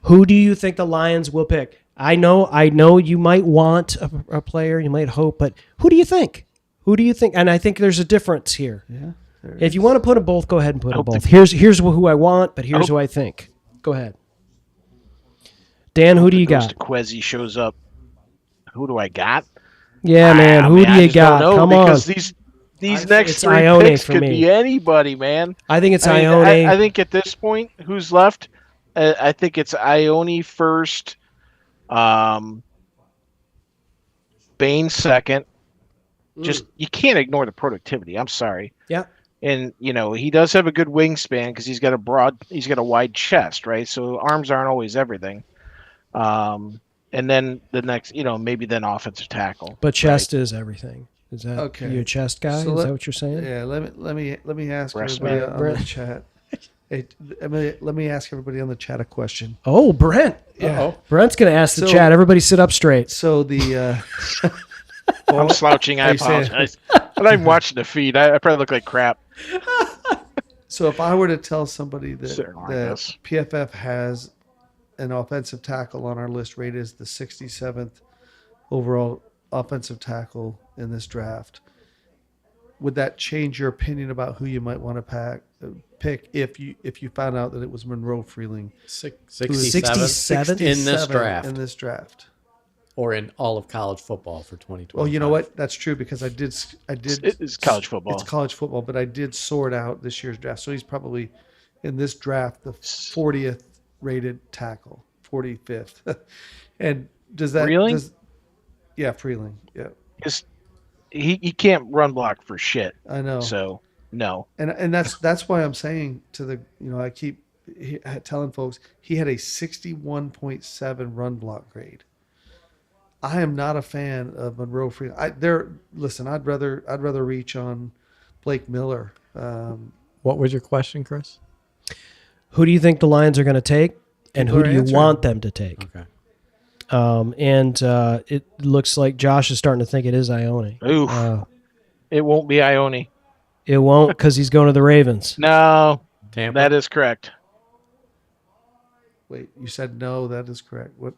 Who do you think the Lions will pick? I know you might want a player, you might hope, but who do you think? And I think there's a difference here. Yeah. If you want to put them both, go ahead and put them both. Here's who I want, but here's who I think. Go ahead. Dan, who do you got? Kwesi shows up. Who do I got? Yeah, man. Who do you got? Come on. Because these next 3 Ione picks could be anybody, man. I think it's Ione. I think at this point, who's left? I think it's Ione first, Bain second. Just you can't ignore the productivity. I'm sorry. Yeah. And he does have a good wingspan because he's got a wide chest, right? So arms aren't always everything. And then the next, maybe then offensive tackle. But chest is everything. Is that Okay. you a chest guy? So Is that what you're saying? Yeah. Let me ask Breast everybody man. on Brent. the chat. Hey, let me ask everybody on the chat a question. Oh, Brent. Yeah. Brent's going to ask the So- chat. Everybody sit up straight. So the I'm slouching. I Are you saying- apologize. I'm not even watching the feed. I probably look like crap. so if I were to tell somebody that Certainly, that yes. PFF has an offensive tackle on our list rated as the 67th overall offensive tackle in this draft, would that change your opinion about who you might want to pick if you found out that it was Monroe Freeling 67 in this draft, in this draft? or in all of college football for 2020. Well, you know what? That's true because I did. It's college football. It's college football, but I did sort out this year's draft, so he's probably in this draft the 40th rated tackle, 45th. And does that Freeling? Yeah, Freeling. Yeah, He can't run block for shit. I know. So no. And that's why I'm saying to the I keep telling folks he had a 61.7 run block grade. I am not a fan of Monroe Freeling. Listen, I'd rather reach on Blake Miller. What was your question, Chris? Who do you think the Lions are going to take, and People who are do you answering. want them to take? Okay. It looks like Josh is starting to think it is Ione. Oof. It won't be Ione. It won't because he's going to the Ravens. No, Tampa. that is correct. Wait, you said no. That is correct. What?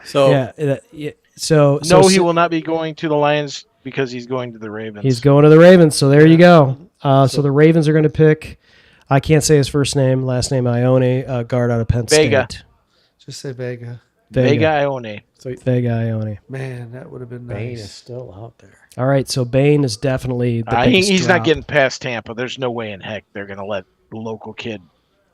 So Yeah. So He will not be going to the Lions because he's going to the Ravens. He's going to the Ravens. So there you go. So the Ravens are going to pick. I can't say his first name, last name Ione, guard out of Penn Vega. State. Just say Vega. Vega Ione. Vega Ione. Man, that would have been Bain nice. is still out there. All right, so Bain is definitely the biggest He's drop. not getting past Tampa. There's no way in heck they're going to let the local kid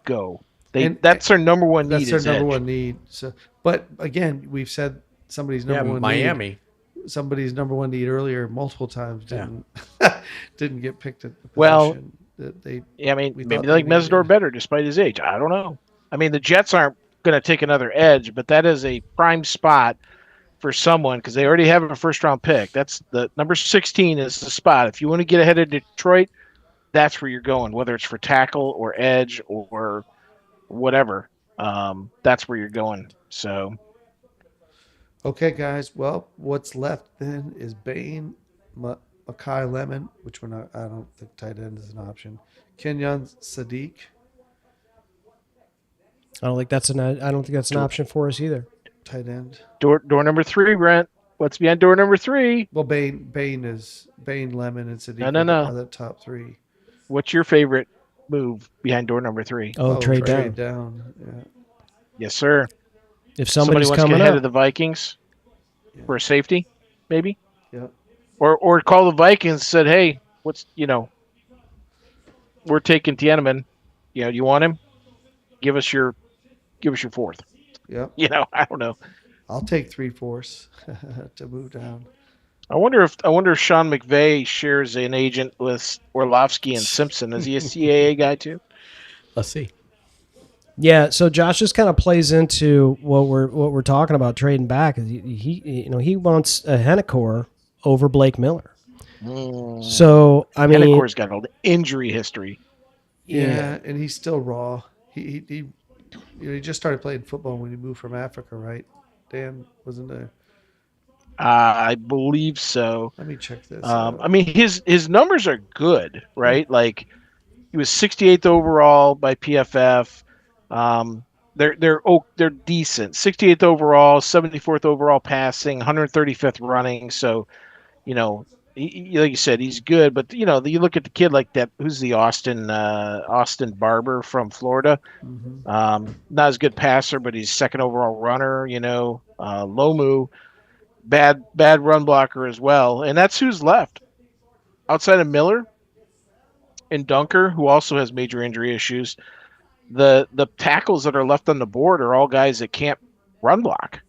go. And- That's their number one need. That's their is number edge. one need. So, but again, we've said somebody's Yeah, number one Miami. need. Somebody's number one need earlier multiple times didn't get picked at the Well, position that they. Yeah, I mean, We maybe thought they like they needed Mesidor it. better despite his age. I don't know. I mean, the Jets aren't going to take another edge, but that is a prime spot for someone because they already have a first-round pick. That's the number 16 is the spot. If you want to get ahead of Detroit, that's where you're going, whether it's for tackle or edge or whatever. That's where you're going. So, Okay, guys. Well, what's left then is Bain, Makai Lemon, which we're not. I don't think tight end is an option. Kenyon Sadiq. I don't think that's an option for us either. Tight end. door number 3, Brent. What's behind door number 3? Well, Bain, Lemon, and Sadiq No. are the top three. What's your favorite move behind door number 3? Oh, trade down. down. Yeah. Yes, sir. If Somebody somebody's wants to get coming ahead up, of the Vikings for a safety, maybe? Yeah. Or call the Vikings and said, hey, we're taking Tiananmen. You want him? Give us your fourth. Yep. I don't know. I'll take 3/4 to move down. I wonder if Sean McVay shares an agent with Orlovsky and Simpson. Is he a CAA guy too? Let's see. yeah. So Josh just kind of plays into what we're talking about trading back. He wants a Hennecore over Blake Miller. So I mean, Hennecore's got an injury history. Yeah, and he's still raw. He just started playing football when he moved from Africa, right? Dan wasn't there. I believe so. Let me check this. I mean, his numbers are good, right? Like he was 68th overall by PFF. They're decent. 68th overall, 74th overall passing, 135th running. So, like you said, he's good. But you look at the kid like that. Who's the Austin Barber from Florida? Mhm. Not as good passer, but he's second overall runner. Lomu, bad run blocker as well. And that's who's left outside of Miller and Dunker, who also has major injury issues. The tackles that are left on the board are all guys that can't run block.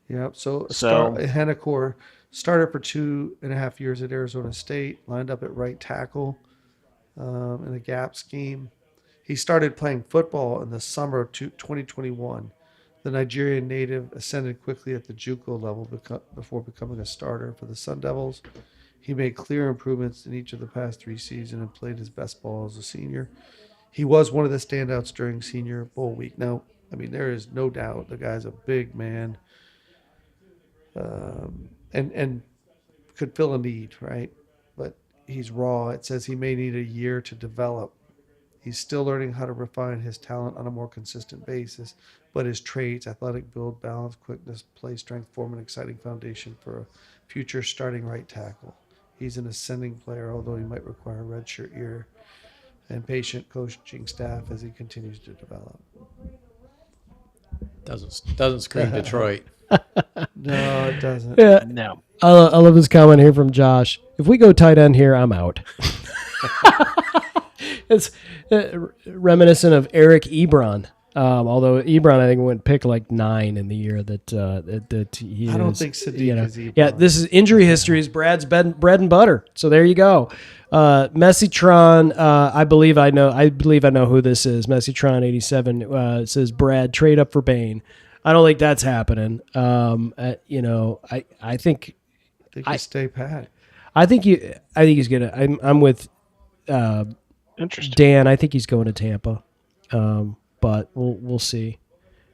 Yep. So So- Hennecore started for 2.5 years at Arizona State, lined up at right tackle in a gap scheme. He started playing football in the summer of 2021. The Nigerian native ascended quickly at the JUCO level before becoming a starter for the Sun Devils. He made clear improvements in each of the past 3 seasons and played his best ball as a senior. He was one of the standouts during Senior Bowl week. Now, I mean, there is no doubt the guy's a big man, and could fill a need, right? But he's raw. It says he may need a year to develop. He's still learning how to refine his talent on a more consistent basis, but his traits, athletic build, balance, quickness, play strength, form an exciting foundation for a future starting right tackle. He's an ascending player, although he might require a redshirt year and patient coaching staff as he continues to develop. Doesn't scream Detroit. No, it doesn't. Yeah. No. I love this comment here from Josh. If we go tight end here, I'm out. It's reminiscent of Eric Ebron. Although Ebron, I think, went pick like 9 in the year that he. I don't think Sadiq is Ebron. Yeah, this is injury history is Brad's bread and butter. So there you go. Messytron, I believe I know who this is. Messytron 87 says Brad trade up for Bain. I don't think that's happening. I think you stay pat. I think he's gonna. I'm with Interesting. Dan. I think he's going to Tampa. But we'll see.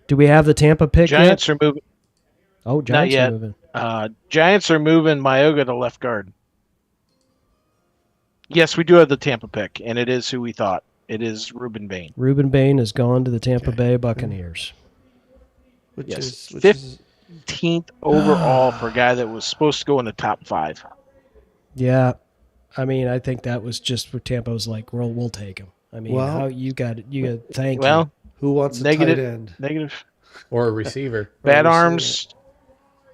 Do we have the Tampa pick Giants yet? are moving. Oh, Giants Not yet. are moving. Giants are moving Mayoga to left guard. Yes, we do have the Tampa pick, and it is who we thought. It is Reuben Bain. Reuben Bain has gone to the Tampa Bay Buccaneers. Which Yes. is 15th overall for a guy that was supposed to go in the top 5. Yeah, I mean, I think that was just where Tampa was like, we'll take him. I mean, Well- how you got thank Well, who wants a negative, tight end? negative. Or a receiver. Bad receiver. arms,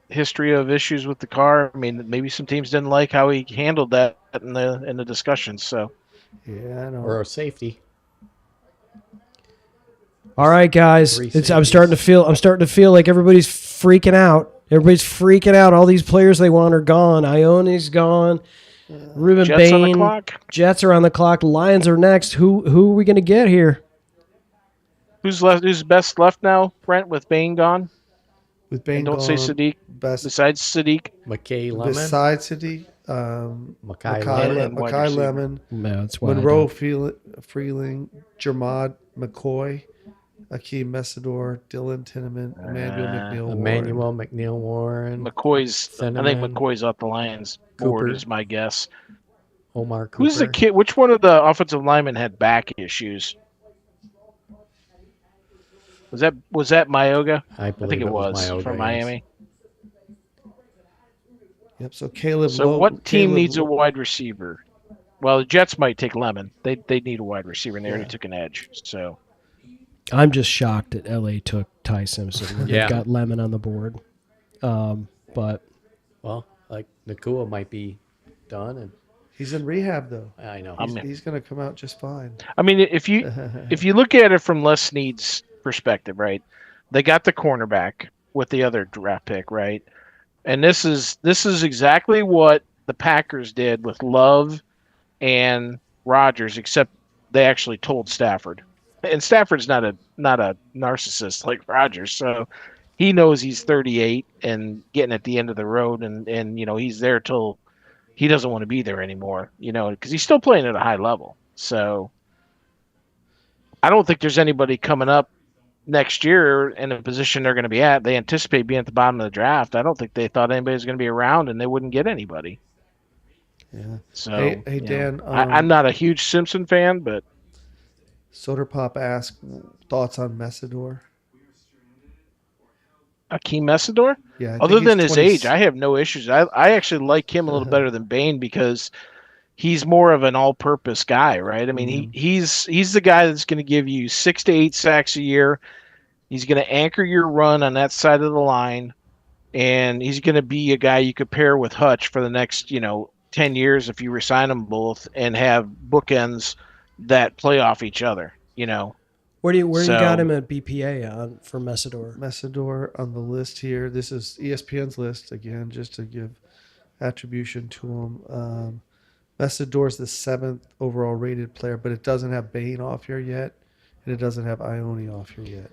history of issues with the car. I mean, maybe some teams didn't like how he handled that in the discussions. So Yeah, I know. Or a safety. All right, guys. Three I'm starting to feel like everybody's freaking out. Everybody's freaking out. All these players they want are gone. Ione's gone. Reuben Jets on the Bain. clock. Jets are on the clock. Lions are next. Who are we going to get here? Who's left? Who's best left now? Brent with Bain gone. With Bain And don't gone, say Sadiq. best Besides Sadiq, McKay Lemon. besides Sadiq, Mackay Lemon. Wide Mackay receiver. Lemon, No, that's why. Monroe Freeling, Jermad McCoy, Akeem Messidor, Dylan Tinneman, Emmanuel McNeil Warren. Emmanuel McNeil Warren. McCoy's. I think Cinnamon. McCoy's off the Lions board Cooper. is my guess. Omar Cooper. Who's the kid? Which one of the offensive linemen had back issues? Was that Mayoga? I I believe think it was Mayoga, from yes. Miami. Yep. So Caleb. So what team Caleb needs a wide receiver? Well, the Jets might take Lemon. They need a wide receiver, and they already took an edge. So I'm just shocked that LA took Ty Simpson when Yeah. they got Lemon on the board. But Well, like Nakua might be done, and He's in rehab though. I know. He's going to come out just fine. I mean, if you look at it from Les Snead's perspective, right? They got the cornerback with the other draft pick, right? And this is exactly what the Packers did with Love and Rodgers, except they actually told Stafford. And Stafford's not a narcissist like Rodgers, so he knows he's 38 and getting at the end of the road, and he's there till he doesn't want to be there anymore, because he's still playing at a high level. So I don't think there's anybody coming up next year in a position they're going to be at. They anticipate being at the bottom of the draft. I don't think they thought anybody was going to be around, and they wouldn't get anybody. Yeah. So Hey, Dan. I'm not a huge Simpson fan, but Soderpop asked thoughts on Messidor. Akeem Messidor, Yeah. I think other he's than his 20 age, I have no issues. I actually like him a little better than Bain because he's more of an all-purpose guy, right? I mean, he's the guy that's going to give you 6 to 8 sacks a year. He's going to anchor your run on that side of the line, and he's going to be a guy you could pair with Hutch for the next 10 years if you resign them both and have bookends that play off each other. where you So- got him at BPA on for Messidor? Messidor on the list here. This is ESPN's list again, just to give attribution to him. Messidor's the 7th overall rated player, but it doesn't have Bain off here yet, and it doesn't have Ione off here yet.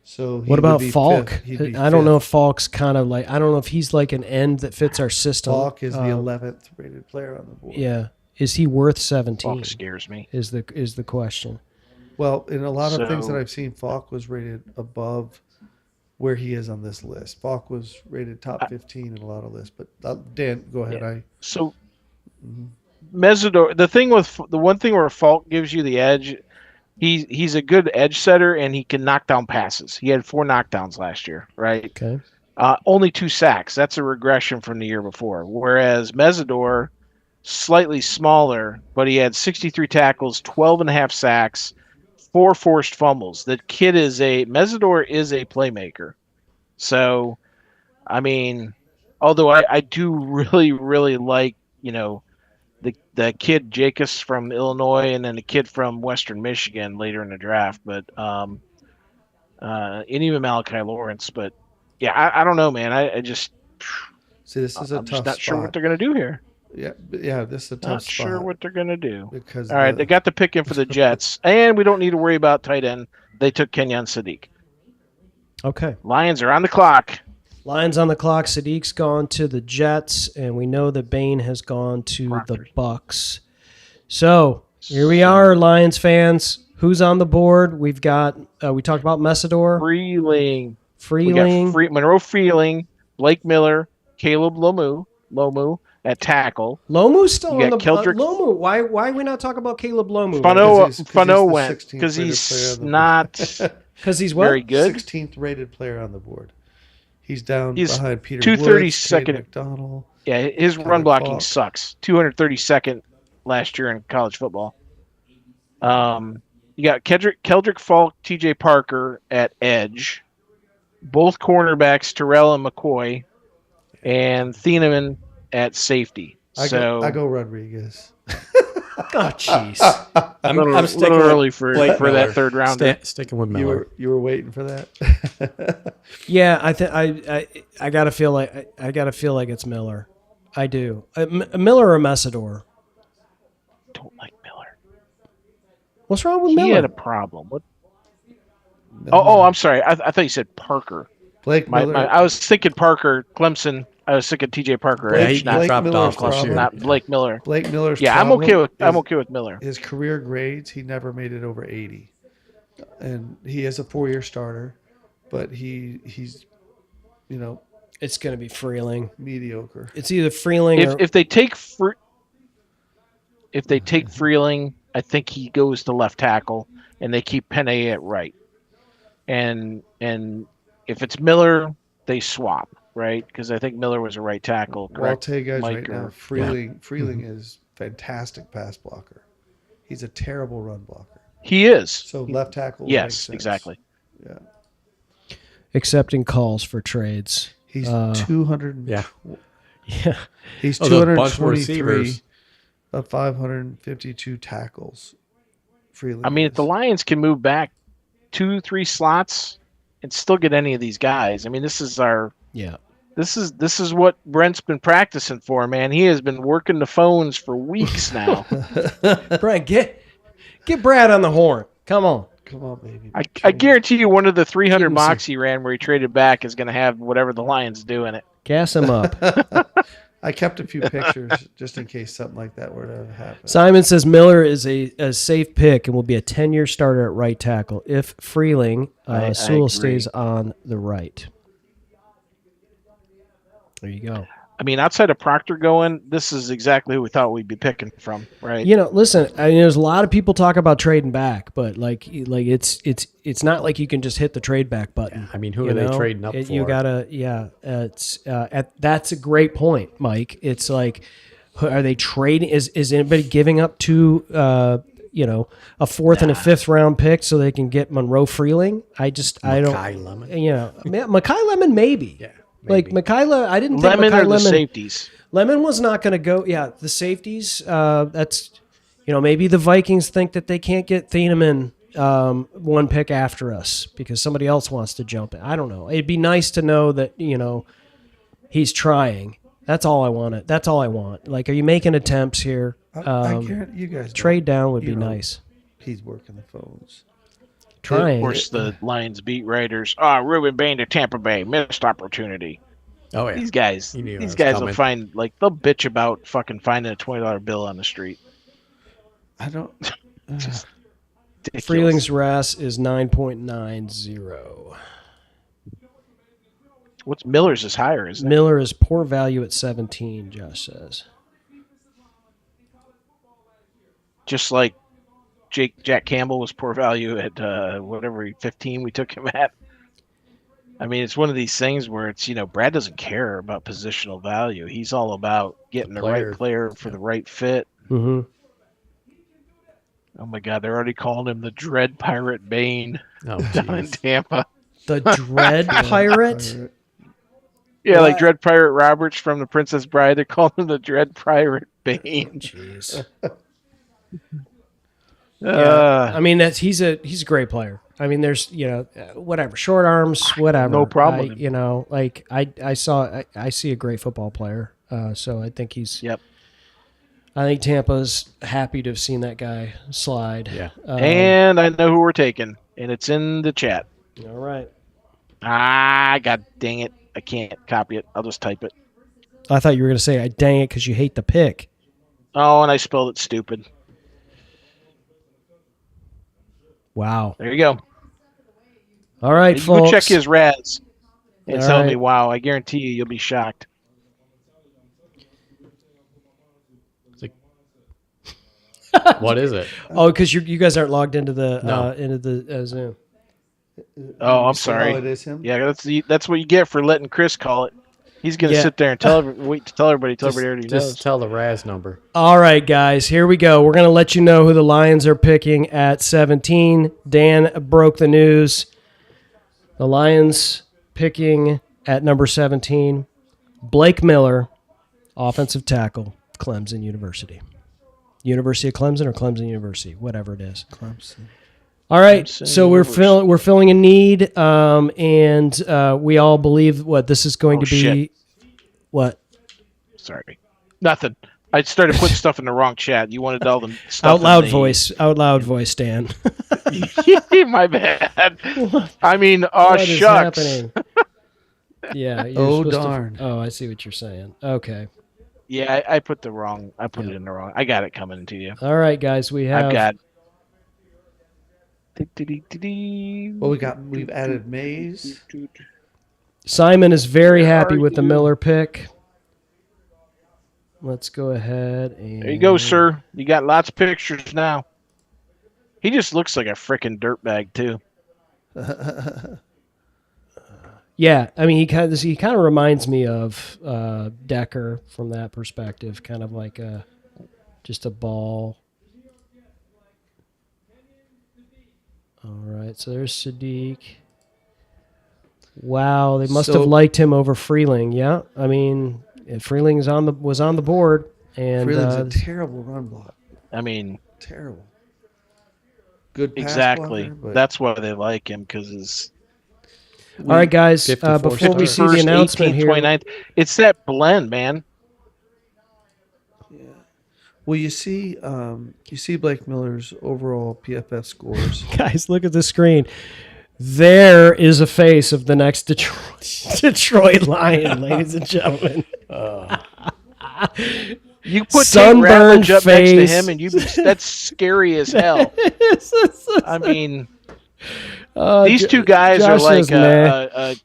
So what about Falk? I don't know if Falk. I don't know if Falk's kind of like. I don't know if he's like an end that fits our system. Falk is the 11th rated player on the board. Yeah, is he worth 17? Falk scares me. Is the question. Well, in a lot of things that I've seen, Falk was rated above where he is on this list. Falk was rated top 15 in a lot of lists. But Dan, go ahead. Yeah. Mesidor. The one thing where Falk gives you the edge. He's a good edge setter, and he can knock down passes. He had 4 knockdowns last year, right? Okay. Only 2 sacks. That's a regression from the year before. Whereas Mesidor, slightly smaller, but he had 63 tackles, 12.5 sacks, 4 forced fumbles. Mesidor is a playmaker. So, I mean, although I do really, really like, the kid Jacobs from Illinois and then the kid from Western Michigan later in the draft, but and even Malachi Lawrence. But yeah, I don't know, man. I just see this is a I'm tough just not spot. sure what they're going to do here. Yeah, this is a tough spot. Not sure what they're going to do. Because all right, they got the pick in for the Jets, and we don't need to worry about tight end. They took Kenyon Sadiq. Okay. Lions are on the clock. Lions on the clock. Sadiq's gone to the Jets, and we know that Bain has gone to the Bucks. So here we are, Lions fans. Who's on the board? We've got. We talked about Mesidor. Freeling. We got Monroe Freeling, Blake Miller, Caleb Lomu at tackle. Lomu's still on the Keldrick. Lomu. Why are we not talking about Caleb Lomu? Fano went because he's not. Because he's what? Very good. 16th rated player on the board. He's behind Peter 232nd. McDonald. Yeah, his run blocking sucks. 232nd last year in college football. You got Keldrick Falk, T.J. Parker at edge. Both cornerbacks, Terrell and McCoy, and Thieneman at safety. I go Rodriguez. Oh, jeez. I'm sticking early for that third round. Sticking with Miller. You were waiting for that. Yeah, I gotta feel like it's Miller. I do. Miller or Mesidor? Don't like Miller. What's wrong with Miller? He had a problem. What? Oh, I'm sorry. I thought you said Parker. Blake Miller. I was thinking Parker, Clemson. I was thinking T.J. Parker. He dropped off last year. Not Blake Miller. Blake Miller's I'm okay with Miller. His career grades, he never made it over 80, and he is a 4-year starter, but he's it's going to be Freeling. Mediocre. It's either Freeling or if they take Freeling, I think he goes to left tackle, and they keep Penne at right. And if it's Miller, they swap. Right, because I think Miller was a right tackle. Correct? Well, I'll tell you guys Mike right now, Freeling is fantastic pass blocker. He's a terrible run blocker. He is. So left tackle. Yes, exactly. Yeah. accepting calls for trades. He's 200. Yeah. He's there's a bunch of 223 receivers. of 552 tackles. Freeling. I mean, if the Lions can move back 2-3 slots and still get any of these guys, I mean, this is our This is what Brent's been practicing for, man. He has been working the phones for weeks now. Brent, get Brad on the horn. Come on, baby. I guarantee you one of the 300 mocks he ran where he traded back is going to have whatever the Lions do in it. Gas him up. I kept a few pictures just in case something like that were to happen. Simon says Miller is a safe pick and will be a 10-year starter at right tackle if Freeling Sewell stays on the right. There you go. I mean, outside of Proctor going, this is exactly who we thought we'd be picking from, right? You know, listen. I mean, there's a lot of people talk about trading back, but like it's not like you can just hit the trade back button. Yeah, I mean, who are they trading up for? You gotta, that's a great point, Mike. It's like, are they trading? Is anybody giving up to a 4th and a 5th round pick so they can get Monroe Freeling? I don't. Makai Lemon. Makai Lemon maybe. Yeah. Like Mikaela, I didn't think Lemon Makai or the Lemon. safeties. Lemon was not going to go. Yeah, the safeties. That's, maybe the Vikings think that they can't get Thieneman one pick after us because somebody else wants to jump in. I don't know. It'd be nice to know that he's trying. That's all I want. That's all I want. Like, are you making attempts here? I guarantee you guys trade down would be nice. He's working the phones. trying. Of course, the Lions beat writers. Ruben Bain to Tampa Bay, missed opportunity. Oh yeah, These guys will find they'll bitch about fucking finding a $20 bill on the street. I don't. Just ridiculous. Freeling's RAS is 9.90. What's Miller's is higher, isn't it? Miller is poor value at 17. Josh says. Just like Jack Campbell was poor value at 15 we took him at. I mean, it's one of these things where it's, Brad doesn't care about positional value. He's all about getting the right player for the right fit. Mm-hmm. Oh my God, they're already calling him the Dread Pirate Bane down in Tampa. The Dread Pirate? Yeah, like Dread Pirate Roberts from The Princess Bride. They're calling him the Dread Pirate Bane. Jeez. I mean, he's a great player. I mean, there's whatever, short arms, whatever. No problem. I see a great football player. So I think he's. Yep. I think Tampa's happy to have seen that guy slide. Yeah. And I know who we're taking, and it's in the chat. All right. God dang it! I can't copy it. I'll just type it. I thought you were going to say, "I dang it," because you hate the pick. Oh, and I spelled it stupid. Wow. There you go. All right, you folks. Go check his Raz and All tell right. me, wow, I guarantee you'll be shocked. What is it? Oh, because you guys aren't logged into the Zoom. Oh, I'm sorry. It is him? Yeah, that's what you get for letting Chris call it. He's going to sit there and wait to tell everybody already knows. Just tell the RAS number. All right, guys, here we go. We're going to let you know who the Lions are picking at 17. Dan broke the news. The Lions picking at number 17, Blake Miller, offensive tackle, Clemson University. University of Clemson or Clemson University, whatever it is. Clemson. All right, Clemson so we're filling a need, and we all believe this is going to be. Shit. What? Sorry, nothing. I started putting stuff in the wrong chat. You wanted all the stuff Out loud voice, Dan. My bad. I mean, What is shucks. happening? Yeah. Darn. I see what you're saying. Okay. Yeah, I put the wrong. I put it in the wrong. I got it coming to you. All right, guys, we have. I've got. Well, we've added Mays. Simon is very happy with the Miller pick. Let's go ahead and. There you go, sir. You got lots of pictures now. He just looks like a freaking dirtbag too. Yeah, I mean he kind of reminds me of Decker from that perspective, kind of like just a ball. All right, so there's Sadiq. Wow, they must have liked him over Freeling. Yeah, I mean Freeling was on the board, and Freeling's a terrible run block. I mean, terrible. Good pass exactly. blocker, That's why they like him because his. All right, guys. Before we see the announcement 18th, here, 29th, it's that blend, man. Yeah. Well, you see Blake Miller's overall PFF scores. guys, look at the screen. There is a face of the next Detroit Lion, ladies and gentlemen. You put sunburned Tate Ratledge up face. next to him, and that's scary as hell. I mean, these two guys Josh are like says,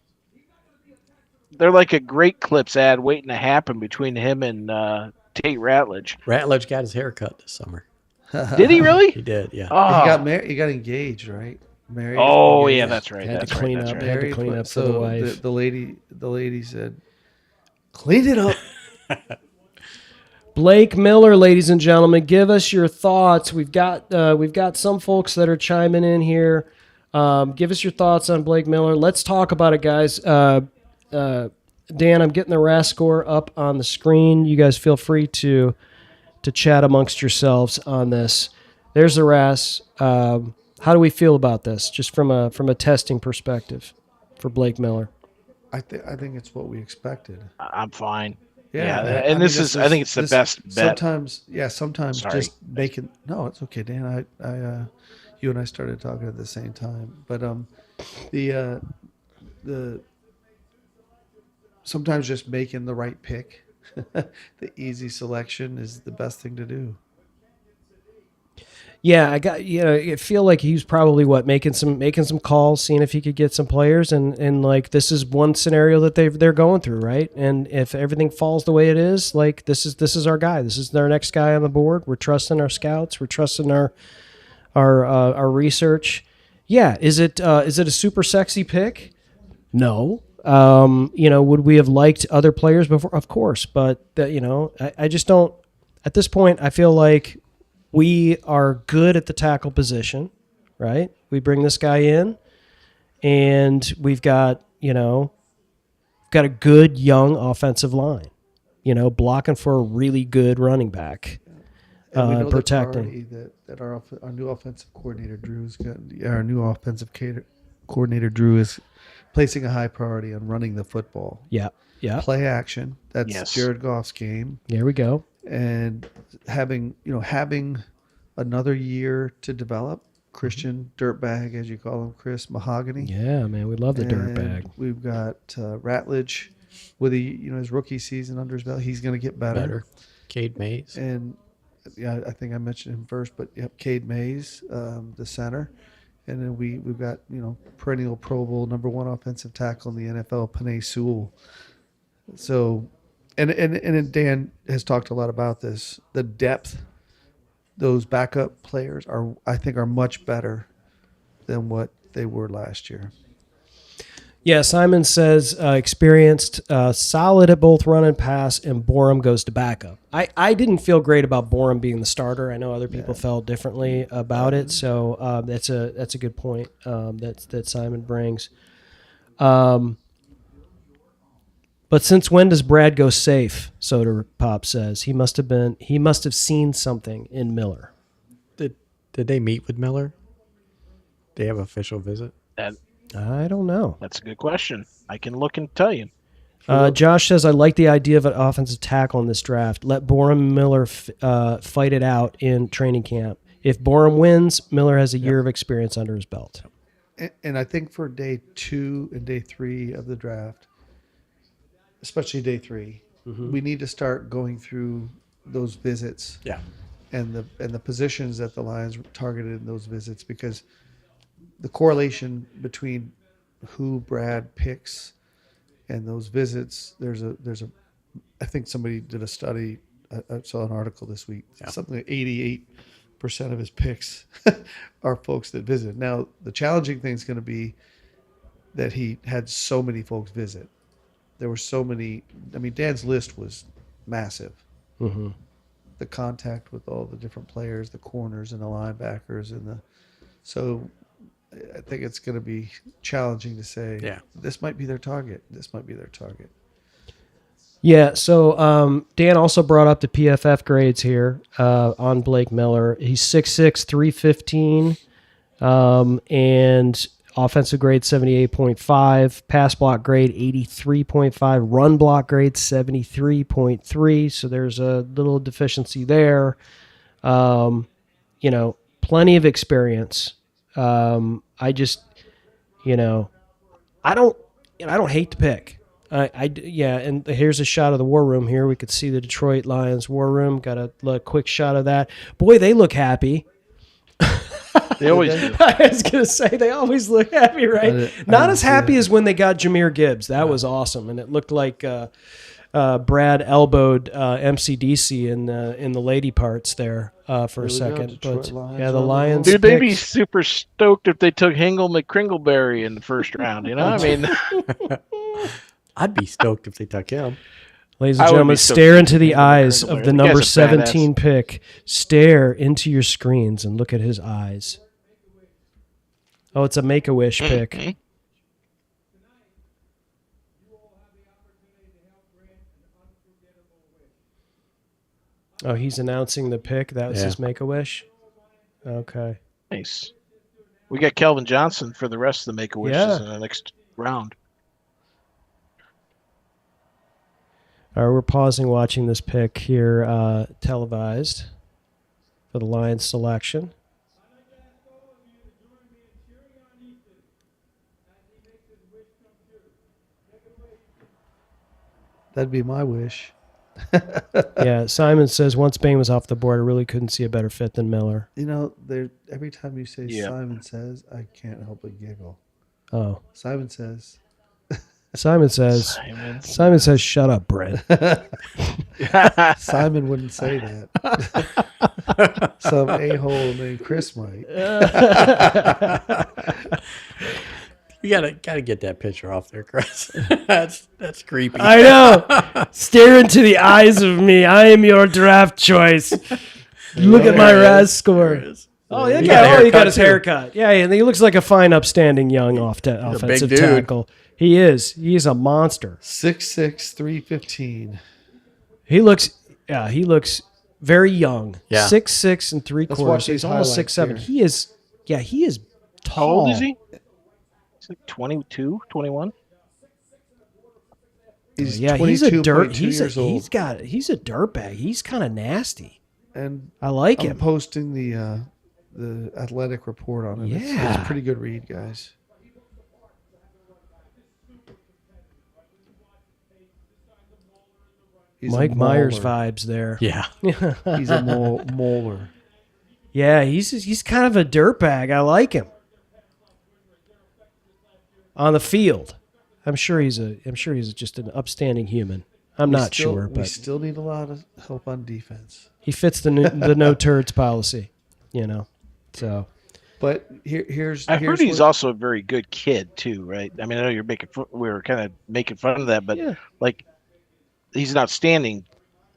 they're like a Great Clips ad waiting to happen between him and Tate Ratledge. Ratledge got his hair cut this summer. Did he really? He did, yeah. Oh, He got married. He got engaged, right? Married. oh engaged. yeah, that's right. Had to That's clean right. up. That's Had right. to clean up for the wife. The lady said, "Clean it up." Blake Miller, ladies and gentlemen, give us your thoughts. We've got some folks that are chiming in here. Give us your thoughts on Blake Miller. Let's talk about it, guys. Dan, I'm getting the RAS score up on the screen. You guys feel free to chat amongst yourselves on this. There's the RAS. How do we feel about this, just from a testing perspective for Blake Miller? I think it's what we expected. I'm fine. Yeah, and I think it's the best bet. Sometimes Sorry. just making. No, it's okay, Dan. you and I started talking at the same time. But the sometimes just making the right pick, the easy selection is the best thing to do. Yeah, I feel like he was probably making some calls, seeing if he could get some players, and like this is one scenario that they're going through, right? And if everything falls the way it is, like this is our guy. This is our next guy on the board. We're trusting our scouts. We're trusting our research. Yeah, is it a super sexy pick? No. Would we have liked other players before? Of course, but I just don't. At this point, I feel like we are good at the tackle position, right? We bring this guy in, and we've got a good young offensive line, blocking for a really good running back, And we know protecting. that our new offensive coordinator Drew is placing a high priority on running the football. Yeah. Play action. That's Yes. Jared Goff's game. There we go. And having another year to develop. Christian Dirtbag, as you call him, Chris Mahogany. Yeah, man, we love the dirtbag. We've got Ratledge with his rookie season under his belt. He's going to get better. Cade Mays. And yeah, I think I mentioned him first, but yep, Cade Mays, the center. And then we've got, perennial Pro Bowl #1 offensive tackle in the NFL, Penei Sewell. So, and Dan has talked a lot about this. The depth, those backup players I think are much better than what they were last year. Yeah, Simon says experienced, solid at both run and pass, and Borum goes to backup. I didn't feel great about Borum being the starter. I know other people felt differently about it, so that's a good point that Simon brings. But since when does Brad go safe? Soda Pop says he must have seen something in Miller. Did they meet with Miller? Did they have an official visit? I don't know. That's a good question. I can look and tell you. Josh says, I like the idea of an offensive tackle in this draft. Let Borum and Miller fight it out in training camp. If Borum wins, Miller has a year of experience under his belt. And I think for day 2 and day 3 of the draft, especially day 3, we need to start going through those visits. Yeah. And the positions that the Lions targeted in those visits, because the correlation between who Brad picks and those visits, there's a I think somebody did a study. I saw an article this week. Something like 88% of his picks are folks that visit. Now the challenging thing is going to be that he had so many folks visit. There were so many. I mean, Dan's list was massive. Mm-hmm. The contact with all the different players, the corners and the linebackers, so I think it's going to be challenging to say, this might be their target. This might be their target. Yeah, so Dan also brought up the PFF grades here on Blake Miller. He's 6'6", 315, and offensive grade 78.5, pass block grade 83.5, run block grade 73.3. So there's a little deficiency there. Plenty of experience. I just, I don't hate the pick. And here's a shot of the war room here. We could see the Detroit Lions war room. Got a quick shot of that. Boy, they look happy. They always do. I was going to say, they always look happy, right? Not as happy as when they got Jahmyr Gibbs. That was awesome. And it looked like Brad elbowed MCDC in the lady parts there for a second. But the Lions. Dude, they'd be super stoked if they took Hingle McCringleberry in the first round. I mean, I'd be stoked if they took him. Ladies and gentlemen, stare into the eyes of the number 17 pick. Stare into your screens and look at his eyes. Oh, it's a Make-A-Wish pick. Oh, he's announcing the pick. That was his Make-A-Wish? Okay. Nice. We got Kelvin Johnson for the rest of the Make-A-Wishes in the next round. All right, we're pausing watching this pick here televised for the Lions selection. That'd be my wish. Yeah, Simon says once Bain was off the board, I really couldn't see a better fit than Miller. You know, every time you say Simon says, I can't help but giggle. Oh. Simon says, shut up, Brent. Simon wouldn't say that. Some a-hole named Chris might. You gotta get that picture off there, Chris. that's creepy. I know. Stare into the eyes of me. I am your draft choice. Look at my RAS score. Oh, he got his haircut. Yeah, and he looks like a fine, upstanding young offensive tackle. He is. He's a monster. 6'6", 315. He looks very young. Yeah. 6'6" and 3/4. He's almost 6'7". He is tall. How old is he? He's like 22, 21. He's he's a years old. He's a dirtbag. He's kind of nasty. And I like I'm him. posting the athletic report on him. Yeah. It's a pretty good read, guys. He's Mike Myers vibes there. Yeah. He's a molar. Yeah, he's kind of a dirtbag. I like him. On the field, I'm sure he's just an upstanding human. I'm not sure, but we still need a lot of help on defense. He fits the no turds policy, So, but here's he's also a very good kid too, right? I mean, I know we were kind of making fun of that, but like, he's an outstanding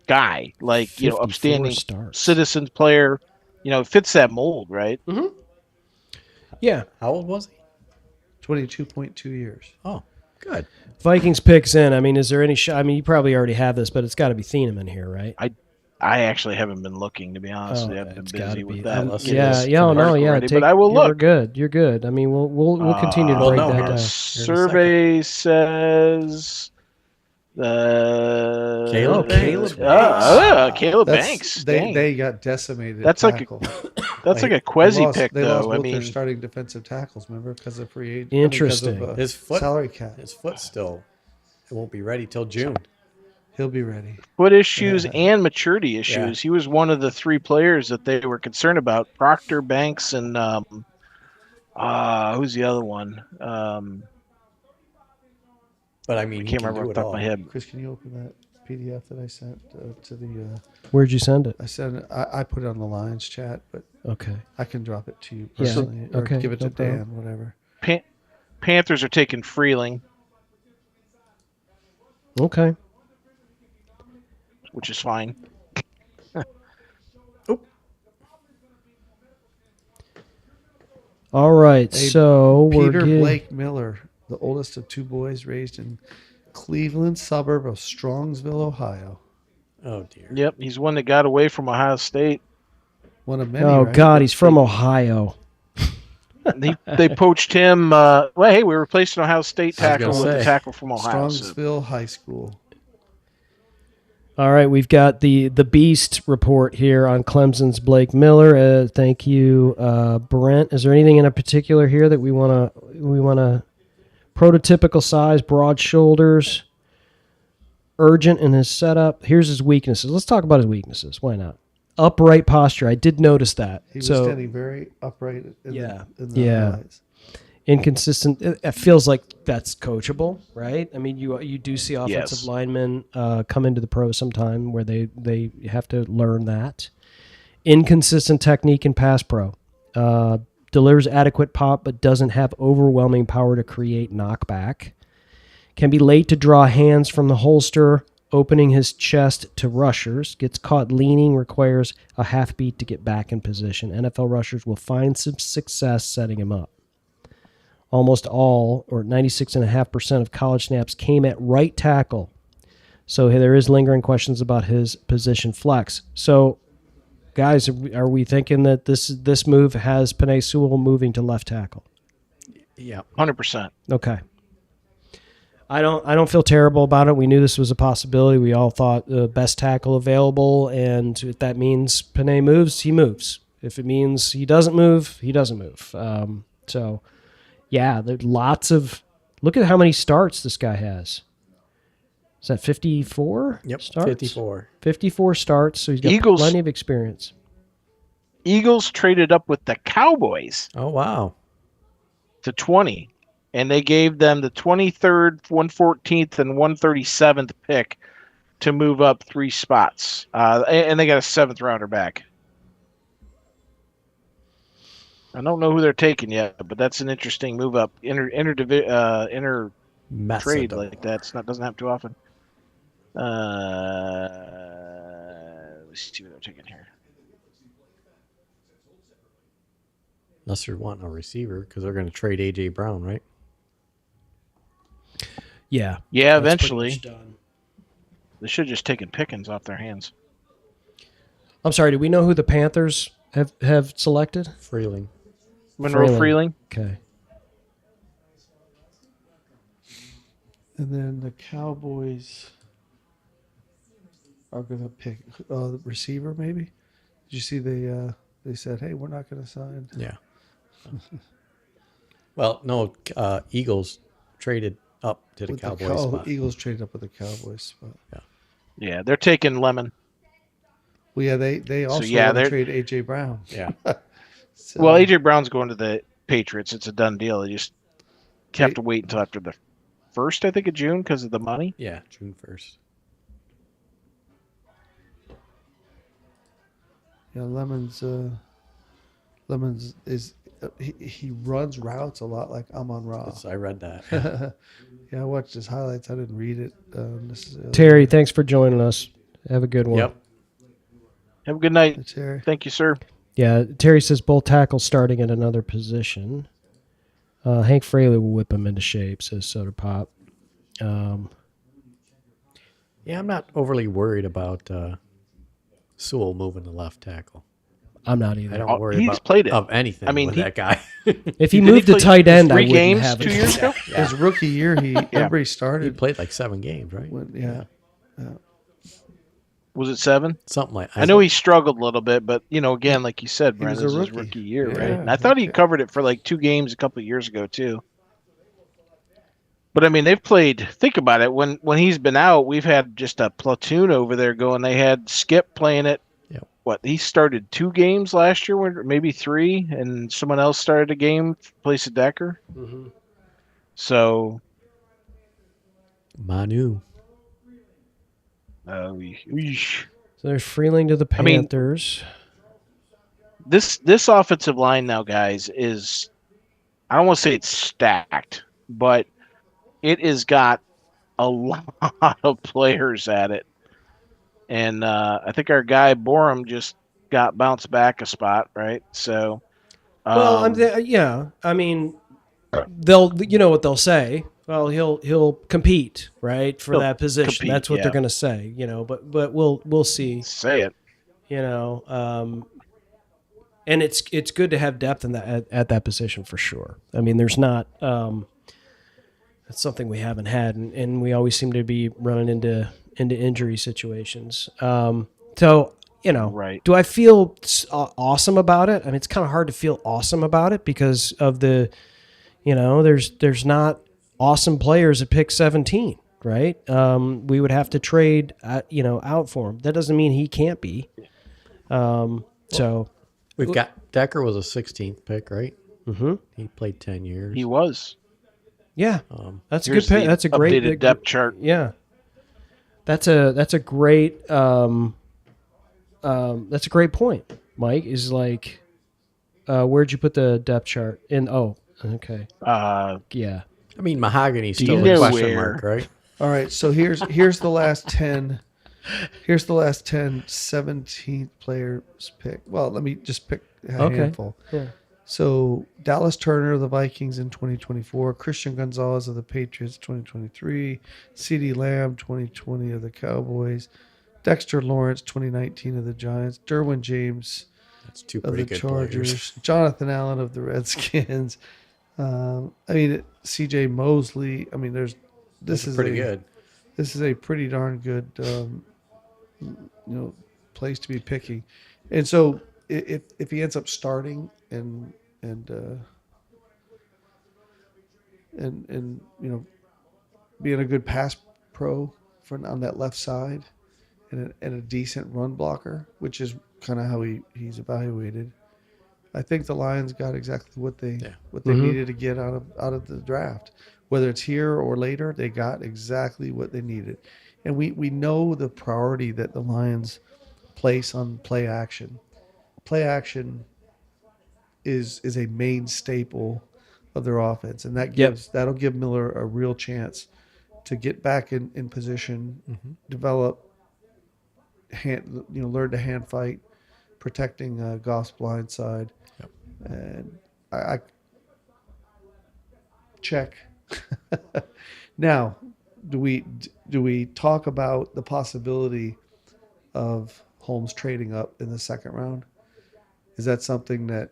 guy, like upstanding citizens player. Fits that mold, right? Mm-hmm. Yeah. How old was he? 22.2 years. Oh, good. Vikings picks in. I mean, is there any shot? I mean, you probably already have this, but it's got to be Thieneman here, right? I actually haven't been looking, to be honest. I've been busy with that. But I will look. You're good. I mean, we'll continue to break that down. Survey says Caleb Caleb Banks. They got decimated. That's like a Quezzy pick, they though. Lost both their starting defensive tackles, remember, because of free agent. Interesting. Because of, his foot, salary cap. His foot still. It won't be ready till June. He'll be ready. Foot issues and maturity issues. Yeah. He was one of the three players that they were concerned about. Proctor, Banks, and who's the other one? But I mean, I can't remember off the top of my head. Chris, can you open that PDF that I sent to the? Where'd you send it? I sent it. I put it on the Lions chat, but okay, I can drop it to you personally, or give it to Dan, whatever. Panthers are taking Freeling. Okay. Which is fine. All right, so Peter Blake Miller, the oldest of two boys raised in Cleveland suburb of Strongsville, Ohio. Oh, dear. Yep, he's one that got away from Ohio State. One of many, Oh, right? God, he's from Ohio. They poached him. We replaced an Ohio State tackle with a tackle from Ohio. Strongsville High School. All right, we've got the Beast report here on Clemson's Blake Miller. Thank you, Brent. Is there anything in particular here that we want to prototypical size, broad shoulders, urgent in his setup? Here's his weaknesses. Let's talk about his weaknesses. Why not? Upright posture. I did notice that. He was standing very upright in the highlights. Inconsistent. It feels like that's coachable, right? I mean, you do see offensive linemen come into the pros sometime where they have to learn that. Inconsistent technique in pass pro. Delivers adequate pop but doesn't have overwhelming power to create knockback. Can be late to draw hands from the holster, opening his chest to rushers. Gets caught leaning, requires a half beat to get back in position. NFL rushers will find some success setting him up. Almost all, or 96.5% of college snaps came at right tackle. So there is lingering questions about his position flex. So, guys, are we thinking that this move has Penei Sewell moving to left tackle? Yeah, 100%. Okay. I don't feel terrible about it. We knew this was a possibility. We all thought the best tackle available, and if that means Penei moves, he moves. If it means he doesn't move, he doesn't move. Yeah, there's lots of. Look at how many starts this guy has. Is that 54? Yep, starts? 54. 54 starts, so he's got Eagles- plenty of experience. Eagles traded up with the Cowboys Oh, wow. to 20, and they gave them the 23rd, 114th, and 137th pick to move up 3 spots. And they got a 7th rounder back. I don't know who they're taking yet, but that's an interesting move up. Inter trade like that. Doesn't happen too often. Let's see what they're taking here. Unless they're wanting a receiver, because they're going to trade A.J. Brown, right? Yeah. Yeah, that's pretty eventually. much done. They should have just taken Pickens off their hands. I'm sorry, do we know who the Panthers have selected? Freeling. Monroe Freeling. Okay. And then the Cowboys are going to pick the receiver, maybe. Did you see they said, hey, we're not going to sign? Yeah. Well, no, Eagles traded up to the With Cowboys spot. Eagles traded up with the Cowboys spot. Yeah, they're taking Lemon. Well, yeah, they also yeah, want to they're- trade A.J. Brown. Yeah. So, Well, A.J. Brown's going to the Patriots. It's a done deal. They just have to wait until after the 1st, I think, of June because of the money. Yeah, June 1st. yeah, Lemons is he runs routes a lot like Amon Ra. I read that. Yeah, I watched his highlights. I didn't read it necessarily. Terry, thanks for joining us. Have a good one. Yep. Have a good night. Terry. Thank you, sir. Yeah, Terry says both tackles starting at another position. Hank Fraley will whip him into shape, says Soda Pop. Yeah, I'm not overly worried about Sewell moving to left tackle. I'm not either. I don't worry he's about played it. of anything with that guy. If he Didn't moved to play tight end, I 3 wouldn't games have 2 it. years ago? His rookie year, remember he He started. played like 7 games, right? Was it 7? Something like I know he struggled a little bit, but again, like you said, Brent, was this a is his rookie. rookie year, Yeah, right? And I thought he covered it for like 2 games a couple of years ago too. But I mean, they've played. Think about it. When he's been out, we've had just a platoon over there going. They had Skip playing it. Yep. What, he started 2 games last year, maybe 3, and someone else started a game, place of Decker. Mm-hmm. So, Manu. eesh. So there's Freeling to the I mean- Panthers. This offensive line now, guys, is, I don't want to say it's stacked, but it has got a lot of players at it. And I think our guy Borum just got bounced back a spot, right? So, Well, I mean, they'll, you know what they'll say. Well, he'll compete, right, for He'll that position. compete, That's what yeah. they're going to say, But we'll see, say it. And it's good to have depth in that at that position for sure. I mean, there's not. That's something we haven't had, and we always seem to be running into injury situations. So Right. do I feel awesome about it? I mean, it's kind of hard to feel awesome about it because of the, there's not awesome players at pick 17, right? We would have to trade, out for him. That doesn't mean he can't be. So We've got Decker was a 16th pick, right? Mm-hmm. He played 10 years. He was. Yeah, that's a Here's good pick. the That's a great updated depth chart. Yeah, that's a great point. Mike is like, where'd you put the depth chart in? Oh, okay, yeah. I mean, Mahogany's Do still you a know question where- mark, right? All right, so here's the last 10. Here's the last 10 17th players pick. Well, let me just pick a handful. Yeah. So Dallas Turner of the Vikings in 2024, Christian Gonzalez of the Patriots 2023, CeeDee Lamb 2020 of the Cowboys, Dexter Lawrence 2019 of the Giants, Derwin James That's 2 of pretty the good Chargers, players. Jonathan Allen of the Redskins. CJ Mosley. I mean, this is pretty good. This is a pretty darn good, place to be picking. And so, if he ends up starting and being a good pass pro on that left side and a decent run blocker, which is kind of how he's evaluated. I think the Lions got exactly what they needed to get out of the draft. Whether it's here or later, they got exactly what they needed. And we know the priority that the Lions place on play action. Play action is a main staple of their offense, and that'll give Miller a real chance to get back in position, develop, learn to hand fight, protecting Goff's blind side. Yep. And I check. Now, do we talk about the possibility of Holmes trading up in the second round? Is that something that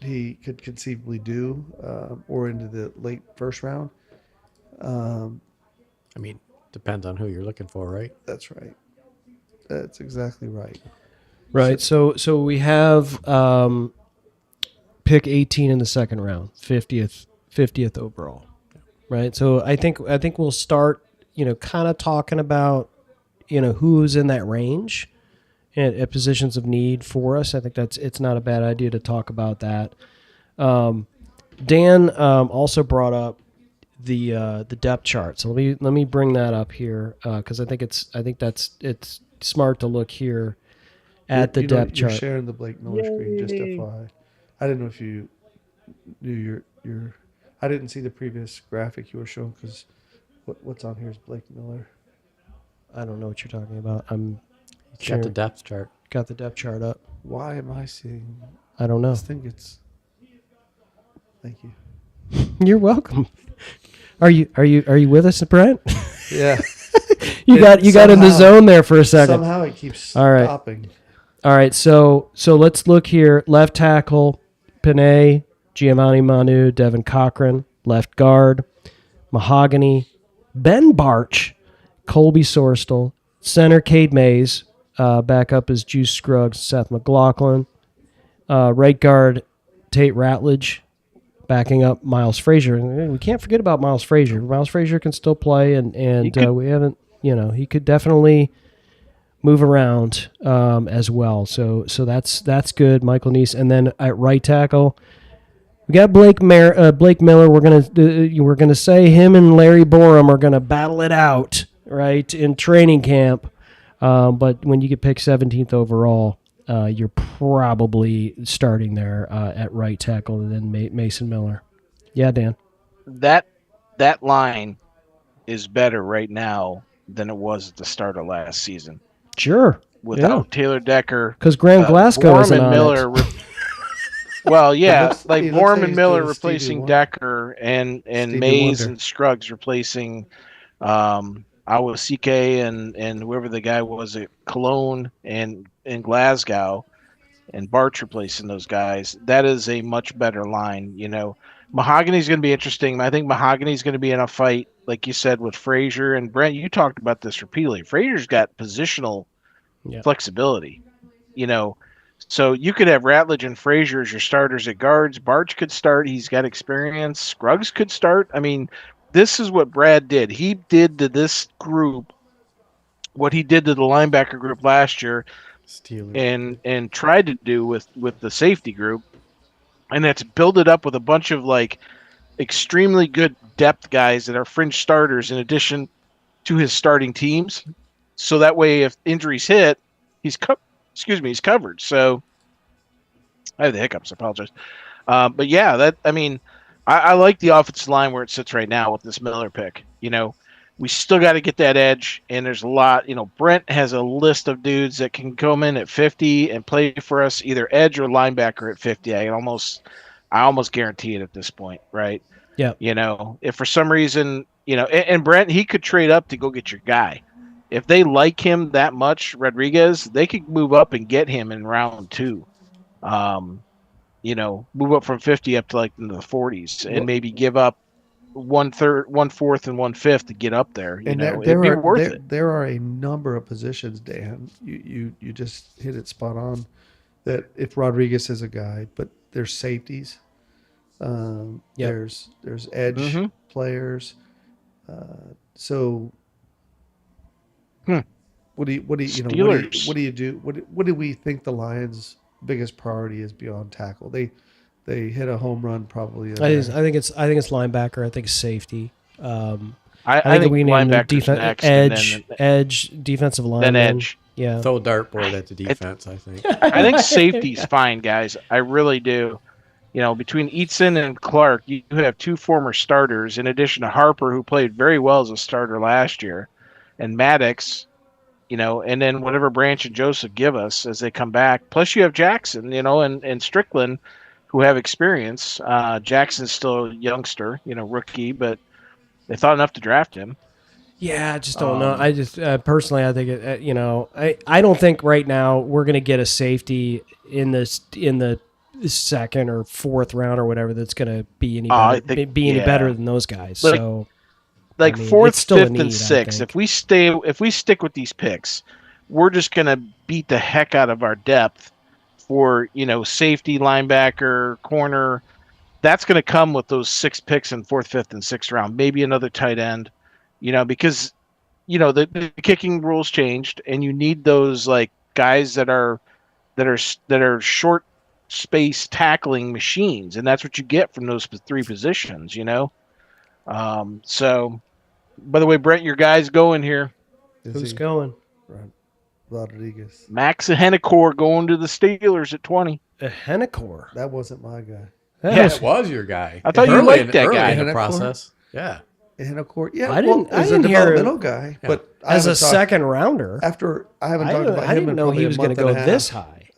he could conceivably do, or into the late first round? I mean, depends on who you're looking for, right? That's right. That's exactly right. Right. So we have pick 18 in the second round, 50th overall. Right. So I think we'll start, kind of talking about, who's in that range at positions of need for us. I think it's not a bad idea to talk about that. Dan also brought up the depth chart. So let me bring that up here because I think it's smart to look here at the depth chart. You're sharing the Blake Miller screen, just FYI. I didn't know if you knew your. I didn't see the previous graphic you were showing because what's on here is Blake Miller. I don't know what you're talking about. Got the depth chart. Got the depth chart up. Why am I seeing? I don't know. I think it's. Thank you. You're welcome. Are you with us, Brent? Yeah. you got in the zone there for a second. Somehow it keeps stopping. All right. So let's look here. Left tackle, Panay, Giovanni Manu, Devin Cochran. Left guard, Mahogany, Ben Barch, Colby Sorstel. Center, Cade Mays. Backup is Juice Scruggs, Seth McLaughlin. Right guard, Tate Ratledge. Backing up Miles Frazier. We can't forget about Miles Frazier. Miles Frazier can still play, and we haven't, he could definitely move around as well. So that's good. Michael Neese, and then at right tackle, we got Blake Miller. We're gonna say him and Larry Borum are gonna battle it out, right, in training camp. But when you get picked 17th overall, you're probably starting there at right tackle, and then Mason Miller. Yeah, Dan. That line is better right now than it was at the start of last season. Sure. Without Taylor Decker, because Graham Glasgow isn't on Miller. Well, yeah, like Borum and Miller replacing Decker, and Mays and Scruggs replacing Awosike and whoever the guy was at Cologne and Glasgow, and Barch replacing those guys. That is a much better line. Mahogany's going to be interesting. I think Mahogany's going to be in a fight, like you said, with Frazier. And Brent, you talked about this repeatedly. Frazier's got positional flexibility. So you could have Ratledge and Frazier as your starters at guards. Barch could start. He's got experience. Scruggs could start. I mean, this is what Brad did. He did to this group what he did to the linebacker group last year and tried to do with the safety group. And that's build it up with a bunch of extremely good depth guys that are fringe starters in addition to his starting teams. So that way, if injuries hit, he's covered. So I have the hiccups. I apologize. But yeah, I like the offensive line where it sits right now with this Miller pick. We still got to get that edge, and there's a lot. Brent has a list of dudes that can come in at 50 and play for us, either edge or linebacker at 50. I almost guarantee it at this point, right? Yeah. If for some reason, and Brent, he could trade up to go get your guy. If they like him that much, Rodriguez, they could move up and get him in round 2. Move up from 50 up to into the 40s, and maybe give up 1/3, 1/4, and 1/5 to get up there. It'd be worth it. There are a number of positions, Dan. You just hit it spot on. That if Rodriguez is a guy, but there's safeties. There's edge players. So What do you Steelers. what do you do? What do we think the Lions' biggest priority is beyond tackle? They hit a home run probably. I think it's linebacker. I think safety. I think we need linebacker's defense next, edge, defensive lineman. then edge. Yeah. Throw a dartboard at the defense, I think. I think safety's fine, guys. I really do. Between Eatson and Clark, you have two former starters, in addition to Harper, who played very well as a starter last year, and Maddox, and then whatever Branch and Joseph give us as they come back. Plus, you have Jackson, and Strickland, who have experience. Jackson's still a youngster, rookie, but they thought enough to draft him. Yeah, I just don't know. I just personally, I think I don't think right now we're going to get a safety in the second or fourth round or whatever that's going to be any better than those guys. So fourth, fifth, and sixth. If we stick with these picks, we're just going to beat the heck out of our depth for safety, linebacker, corner. That's going to come with those 6 picks in fourth, fifth, and sixth round. Maybe another tight end. Because the kicking rules changed, and you need those guys that are short space tackling machines, and that's what you get from those 3 positions. So, by the way, Brent, your guy's going here. Who's going? Rodriguez. Max Hennecore going to the Steelers at 20. Hennecore. That wasn't my guy. It was your guy. I thought you liked that guy in the process. Yeah. Hennecore. Yeah, I didn't he's hear a developmental guy, but as a second rounder. After I haven't talked about him. I didn't know he was going to go this high.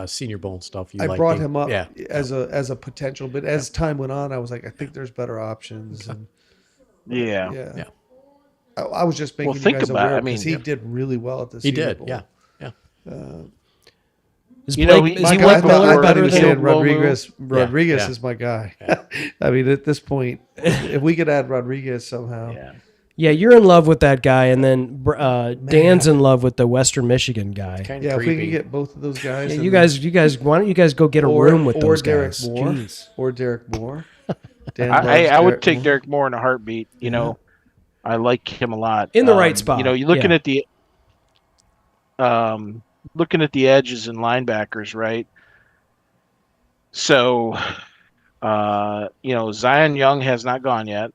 Senior Bowl and stuff. I brought him up as a potential, but as time went on, I was like, I think there's better options. And, yeah. I was just making you guys aware because he did really well at the Senior Bowl. Yeah. Is Blake Miller better than Rodriguez? Rodriguez is my guy. I mean, at this point, if we could add Rodriguez somehow. Yeah, you're in love with that guy, and then Dan's in love with the Western Michigan guy. If we can get both of those guys. Yeah, you guys, why don't you guys go get a room with those guys? Or Derek Moore. I would take Derek Moore in a heartbeat. I like him a lot. In the right spot. You're looking at the edges and linebackers, right? So, Zion Young has not gone yet.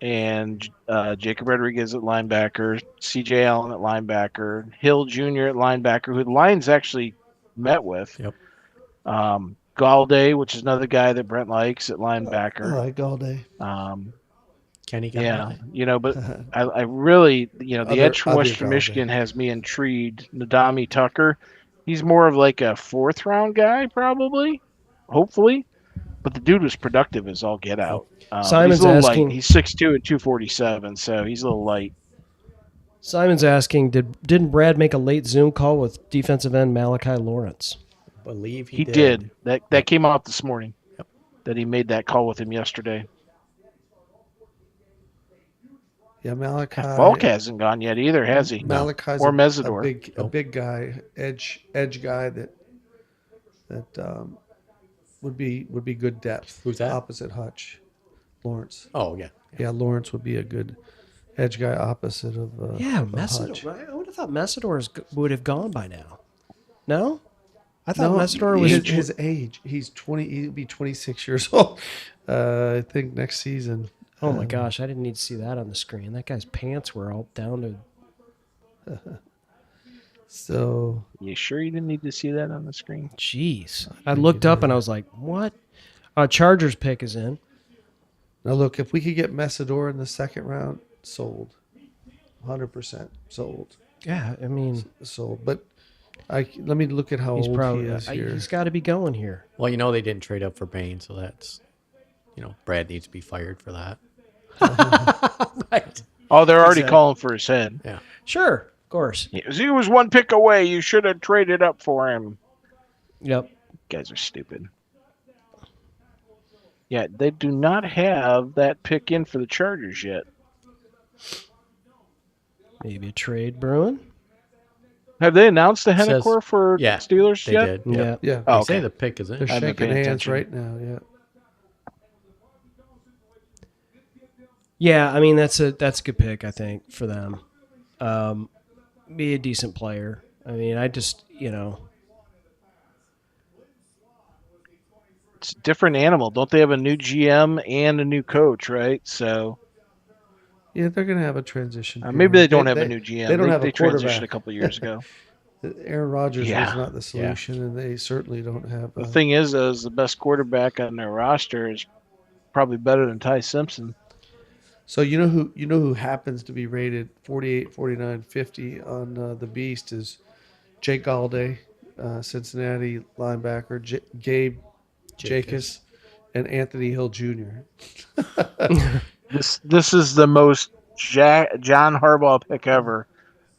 And Jacob Rodriguez at linebacker, C.J. Allen at linebacker, Hill Jr. at linebacker, who the Lions actually met with. Yep. Galladay, which is another guy that Brent likes at linebacker. I like Galladay. Kenny Galladay. But I really, the edge from Western Michigan has me intrigued. Nadami Tucker, he's more of like a 4th round guy, probably, hopefully. But the dude was productive as all get out. Simon's he's a little asking. Light. He's 6'2" and 247, so he's a little light. Simon's asking, didn't Brad make a late Zoom call with defensive end Malachi Lawrence? I believe he did. That came out this morning. Yep. That he made that call with him yesterday. Yeah, Malachi. Falk hasn't gone yet either, has he? Malachi's or Mesidor. A big guy, edge guy that would be good depth. Who's that? Opposite Hutch, Lawrence. Oh yeah. Yeah, Lawrence would be a good edge guy opposite of. Mesidor. I would have thought Mesidor would have gone by now. No, I thought Mesidor was his age. He's 20. He'd be 26 years old. I think next season. Oh my gosh, I didn't need to see that on the screen. That guy's pants were all down to. So. You sure you didn't need to see that on the screen? Jeez, I looked up and I was like, "What?" Chargers pick is in. Now look, if we could get Mesidor in the second round, sold, 100% sold. Yeah, I mean, sold. But let me look at how old he is here. He's got to be going here. Well, they didn't trade up for Bain, so that's, Brad needs to be fired for that. Right. Oh, they're already calling for his head. Yeah. Sure, of course. He was 1 pick away. You should have traded up for him. Yep. You guys are stupid. Yeah, they do not have that pick in for the Chargers yet. Maybe a trade brewing. Have they announced the Hennecore for Steelers they yet? They did. Yeah. Oh, okay. Say the pick is in. They're shaking hands right now. Yeah. Yeah, I mean that's a good pick, I think, for them. Be a decent player. I mean, I just It's a different animal. Don't they have a new GM and a new coach, right? So Yeah, they're going to have a transition maybe they period. don't have a new They GM. don't have They a transitioned a quarterback. couple of years ago. Aaron Rodgers was Yeah. not the solution, and they certainly don't have. The thing is, though, is the best quarterback on their roster is probably better than Ty Simpson. So you know who happens to be rated 48, 49, 50 on the Beast is Jake Galladay, Cincinnati linebacker, Gabe Jacobs, and Anthony Hill Jr. This is the most John Harbaugh pick ever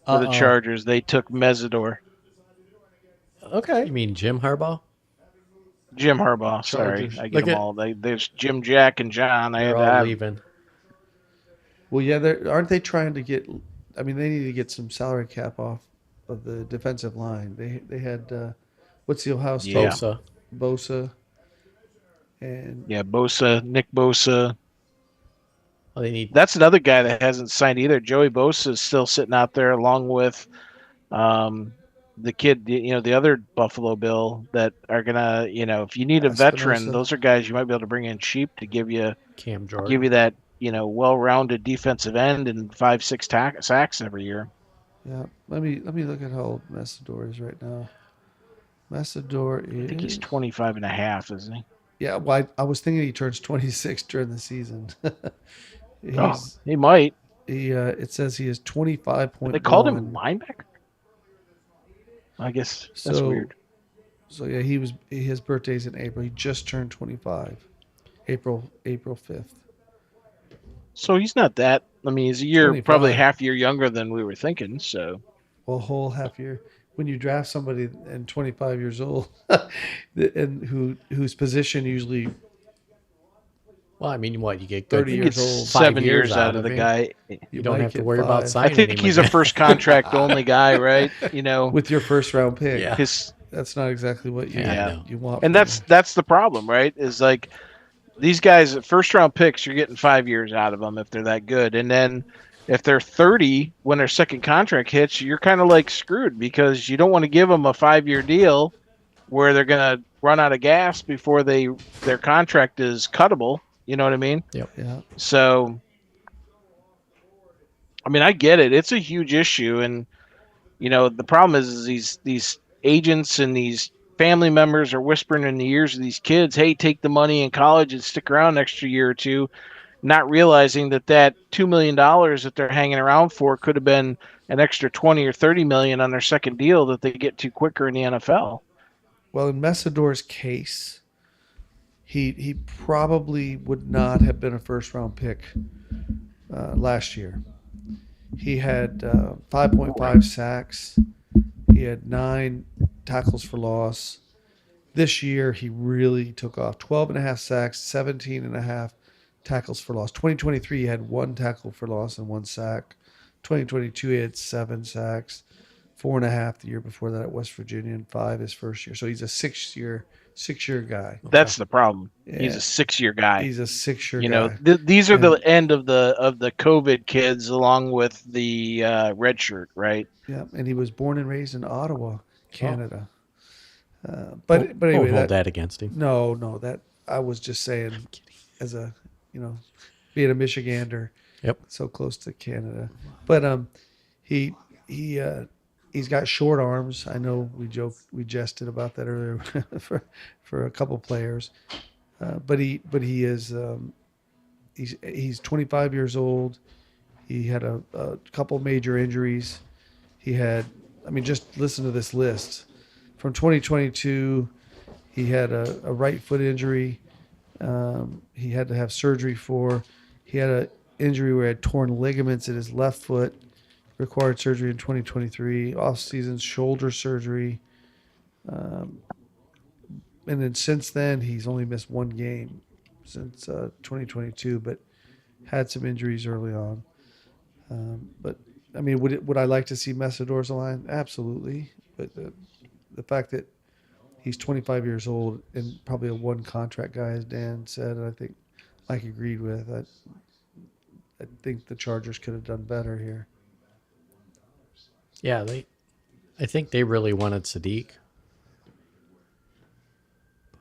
for the Chargers. They took Mesidor. Okay. You mean Jim Harbaugh? Jim Harbaugh. Sorry, Chargers. I get them all. There's Jim, Jack, and John. They're all leaving. Well, yeah, aren't they trying to get? I mean, they need to get some salary cap off of the defensive line. They had what's the Ohio State? Bosa. And Bosa, Nick Bosa. Well, they need. That's another guy that hasn't signed either. Joey Bosa is still sitting out there, along with the kid, the other Buffalo Bill that are gonna, if you need a veteran, those are guys you might be able to bring in cheap to give you Cam Jordan, give you that, well-rounded defensive end and 5-6 sacks every year. Yeah, let me look at how old Mesidor is right now. Mesidor is. I think he's 25 and a half, isn't he? Yeah, well, I was thinking he turns 26 during the season. He might. It says he is 25.1. They called him linebacker. I guess that's weird. So yeah, his birthday's in April. He just turned 25. April 5th. So he's not that. I mean, he's a year, 25. probably half year younger than we were thinking. So, well, a whole half year. When you draft somebody and 25 years old, and whose position usually. Well, I mean, what you get 30 years old, 7 years out of the guy. You don't have to worry about signing. I think he's a first contract only guy, right? With your first round pick. Yeah. That's not exactly what you want. And that's the problem, right? Is like these guys, first round picks, you're getting 5 years out of them if they're that good, and then if they're 30 when their second contract hits, you're kind of like screwed because you don't want to give them a 5-year deal where they're gonna run out of gas before their contract is cuttable. You know what I mean? Yep. Yeah. So, I mean, I get it. It's a huge issue, and the problem is these agents and these family members are whispering in the ears of these kids, "Hey, take the money in college and stick around an extra year or two," not realizing that $2 million that they're hanging around for could have been an extra 20 or 30 million on their second deal that they get to quicker in the NFL. Well, in Mesidor's case, he probably would not have been a first round pick last year. He had 5.5 sacks. He had 9 tackles for loss. This year, he really took off. 12.5 sacks, 17.5 tackles for loss. 2023, he had 1 tackle for loss and 1 sack. 2022, he had 7 sacks, 4.5 the year before that at West Virginia, and 5 his first year. So he's a six-year guy. That's the problem. Yeah. He's a 6-year guy. He's a 6-year guy. These are the end of the COVID kids, along with the red shirt, right? Yeah, and he was born and raised in Ottawa, Canada. But anyway, hold that against him. No, that I was just saying, as a being a Michigander, so close to Canada. But he's got short arms. I know we jested about that earlier for a couple players, but he is he's 25 years old. He had a couple major injuries. He had, just listen to this list. From 2022, he had a right foot injury. He had to have surgery for. He had an injury where he had torn ligaments in his left foot. Required surgery in 2023. Off-season shoulder surgery. And then since then, he's only missed 1 game since 2022, but had some injuries early on. But would I like to see Mesidor's line? Absolutely. But the fact that he's 25 years old and probably a 1 contract guy, as Dan said, and I think Mike agreed with, think the Chargers could have done better here. Yeah, I think they really wanted Sadiq,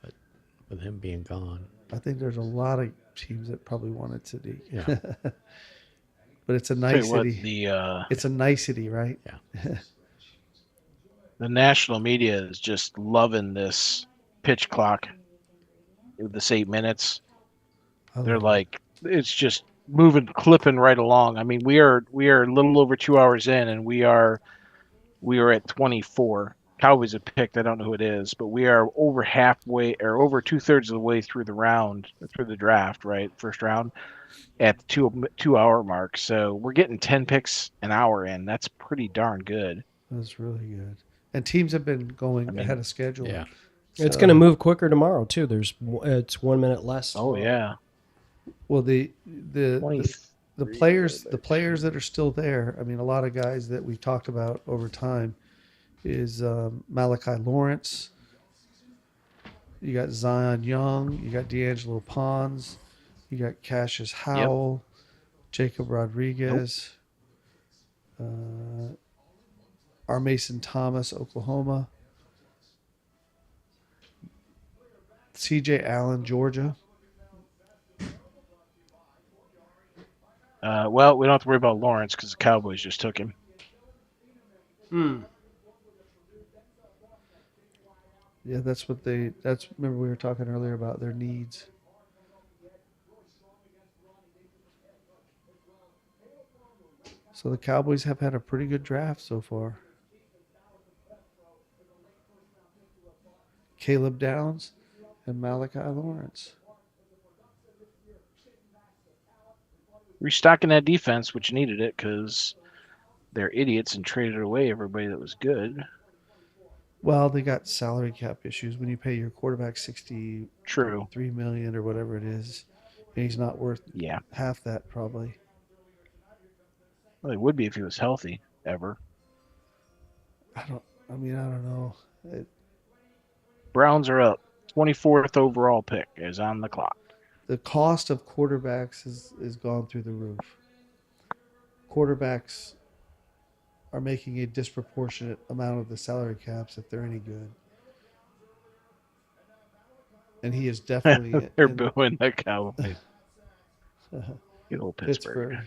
but with him being gone, I think there's a lot of teams that probably wanted Sadiq. yeah, But it's a nicety. It's a nicety, right? yeah. The national media is just loving this pitch clock with this 8 minutes. They're like, it's just clipping right along. I mean, we are a little over 2 hours in, and we are at 24. Cowboys have picked. I don't know who it is, but we are over halfway or over 2/3 of the way through the draft, right? First round at the 2 hour mark. So we're getting 10 picks an hour in. That's pretty darn good. That's really good. And teams have been going ahead of schedule. Yeah. So, it's going to move quicker tomorrow too. It's 1 minute less. Oh yeah. Well, the players that are still there. I mean, a lot of guys that we've talked about over time is Malachi Lawrence. You got Zion Young. You got D'Angelo Pons. You got Cassius Howell, Jacob Rodriguez, R. Mason Thomas, Oklahoma, C.J. Allen, Georgia. Well, we don't have to worry about Lawrence because the Cowboys just took him. Yeah, remember we were talking earlier about their needs. So the Cowboys have had a pretty good draft so far. Caleb Downs and Malachi Lawrence. Restocking that defense, which needed it because they're idiots and traded away everybody that was good. Well, they got salary cap issues when you pay your quarterback $63 million or whatever it is, and he's not worth half that probably. Well, he would be if he was healthy ever. I don't know. Browns are up. 24th overall pick is on the clock. The cost of quarterbacks is gone through the roof. Quarterbacks are making a disproportionate amount of the salary caps if they're any good. And he is definitely... They're booing the Cowboys. Good old Pittsburgh.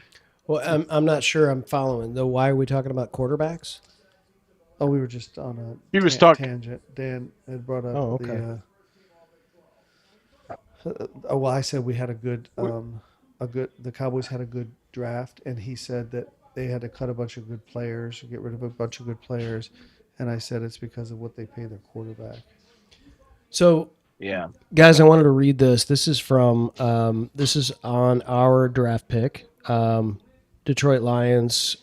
Well, I'm not sure I'm following, though. Why are we talking about quarterbacks? Oh, we were just on a tangent. Dan had brought up okay. Well, I said we had the Cowboys had a good draft, and he said that they had to cut a bunch of good players, or get rid of a bunch of good players, and I said it's because of what they pay their quarterback. So, yeah, guys, I wanted to read this. This is from this is on our draft pick. Detroit Lions,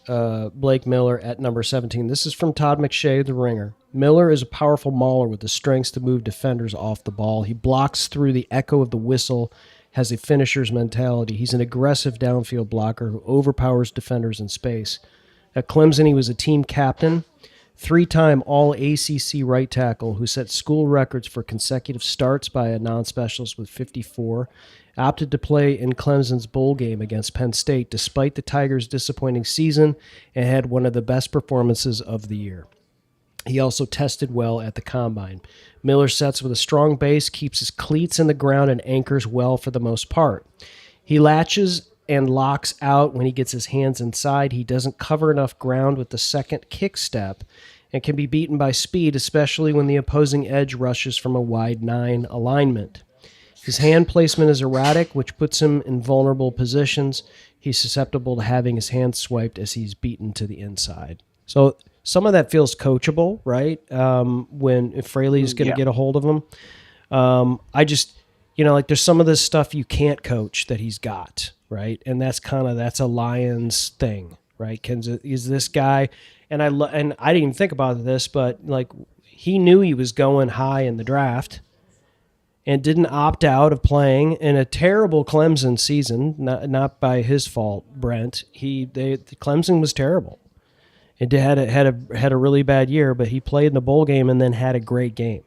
Blake Miller at number 17. This is from Todd McShay, The Ringer. Miller is a powerful mauler with the strengths to move defenders off the ball. He blocks through the echo of the whistle, has a finisher's mentality. He's an aggressive downfield blocker who overpowers defenders in space. At Clemson, he was a team captain, 3-time All-ACC right tackle who set school records for consecutive starts by a non-specialist with 54, opted to play in Clemson's bowl game against Penn State despite the Tigers' disappointing season and had one of the best performances of the year. He also tested well at the combine. Miller sets with a strong base, keeps his cleats in the ground, and anchors well for the most part. He latches and locks out when he gets his hands inside. He doesn't cover enough ground with the second kick step and can be beaten by speed, especially when the opposing edge rushes from a wide 9 alignment. His hand placement is erratic, which puts him in vulnerable positions. He's susceptible to having his hands swiped as he's beaten to the inside. So some of that feels coachable, right? If Fraley's going to get a hold of him. I just, there's some of this stuff you can't coach that he's got, right? And that's a Lions thing, right? Is this guy, and I didn't even think about this, but he knew he was going high in the draft and didn't opt out of playing in a terrible Clemson season, not by his fault, Brent. Clemson was terrible. It had a really bad year, but he played in the bowl game and then had a great game.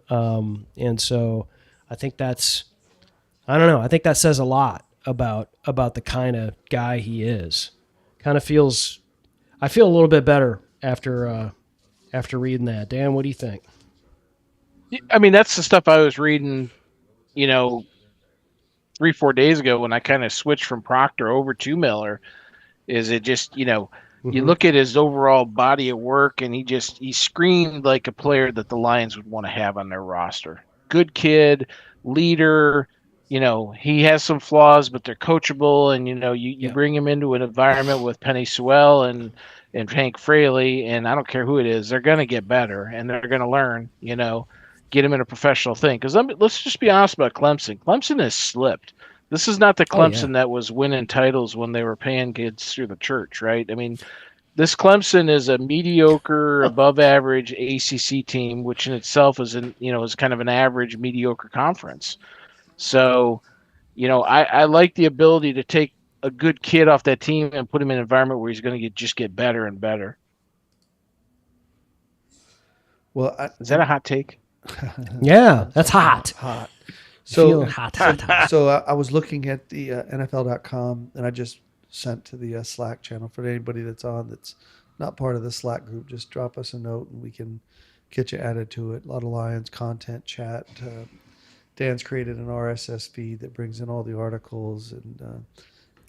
And so I think I think that says a lot about the kind of guy he is. Kind of feels, I feel a little bit better after reading that. Dan, what do you think? I mean, that's the stuff I was reading, 3-4 days ago when I kind of switched from Proctor over to Miller. Is it just, you look at his overall body of work, and he screamed like a player that the Lions would want to have on their roster. Good kid, leader. He has some flaws, but they're coachable. And you bring him into an environment with Penny Sewell and Hank Fraley, and I don't care who it is, they're going to get better and they're going to learn. Get him in a professional thing. Because let's just be honest about Clemson. Clemson has slipped. This is not the Clemson that was winning titles when they were paying kids through the church, right? I mean, this Clemson is a mediocre, above average ACC team, which in itself is is kind of an average, mediocre conference. So, I like the ability to take a good kid off that team and put him in an environment where he's going to just get better and better. Well, is that a hot take? Yeah, that's hot. Hot. So hot. So I was looking at the NFL.com, and I just sent to the Slack channel for anybody that's not part of the Slack group. Just drop us a note, and we can get you added to it. A lot of Lions content, chat. Dan's created an RSS feed that brings in all the articles, and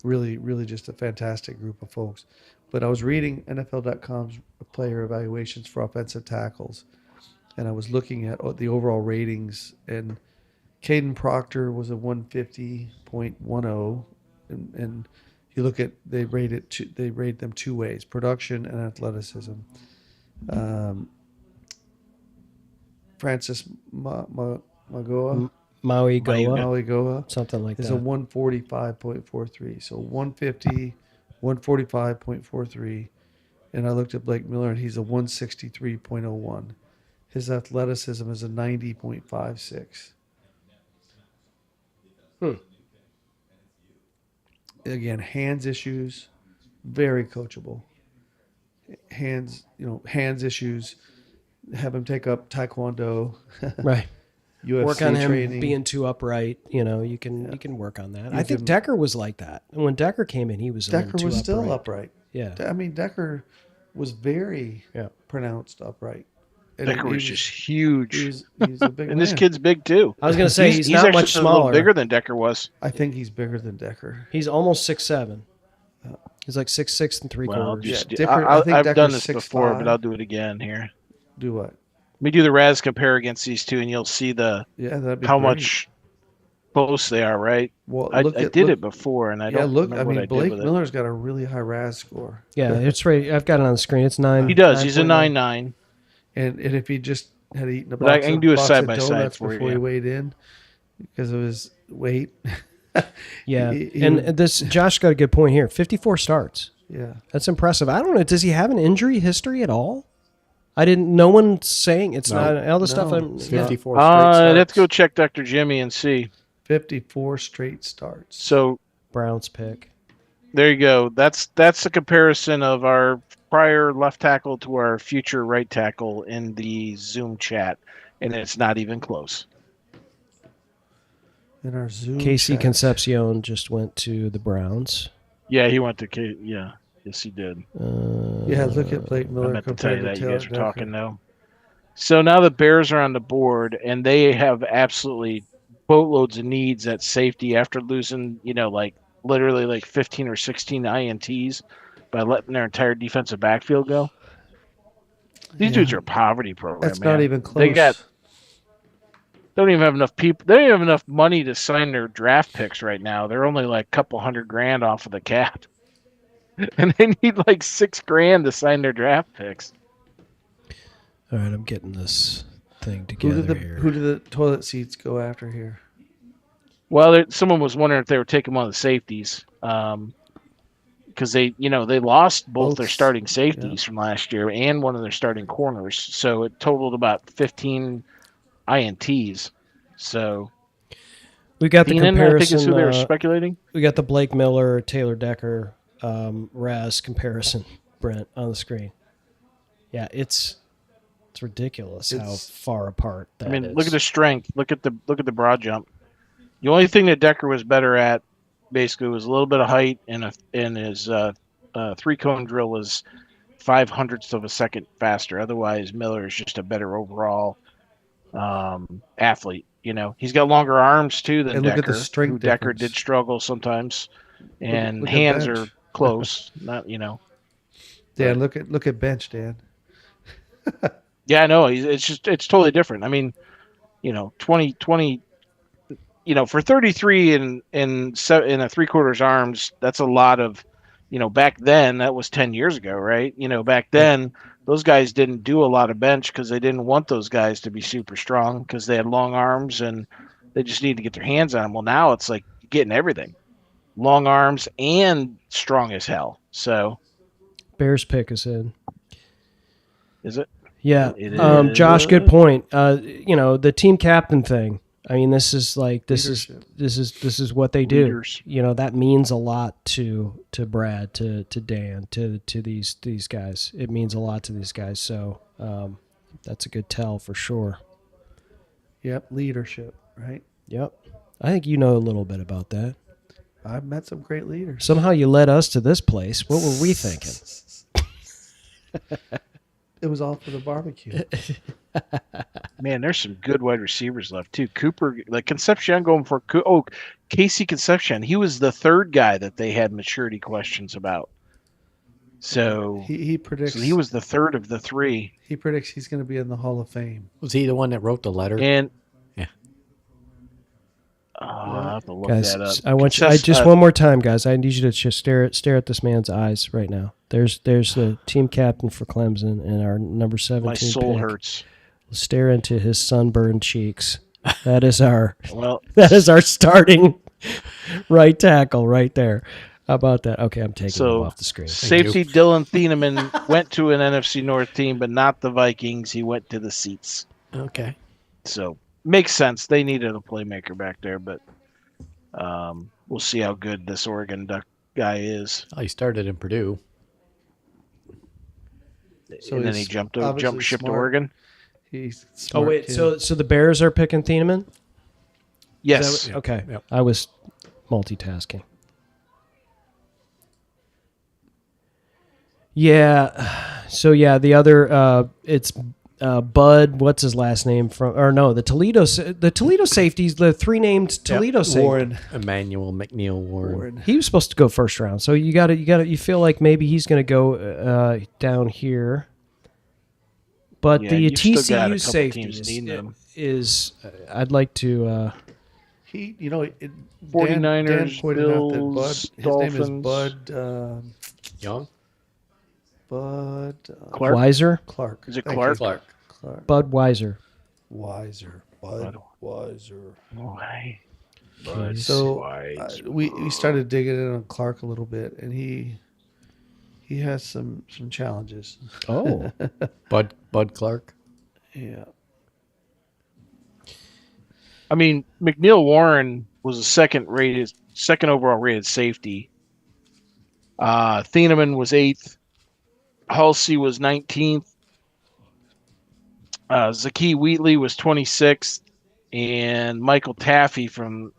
really, really just a fantastic group of folks. But I was reading NFL.com's player evaluations for offensive tackles, and I was looking at the overall ratings, and Caden Proctor was a 150.10, and you look at they rate them two ways: production and athleticism. Francis Mauigoa, something like that, is a 145.43. So 150, 145.43, and I looked at Blake Miller, and he's a 163.01. His athleticism is a 90.56. Again, hands issues, very coachable. Hands issues, have him take up Taekwondo. Right. UFC work on him training. Being too upright. You can work on that. I think Decker was like that. And when Decker came in, he was Decker was still upright. Yeah. I mean, Decker was very pronounced upright. And Decker was just huge. He's a big and man. this kid's big too. I was going to say he's not much smaller. A little bigger than Decker was. I think he's bigger than Decker. He's almost 6'7". He's like 6'6" and 3/4. I've done this before, but I'll do it again here. Do what? Let me do the RAS compare against these two, and you'll see much close they are. Right? Well, I did it before, and I don't remember what I did Blake with Miller's got a really high RAS score. Yeah, it's right. I've got it on the screen. It's 9. He does. He's a 9.9. And if he just had eaten a box I can do a box side of by donuts side for before you. he weighed in because of his weight. Yeah, and Josh got a good point here. 54 starts. Yeah, that's impressive. I don't know. Does he have an injury history at all? I didn't. No one's saying it's not all the stuff. 54 straight starts. Let's go check Dr. Jimmy and see. 54 straight starts. So Browns pick. There you go. That's a comparison of our prior left tackle to our future right tackle in the Zoom chat, and it's not even close. In our Zoom Casey chat. Concepcion just went to the Browns. Yeah, he went to yeah. Yes, he did. Yeah, look at Blake Miller. I meant to tell you that. You guys are Decker. talking now. So now the Bears are on the board, and they have absolutely boatloads of needs at safety after losing, literally like 15 or 16 INTs by letting their entire defensive backfield go. These dudes are a poverty program. That's not even close. They don't even have enough people. They don't even have enough money to sign their draft picks right now. They're only like a couple $100,000 off of the cap. And they need like $6,000 to sign their draft picks. All right, I'm getting this thing together here. Who did the toilet seats go after here? Well, someone was wondering if they were taking one of the safeties, because they lost both their starting safeties from last year and one of their starting corners, so it totaled about 15 INTs. So we got the comparison. I think is who they were speculating. We got the Blake Miller, Taylor Decker, RAS comparison, Brent, on the screen. Yeah, it's ridiculous how far apart that is. Look at the strength. Look at the broad jump. The only thing that Decker was better at basically was a little bit of height, and his 3-cone drill was 0.05 of a second faster. Otherwise, Miller is just a better overall athlete. He's got longer arms too than And look at the Decker, strength who Decker difference. did struggle sometimes, and look at hands bench. are close. Not Dan, look at bench, Dan. Yeah, I know. It's totally different. I mean, 2020. For 33 in a 3/4 arms, that's a lot of, back then that was 10 years ago, right? Back then those guys didn't do a lot of bench because they didn't want those guys to be super strong because they had long arms and they just need to get their hands on them. Well, now it's like getting everything, long arms and strong as hell. So Bears pick us in. is it? Yeah. It is. Josh, good point. The team captain thing. I mean, this is what they do. Leaders. That means a lot to Brad, to Dan, to these guys. It means a lot to these guys. So that's a good tell for sure. Yep, leadership, right? Yep. I think you know a little bit about that. I've met some great leaders. Somehow you led us to this place. What were we thinking? It was all for the barbecue. Man, there's some good wide receivers left too. Cooper, like Concepcion going for Casey Concepcion. He was the third guy that they had maturity questions about. So he predicts. So he was the third of the three. He predicts he's going to be in the Hall of Fame. Was he the one that wrote the letter? And yeah. I'll have to look Guys, that up. I want you. Just one more time, guys. I need you to just stare at this man's eyes right now. There's the team captain for Clemson and our number 17. My soul pick. hurts. Stare into his sunburned cheeks. That is our well. Starting right tackle right there. How about that? Okay, I'm taking him off the screen. Safety Dylan Thieneman went to an NFC North team, but not the Vikings. He went to the Seats. Okay. So makes sense. They needed a playmaker back there, but we'll see how good this Oregon Duck guy is. Oh, he started in Purdue. So and then he jumped ship to Oregon. He's smart. Oh wait, so the Bears are picking Thieneman? Yes. Okay. Yep. I was multitasking. Yeah. So the other it's Bud. What's his last name from? Or no, the Toledo safeties. The three named Toledo safeties. Warren. Emmanuel McNeil Warren. He was supposed to go first round. So you feel like maybe he's going to go down here. But the TCU safety is I'd like to. He, 49ers, Dan pointed Bills, out that Bud, Dolphins. his name is Bud. Young? Bud Clark? Weiser? Clark. Is it Thank Clark? you. Clark. Bud Weiser. Wiser. Bud Wiser. Why? So we started digging in on Clark a little bit, and he has some challenges. Oh, Bud Clark. Yeah. I mean, McNeil Warren was a second overall rated safety. Thieneman was 8th. Halsey was 19th. Zakee Wheatley was 26th, and Michael Taffy from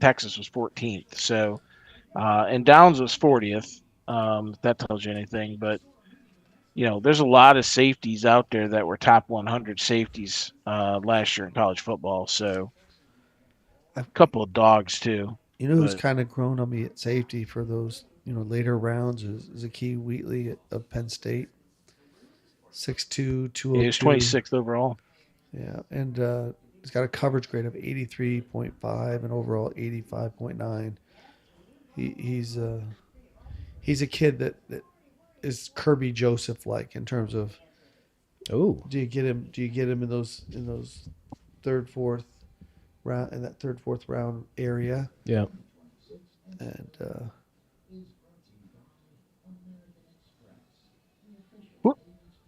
Texas was 14th. So, and Downs was 40th. If that tells you anything, but there's a lot of safeties out there that were top 100 safeties last year in college football. So, a couple of dogs too. Who's kind of grown on me at safety for those later rounds is Zakee Wheatley of Penn State. 6'2", 202. He was 26th overall. Yeah, and he's got a coverage grade of 83.5 and overall 85.9. He's a kid that is Kirby Joseph like in terms of. Oh, do you get him in those third, fourth round, in that third, fourth round area? yeah. And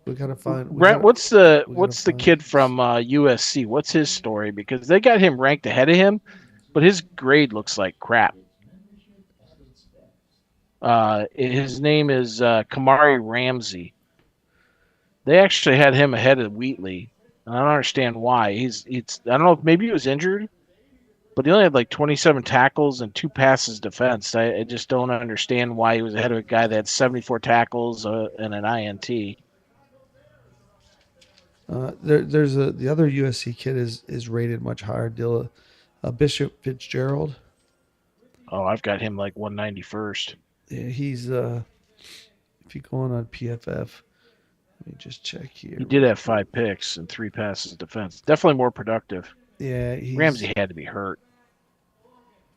we gotta find. Brent, what's the kid from USC? What's his story? Because they got him ranked ahead of him, but his grade looks like crap. His name is Kamari Ramsey. They actually had him ahead of Wheatley. I don't understand why. I don't know if maybe he was injured, but he only had like 27 tackles and 2 passes defense. I just don't understand why he was ahead of a guy that had 74 tackles and an INT. There's the other USC kid is rated much higher. Bishop Fitzgerald. Oh, I've got him like 191st. Yeah, he's if you go on PFF, let me just check here. He did have 5 picks and 3 passes defense. Definitely more productive. Yeah, Ramsey had to be hurt.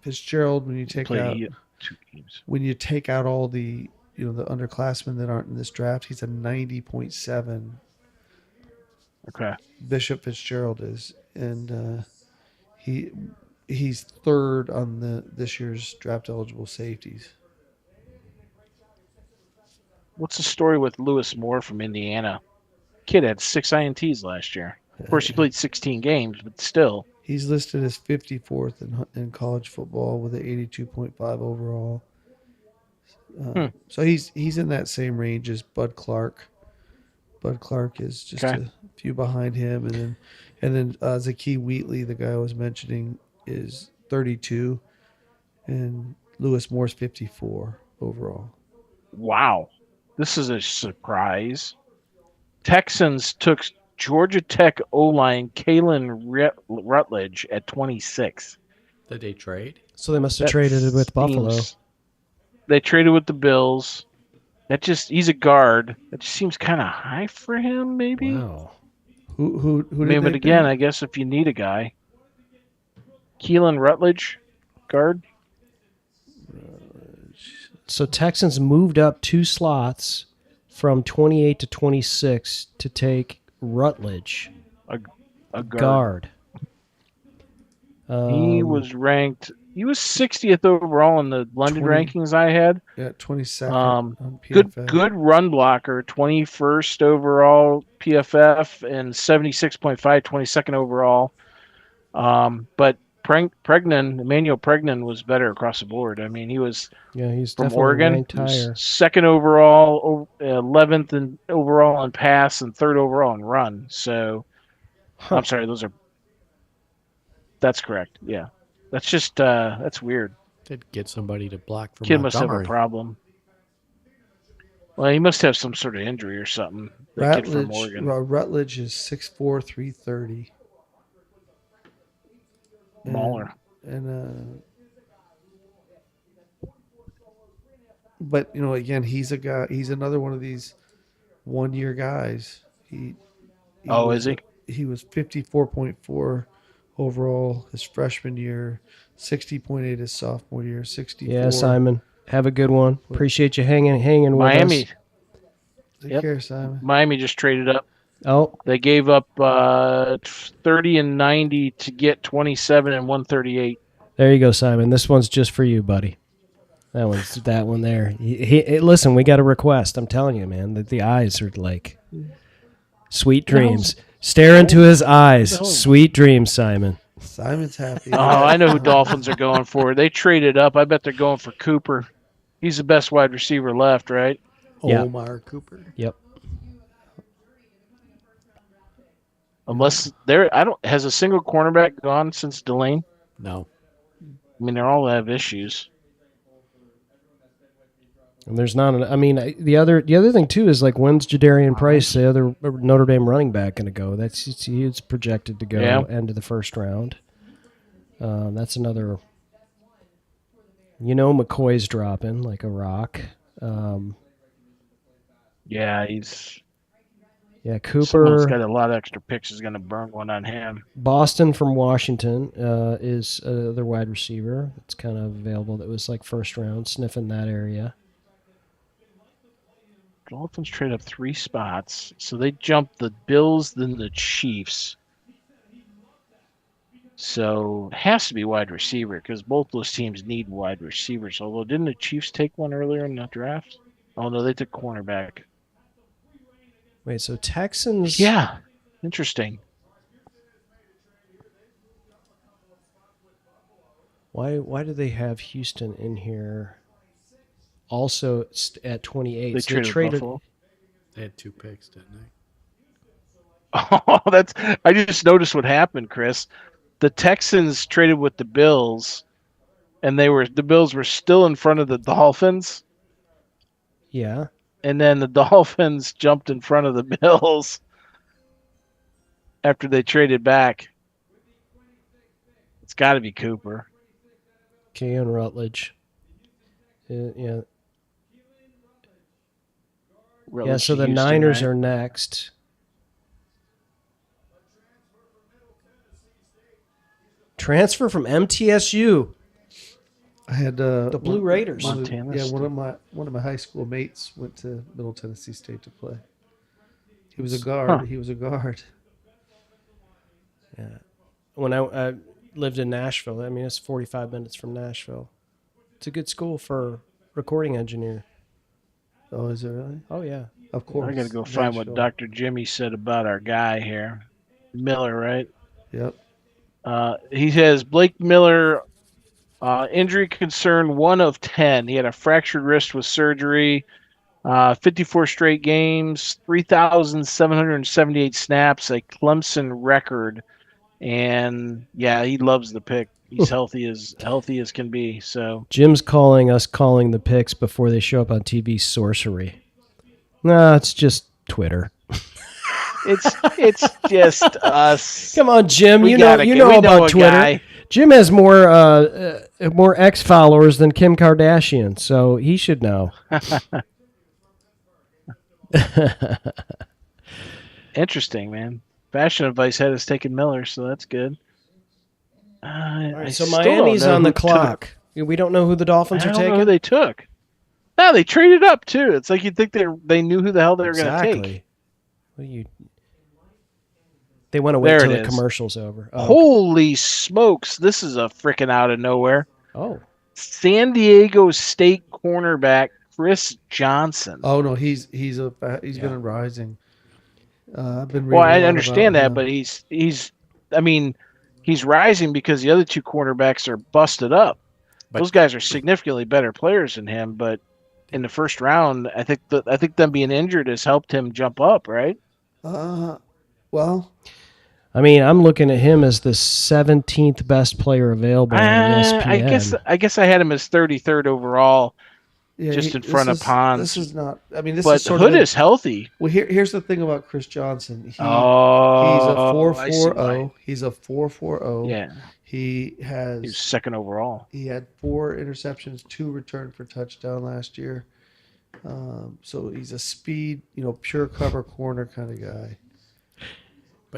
Fitzgerald, when you take out 2 games. When you take out all the the underclassmen that aren't in this draft, he's a 90.7. Okay. Bishop Fitzgerald is, and he's third on this year's draft eligible safeties. What's the story with Lewis Moore from Indiana? Kid had 6 INTs last year. Of course, he played 16 games, but still. He's listed as 54th in college football with an 82.5 overall. So he's in that same range as Bud Clark. Bud Clark is just a few behind him, and then Zakee Wheatley, the guy I was mentioning, is 32, and Lewis Moore's 54 overall. Wow, this is a surprise. Texans took Georgia Tech O-line Kalen Rutledge at 26. Did they trade? So they must have traded it with Buffalo. They traded with the Bills. He's a guard. That just seems kind of high for him, maybe. Wow. Who did but again, I guess if you need a guy, Keelan Rutledge, guard. So Texans moved up 2 slots from 28 to 26 to take Rutledge, a guard. He was ranked. He was 60th overall in the London rankings I had. Yeah, 22nd on PFF. Good run blocker, 21st overall PFF, and 76.5, 22nd overall. But Emmanuel Pregnan was better across the board. I mean, he's from Oregon, second overall, 11th in overall in pass, and third overall in run. So, I'm sorry, that's correct. Yeah. That's just that's weird. Did get somebody to block for Kid Montgomery. must have a problem. Well, he must have some sort of injury or something. Kid from Oregon. Rutledge is 6'4", 330. Mauler. But again, he's a guy. He's another one of these 1-year guys. Is he? He was 54.4 overall his freshman year, 60.8 his sophomore year, 64. Yeah, Simon, have a good one. Appreciate you hanging with Miami. us. Take care, Simon. Miami just traded up. Oh, they gave up 30 and 90 to get 27 and 138. There you go, Simon. This one's just for you, buddy. That one there. Listen, we got a request. I'm telling you, man, that the eyes are like sweet dreams. Stare into his eyes. Sweet dreams, Simon. Simon's happy. Oh, I know who Dolphins are going for. They traded up. I bet they're going for Cooper. He's the best wide receiver left, right? Yeah. Omar Cooper. Yep. Unless has a single cornerback gone since Delane? No. I mean, they all have issues. And there's not. The other thing too is like, when's Jadarian Price, the other Notre Dame running back, going to go? He's projected to go end of the first round. That's another. McCoy's dropping like a rock. Cooper. Someone's got a lot of extra picks. Is going to burn one on him. Boston from Washington is their wide receiver. It's kind of available. That was like first round, sniffing that area. Dolphins trade up 3 spots, so they jump the Bills, then the Chiefs. So it has to be wide receiver because both those teams need wide receivers. Although, didn't the Chiefs take one earlier in the draft? Oh no, they took cornerback. Wait, so Texans? Yeah, interesting. Why do they have Houston in here? Also at 28. They traded Buffalo. They had 2 picks, didn't they? Oh, I just noticed what happened, Chris. the Texans traded with the Bills, and the Bills were still in front of the Dolphins. Yeah. And then the Dolphins jumped in front of the Bills after they traded back. It's got to be Cooper. Keon Rutledge. Yeah. Rutledge Yeah, so the Houston, Niners right? are next. Transfer from MTSU. I had The Blue Raiders. Montana Yeah, State. one of my high school mates went to Middle Tennessee State to play. He was a guard. Huh. He was a guard. Yeah. When I lived in Nashville, I mean, it's 45 minutes from Nashville. It's a good school for recording engineer. Oh, is it really? Oh, yeah. Of course. I got to go find what Nashville. Dr. Jimmy said about our guy here. Miller, right? Yep. He says Blake Miller, injury concern 1 of 10. He had a fractured wrist with surgery, 54 straight games, 3,778 snaps, a Clemson record. And yeah, he loves the pick. He's healthy as can be. So Jim's calling the picks before they show up on TV sorcery. No, it's just Twitter. it's just us. Come on, Jim. We You know about Twitter. Guy. Jim has more X followers than Kim Kardashian, so he should know. Interesting, man. Fashion advice had us taking Miller, so that's good. All right, I so still Miami's don't know on the who clock. We don't know who the Dolphins I are don't know taking. who they took. No, they traded up too. It's like you'd think they knew who the hell they were going to take. What do you? They want to wait There till it the is. commercial's over. Oh, Holy smokes! This is a freaking out of nowhere. oh. San Diego State cornerback Chris Johnson. Oh no, he's been rising. I've been reading Well, a I lot understand about that, him. but he's rising because the other two cornerbacks are busted up. Those guys are significantly better players than him, but in the first round, I think them being injured has helped him jump up, right? Well, I mean, I'm looking at him as the 17th best player available on ESPN. I guess I had him as 33rd overall, yeah, just in front of Pons. This is not. I mean, this But is sort Hood of. is healthy. Well, here's the thing about Chris Johnson. He's a I see 4.40. why. He's a 4.40. Yeah, He he was second overall. He had 4 interceptions, 2 returned for touchdown last year. So he's a speed, pure cover corner kind of guy.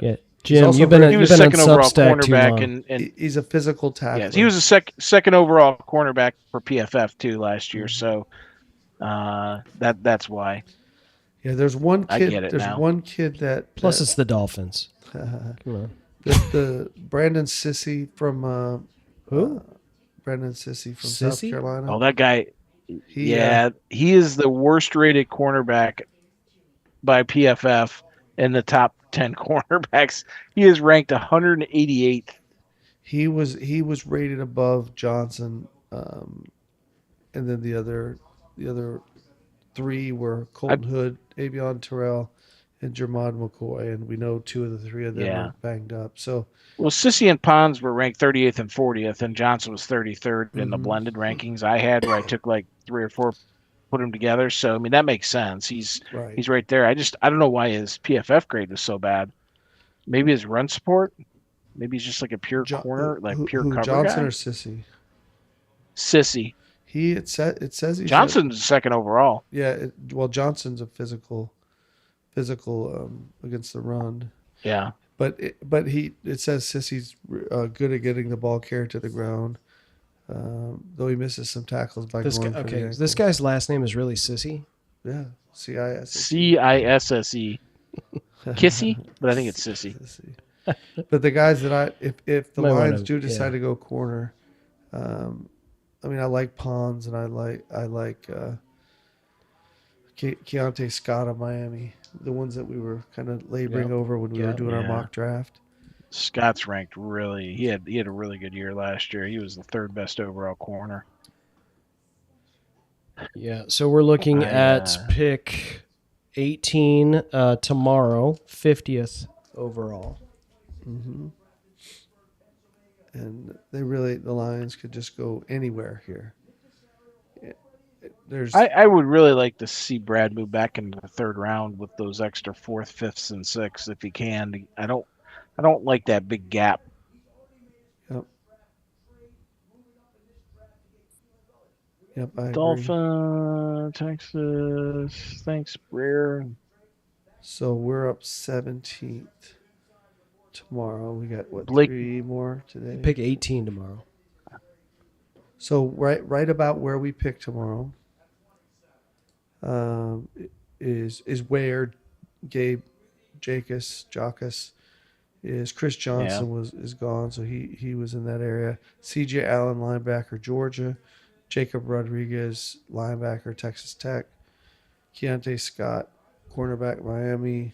Yeah, Jim, also you've been He on was second overall Substack too long. cornerback, and He's a physical tackler. yes, he was a second overall cornerback for PFF too last year. So that's why. Yeah, there's one kid. I get it there's now. one kid that. Plus, it's the Dolphins. Come on. the Brandon Sissy from Who? Brandon Sissy from South Sissy? Carolina. Oh, that guy. He, He is the worst rated cornerback by PFF in the top 10 cornerbacks. He is ranked 188th. he was rated above Johnson, and then the other 3 were Colton Hood, Avion Terrell, and Jermod McCoy, and we know 2 of the 3 of them are banged up. So, Well, Sissy and Pons were ranked 38th and 40th, and Johnson was 33rd in the blended rankings I had, where I took like 3 or 4, put them together. So I mean that makes sense. He's right there. I don't know why his PFF grade was so bad. Maybe his run support. Maybe he's just like a pure corner, like pure cover Johnson guy. or Sissy? Sissy. It says he's Johnson's second overall. Johnson's a physical against the run. Yeah. But it says Sissy's good at getting the ball carried to the ground, though he misses some tackles by This going guy, for the okay, ankle. this guy's last name is really Sissy. Yeah, CIS. CISSE. Kissy, but I think it's Sissy. But the guys that if the Might Lions wanna- do decide yeah. to go corner, I mean I like Pons and I like Keontae Scott of Miami, the ones that we were kind of laboring over when we were doing our mock draft. Scott's ranked really. He had a really good year last year. He was the 3rd best overall corner. Yeah, so we're looking at pick 18 tomorrow, 50th overall. Mm-hmm. and the Lions could just go anywhere here. I would really like to see Brad move back into the third round with those extra fourth, fifths, and sixths if he can. I don't like that big gap. Yep. Yep, I Dolphin, Texas. Thanks, Brer. So we're up 17th tomorrow. We got what, Blake, 3 more today? Pick 18 tomorrow. So right about where we pick tomorrow is where Gabe Jacus is. Chris Johnson is gone, so he was in that area. C.J. Allen, linebacker, Georgia. Jacob Rodriguez, linebacker, Texas Tech. Keontae Scott, cornerback, Miami.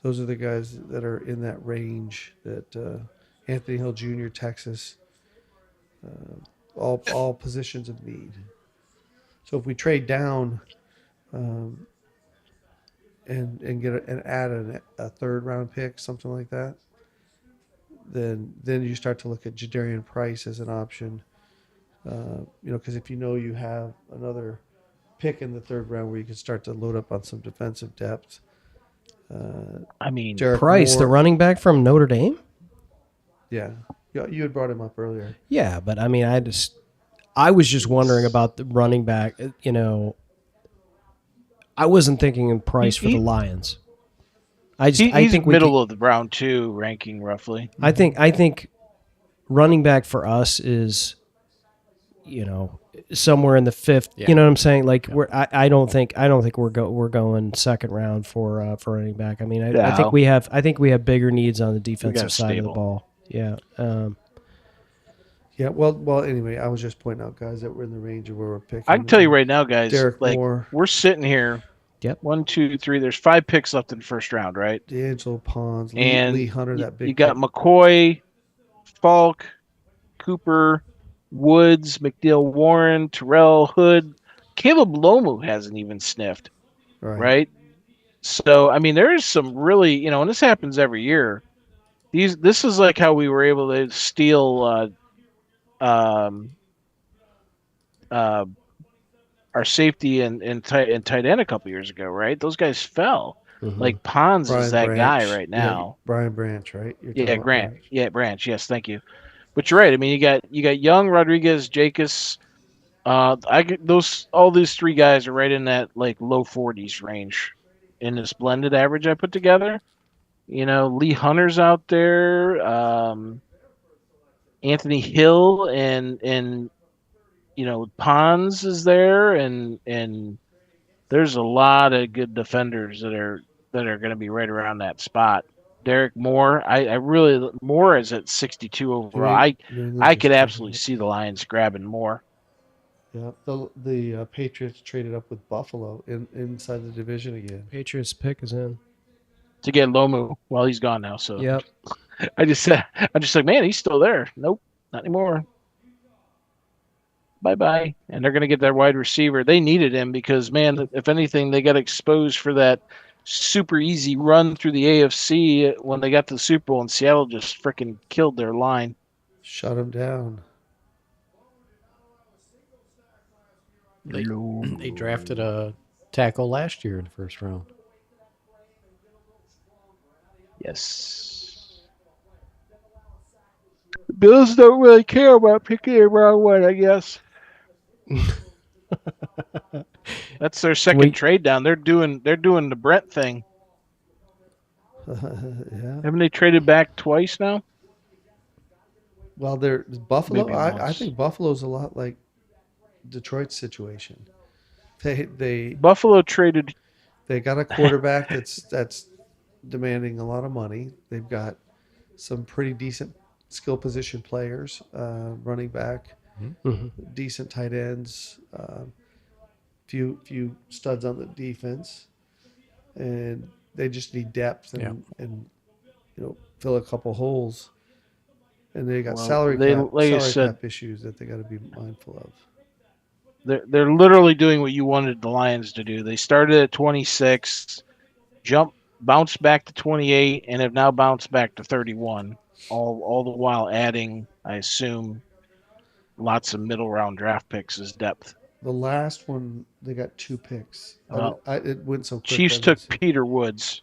Those are the guys that are in that range. That Anthony Hill Jr., Texas. All positions of need. So if we trade down and add a third round pick, something like that, then you start to look at Jadarian Price as an option. Because if you have another pick in the third round where you can start to load up on some defensive depth. Derek Price, Moore, the running back from Notre Dame? Yeah. You had brought him up earlier. Yeah, but I was just wondering about the running back. I wasn't thinking in Price for the Lions. I think middle of the round 2 ranking roughly. I think running back for us is, somewhere in the 5th. Yeah. You know what I'm saying? Like I don't think we're going second round for running back. I think we have bigger needs on the defensive side of the ball. Yeah. Yeah. Well. Anyway, I was just pointing out guys that were in the range of where we're picking. I can tell you right now, guys. Derek Moore. We're sitting here. Yep. 1, 2, 3. There's 5 picks left in the first round, right? D'Angelo Pons, and Lee Hunter. That big. You got McCoy, Falk, Cooper, Woods, McNeil, Warren, Terrell, Hood. Caleb Lomu hasn't even sniffed. Right? So there's some really and this happens every year. This is like how we were able to steal our safety and tight end a couple years ago, right? Those guys fell. Mm-hmm. Like Pons is that guy right now. Yeah, Brian Branch, right? Grant. Branch. Yeah, Branch. Yes, thank you. But you're right. You got Young, Rodriguez, Jacus. All these 3 guys are right in that like low 40s range in this blended average I put together. Lee Hunter's out there. Anthony Hill and Pons is there, and there's a lot of good defenders that are going to be right around that spot. Derek Moore, Moore is at 62 overall. I could absolutely see the Lions grabbing Moore. Yeah, the Patriots traded up with Buffalo inside the division again. Patriots pick is in to get Lomu. Well, he's gone now, so yep. I'm just like, man, he's still there. Nope, not anymore. Bye-bye. And they're going to get their wide receiver. They needed him because, man, if anything, they got exposed for that super easy run through the AFC when they got to the Super Bowl, and Seattle just freaking killed their line. Shut them down. They drafted a tackle last year in the first round. Yes. The Bills don't really care about picking the wrong one, I guess. That's their second trade down. They're doing the Brett thing. Yeah. Haven't they traded back twice now? Well, Buffalo. I think Buffalo's a lot like Detroit's situation. Buffalo traded. They got a quarterback that's demanding a lot of money. They've got some pretty decent skill position players, running back, decent tight ends, few studs on the defense, and they just need depth and fill a couple holes. And they got salary cap issues that they got to be mindful of. They're literally doing what you wanted the Lions to do. They started at 26, bounced back to 28, and have now bounced back to 31. all the while adding, I assume, lots of middle round draft picks as depth. The last one, they got 2 picks. Well, It went so quick. Chiefs took Peter Woods,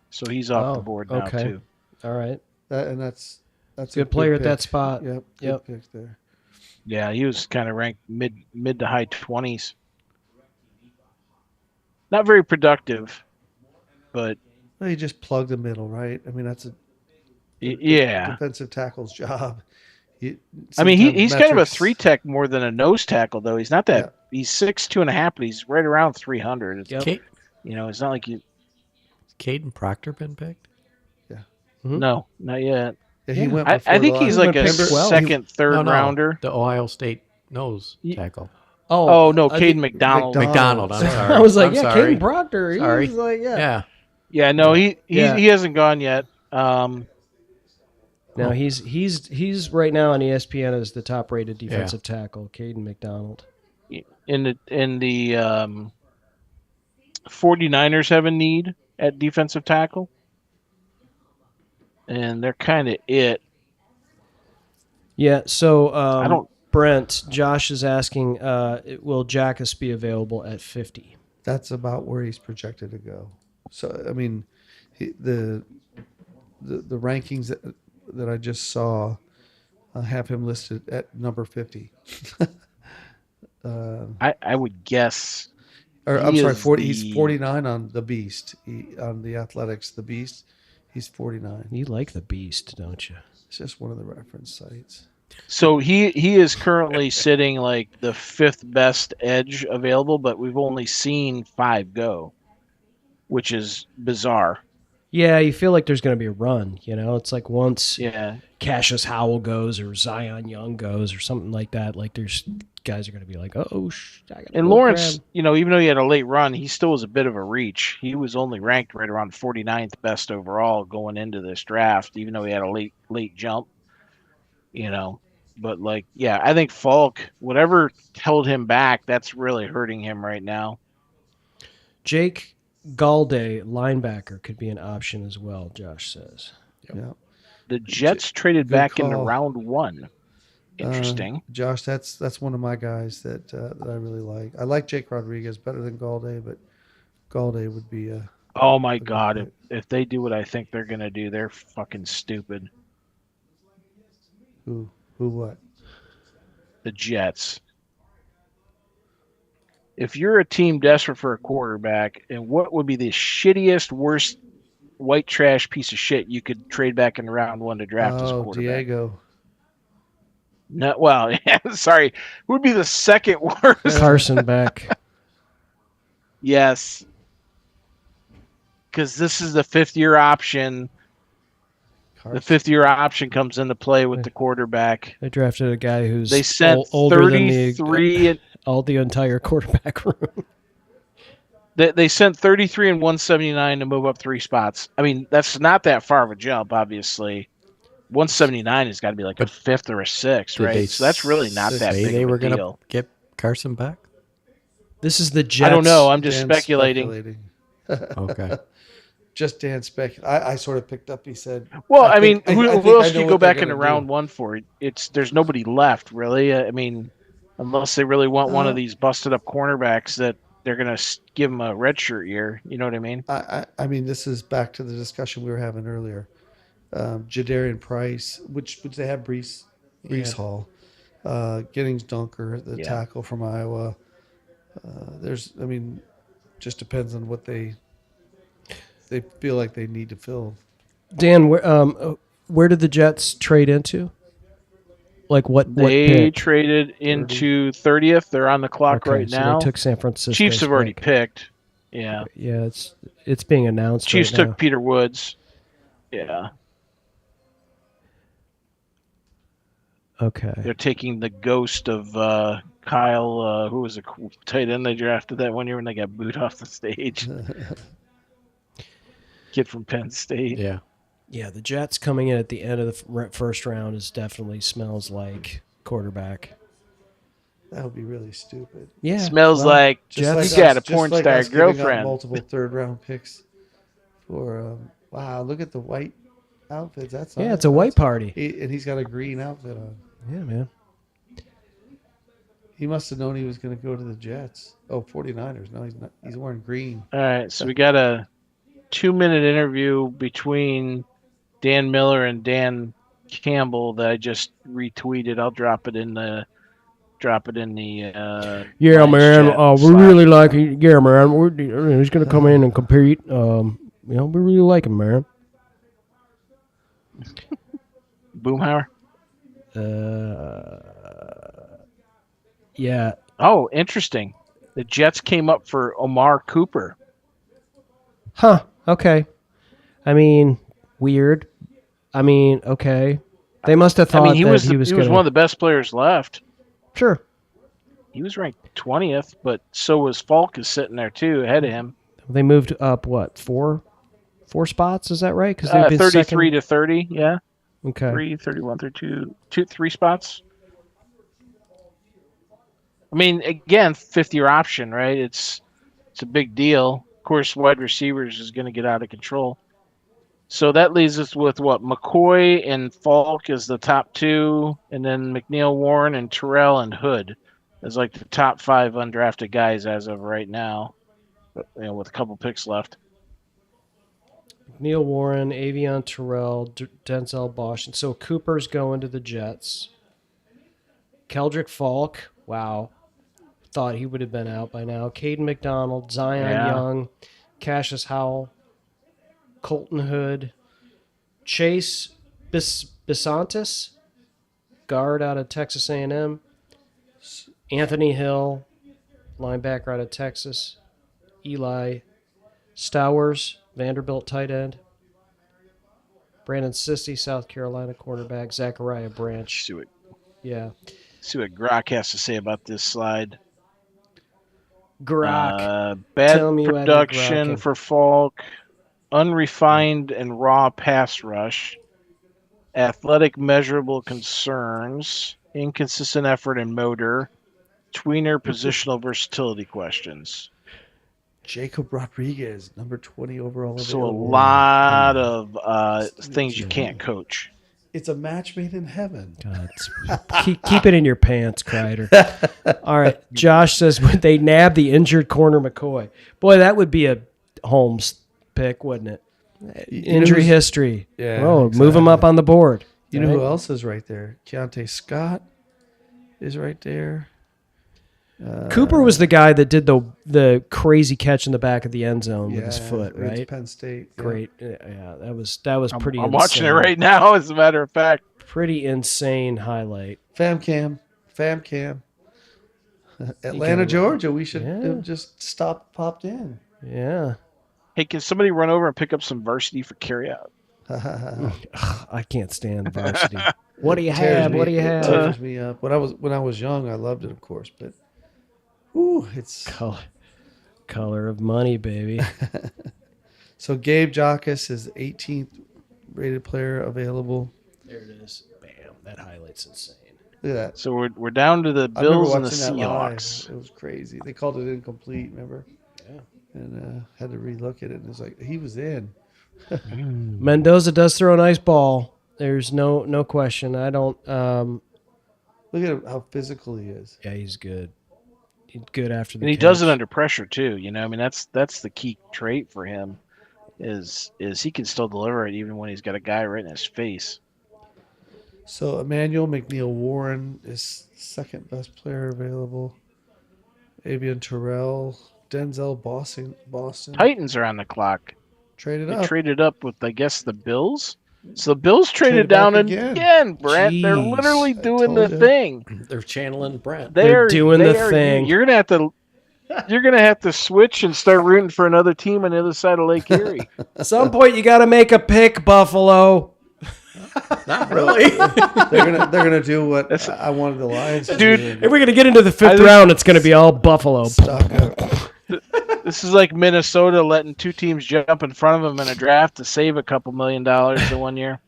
so he's off the board now okay. too. All right. That's good player at that spot. Yep. Good pick there. Yeah, he was kind of ranked mid to high 20s. Not very productive, but well, you just plug the middle, right? I mean, that's a defensive tackle's job. He's kind of a 3-tech more than a nose tackle, though. He's not that. Yeah. He's 6'2.5", but he's right around 300. Yep. It's not like you. Has Caden Proctor been picked? Yeah. Mm-hmm. No, not yet. Yeah, he went. I think he's like a second, third rounder. The Ohio State nose tackle. Oh no, Caden McDonald. McDonald. I'm sorry. I was like, Caden Proctor. Sorry. He was like, Yeah. No, he hasn't gone yet. Now he's right now on ESPN as the top rated defensive tackle, Caden McDonald. In the 49ers have a need at defensive tackle, and they're kind of it. Yeah. So Brent, Josh is asking, will Jackus be available at 50? That's about where he's projected to go. So I mean, the rankings that I just saw have him listed at number 50. I would guess. I'm sorry, 40. He's 49 on the Beast. On the Athletics, the Beast, he's 49. You like the Beast, don't you? It's just one of the reference sites. So he is currently sitting like the 5th best edge available, but we've only seen 5 go, which is bizarre. Yeah, you feel like there's going to be a run. It's like once Cassius Howell goes or Zion Young goes or something like that. Like there's guys are going to be like, and Lawrence, even though he had a late run, he still was a bit of a reach. He was only ranked right around 49th best overall going into this draft, even though he had a late jump. But I think Falk, whatever held him back, that's really hurting him right now. Jake Galde, linebacker, could be an option as well, Josh says. Yep. Yeah. The Jets traded back into round 1. Interesting. Josh, that's one of my guys that I really like. I like Jake Rodriguez better than Galde, but Galde would be a... Oh, my God. If they do what I think they're going to do, they're fucking stupid. Who what? The Jets. If you're a team desperate for a quarterback, and what would be the shittiest, worst white trash piece of shit you could trade back in round 1 to draft as a quarterback? Diego. No, well, sorry. Who would be the second worst? Carson Beck. Yes. Because this is the 5th-year option. The 5th-year option comes into play with the quarterback. They drafted a guy who's they sent older 33 than all the entire quarterback room. They sent 33 and 179 to move up 3 spots. I mean, that's not that far of a jump, obviously. 179 has got to be like a 5th or a 6th, right? So that's really not that big they of were a going to deal. get Carson back? This is the Jets. I don't know. I'm just speculating. Okay. Just Dan I sort of picked up. He said, "Well, I mean, who else do you go back into round 1 for? There's nobody left, really. I mean, unless they really want one of these busted up cornerbacks that they're going to give them a redshirt year. You know what I mean? I mean, this is back to the discussion we were having earlier. Jadarian Price, which they have Brees Hall, Giddings Dunker, the tackle from Iowa. Just depends on what they feel like they need to fill. Dan, where did the Jets trade into? Like what? They what traded into 30th. They're on the clock right now. They took San Francisco. Chiefs have already picked. Yeah. Yeah, it's being announced. Chiefs right took Peter Woods. Yeah. Okay. They're taking the ghost of Kyle, who was a tight end they drafted that one year when they got booed off the stage. Kid from Penn State. Yeah. Yeah, the Jets coming in at the end of the first round definitely smells like quarterback. That would be really stupid. Yeah. Smells like you got a porn like star girlfriend. Multiple 3rd-round picks for wow, look at the white outfits. That's it's a white party. And he's got a green outfit on. Yeah, man. He must have known he was going to go to the Jets. Oh, 49ers. No, he's not. He's wearing green. All right, so we got a 2-minute interview between Dan Miller and Dan Campbell that I just retweeted. I'll drop it in the yeah, man. We really like him. Yeah, man. He's going to come in and compete. We really like him, man. Boomhauer. Yeah. Oh, interesting. The Jets came up for Omar Cooper. Huh. Okay. I mean, weird. I mean, okay. They must have thought he was one of the best players left. Sure. He was ranked 20th, but so was Falk is sitting there too, ahead of him. They moved up what, four spots? Is that right? Because they've been 33 to 30. Yeah. Okay. 3, 31, 32, 3 spots. I mean, again, 5th-year option, right? It's a big deal. Of course, wide receivers is going to get out of control. So that leaves us with what? McCoy and Falk is the top 2, and then McNeil, Warren, and Terrell and Hood is like the top 5 undrafted guys as of right now, with a couple picks left. Neil Warren, Avion Terrell, Denzel Bosch. And so Cooper's going to the Jets. Keldrick Falk, wow. Thought he would have been out by now. Caden McDonald, Zion Young, Cassius Howell, Colton Hood, Chase Bisantis, guard out of Texas A&M, Anthony Hill, linebacker out of Texas, Eli Stowers, Vanderbilt tight end, Brandon Sisti, South Carolina cornerback, Zachariah Branch. See what Grok has to say about this slide. Grok. Bad production for Falk, unrefined and raw pass rush, athletic measurable concerns, inconsistent effort and motor, tweener positional versatility questions. Jacob Rodriguez, number 20 overall. So a lot of things you can't coach. It's a match made in heaven. God, keep it in your pants, Kreider. All right. Josh says, would they nab the injured corner McCoy? Boy, that would be a Holmes pick, wouldn't it? Injury history. Yeah. Oh, exactly. Move him up on the board. You know who else is right there? Keontae Scott is right there. Cooper was the guy that did the crazy catch in the back of the end zone with his foot, right? It's Penn State. Yeah. Great. Yeah, that was pretty insane. I'm watching it right now, as a matter of fact. Pretty insane highlight. Fam cam. Atlanta, Georgia. We should have just popped in. Yeah. Hey, can somebody run over and pick up some varsity for carryout? I can't stand varsity. What do you have? What do you have? Tears me up. When I was young, I loved it, of course, but it's color of money, baby. So Gabe Jacas is 18th rated player available. There it is. Bam! That highlight's insane. Look at that. So we're down to the Bills and the Seahawks. It was crazy. They called it incomplete. Remember? Yeah. And had to relook at it. And it was like he was in. Mendoza does throw a nice ball. There's no question. I don't. Look at how physical he is. Yeah, he's good. He's good after the. And he catch. does it under pressure too. I mean that's the key trait for him, is he can still deliver it even when he's got a guy right in his face. So Emmanuel McNeil Warren is second best player available. Avian Terrell, Denzel Boston. Titans are on the clock. Traded up with, I guess, the Bills. So the Bills traded down again, Brent. Jeez, they're literally doing the thing. They're channeling Brent. They're doing the thing. You're gonna have to switch and start rooting for another team on the other side of Lake Erie. At some point, you got to make a pick, Buffalo. Not really. they're gonna do what I wanted the Lions to Dude, do. If we're gonna get into the fifth round, it's gonna be all Buffalo. Stock up. This is like Minnesota letting two teams jump in front of them in a draft to save a couple $1 million in 1 year.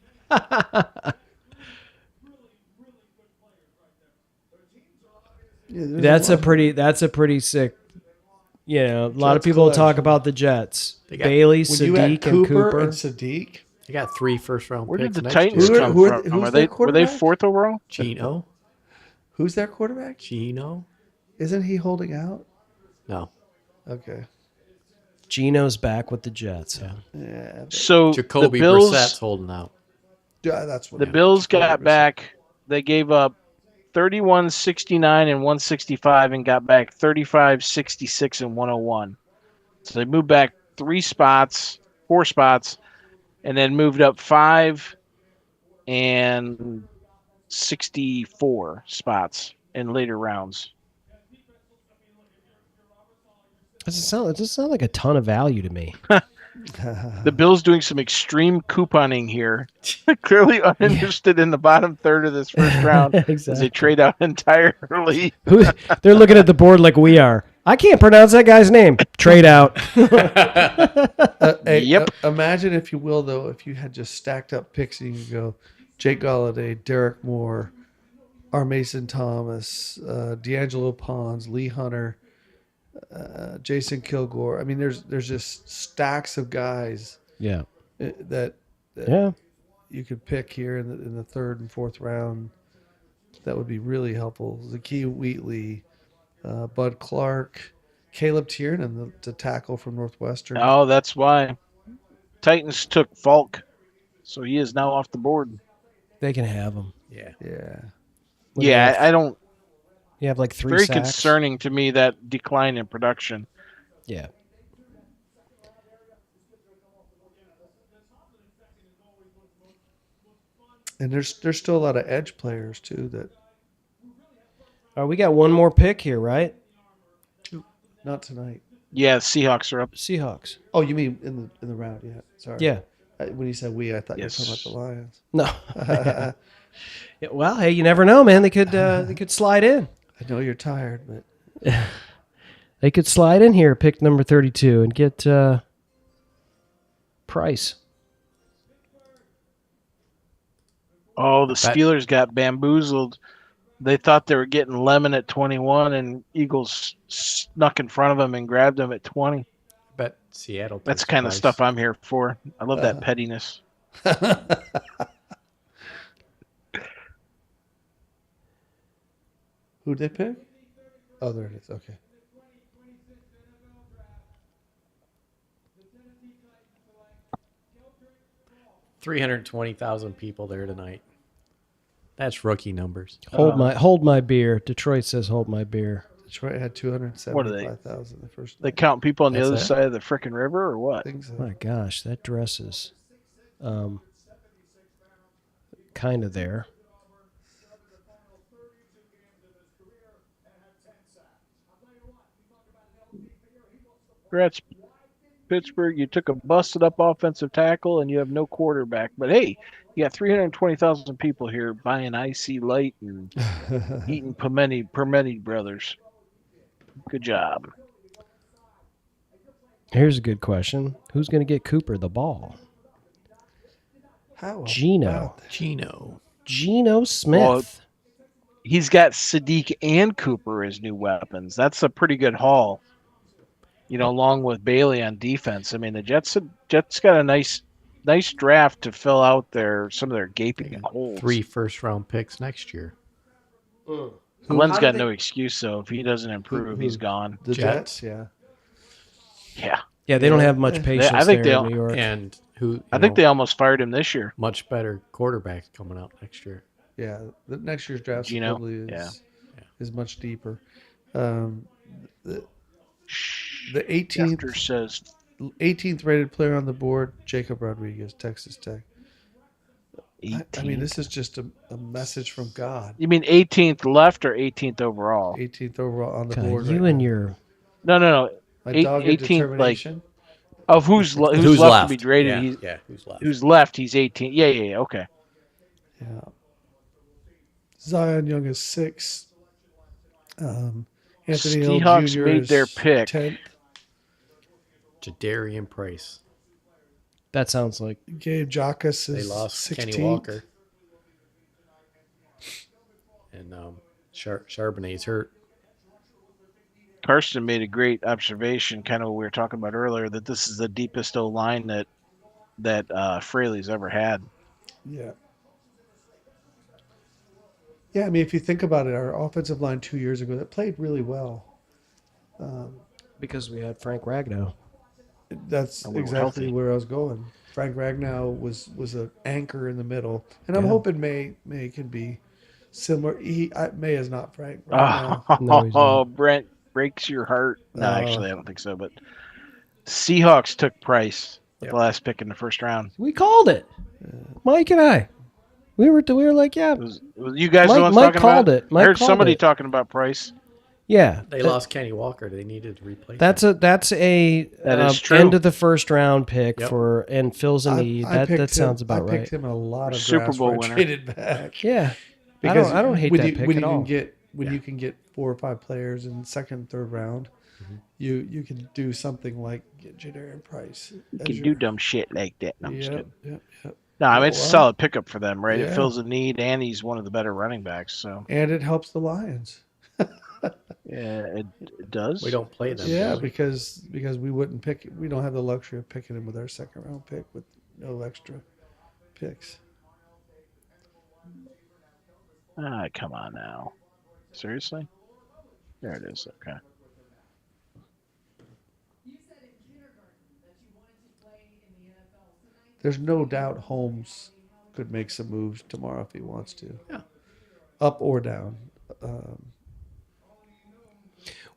That's a pretty sick. A lot of people talk about the Jets. Bailey, Sadiq, and Cooper. And Sadiq. You got 3 first-round Where did picks the next Titans year. come Who from? who's Were their they quarterback? 4th overall? Gino. Who's their quarterback? Gino. Isn't he holding out? No. Okay. Gino's back with the Jets. Yeah. Yeah. So Jacoby the Bills, Brissett's holding out. Yeah, that's what the Bills got Jacoby Brissett. back. They gave up 31, 69, and 165, and got back 35, 66, and 101. So they moved back 4 spots, and then moved up 5 and 64 spots in later rounds. It doesn't sound like a ton of value to me. The Bills doing some extreme couponing here. Clearly uninterested in the bottom third of this first round as they trade out entirely. They're looking at the board like we are. I can't pronounce that guy's name. Trade out. Yep. Imagine, if you will, though, if you had just stacked up picks and you could go Jake Galladay, Derek Moore, R. Mason Thomas, D'Angelo Pons, Lee Hunter, Jason Kilgore. I mean, there's just stacks of guys. Yeah. That Yeah. you could pick here in the 3rd and 4th round. That would be really helpful. Zakiya Wheatley, Bud Clark, Caleb Tiernan, the tackle from Northwestern. Oh, that's why. Titans took Falk, so he is now off the board. They can have him. Yeah. Yeah. Yeah, I don't. You have like 3 Very sacks. concerning to me, that decline in production. Yeah. And there's still a lot of edge players too that. All right, we got one more pick here, right? Not tonight. Yeah, Seahawks are up. Seahawks. Oh, you mean in the round? Yeah. Sorry. Yeah. When you said we, I thought Yes. you were talking about the Lions. No. Yeah, well, hey, you never know, man. They could slide in. I know you're tired, but They could slide in here, pick number 32, and get Price. Oh, the Steelers got bamboozled. They thought they were getting Lemon at 21, and Eagles snuck in front of them and grabbed them at 20. Bet Seattle. That's takes the kind of Price. stuff I'm here for. I love that pettiness. who'd they pick? Oh, there it is. Okay. $320,000 people there tonight. That's rookie numbers. Hold my beer. Detroit says hold my beer. Detroit had 275,000 the first. They count people on the That's other it? side of the frickin' river, or what? I think so. My gosh, that dress is kind of there. Congrats, Pittsburgh. You took a busted up offensive tackle and you have no quarterback. But hey, you got 320,000 people here buying IC Light and eating Permetti Brothers. Good job. Here's a good question. Who's going to get Cooper the ball? How? Geno. about that? Geno Smith. Well, he's got Sadiq and Cooper as new weapons. That's a pretty good haul. You know, along with Bailey on defense. I mean, the Jets got a nice draft to fill out some of their gaping holes. 3 first-round picks next year. Glenn's got no excuse, though. If he doesn't improve, he's gone. The Jets? Jets, yeah. Yeah. Yeah, they don't have much patience I think there in New York. And I think they almost fired him this year. much better quarterbacks coming out next year. Yeah, the next year's draft Geno? probably Yeah. is much deeper. The 18th After says 18th rated player on the board, Jacob Rodriguez, Texas Tech. I mean, this is just a message from God. You mean 18th left or 18th overall? 18th overall on the God, board. you right and now. your No. My dogged 18th, determination. Of who's left to be graded? Yeah, who's left? Who's left? He's 18. Yeah. Okay. Yeah. Zion Young is 6. Anthony Hill Seahawks Jr. made is their pick. 10th. Jadarian Price. that sounds like Gabe Jacas They is lost 16th. Kenny Walker. And Charbonnet's hurt. Karsten made a great observation, kind of what we were talking about earlier, that this is the deepest O line that that Fraley's ever had. Yeah. Yeah, I mean, if you think about it, our offensive line 2 years ago that played really well. Because we had Frank Ragnow. That's And we were exactly healthy. where I was going. Frank Ragnow was an anchor in the middle, and I'm hoping May can be similar. May is not Frank Ragnow. No, he's not. Brent breaks your heart. No, actually, I don't think so. But Seahawks took Price with the last pick in the first round. We called it, Mike and I. We were like, yeah. Was you guys Mike, the ones Mike talking called about it. Mike I heard called somebody it. talking about Price. Yeah, They lost Kenny Walker. They needed to replace that's him. That is true. end of the first round pick Yep. and fills a need. That sounds about right. I picked him in a lot of Super drafts Bowl where I winner. traded back. Yeah, Because I don't hate when that you, pick when at you all. can get you can get 4 or 5 players in second and third round, you can do something like get Jadarian Price. You can do dumb shit like that. No, I'm just Yep, kidding. yep. No, I mean it's a Well, solid pickup for them, right? yeah. It fills a need, and he's one of the better running backs. So And it helps the Lions. yeah, it does. We don't play them. Yeah, do we? because we wouldn't pick. We don't have the luxury of picking him with our second round pick with no extra picks. Come on now. Seriously? There it is. Okay. There's no doubt Holmes could make some moves tomorrow if he wants to. Yeah. Up or down.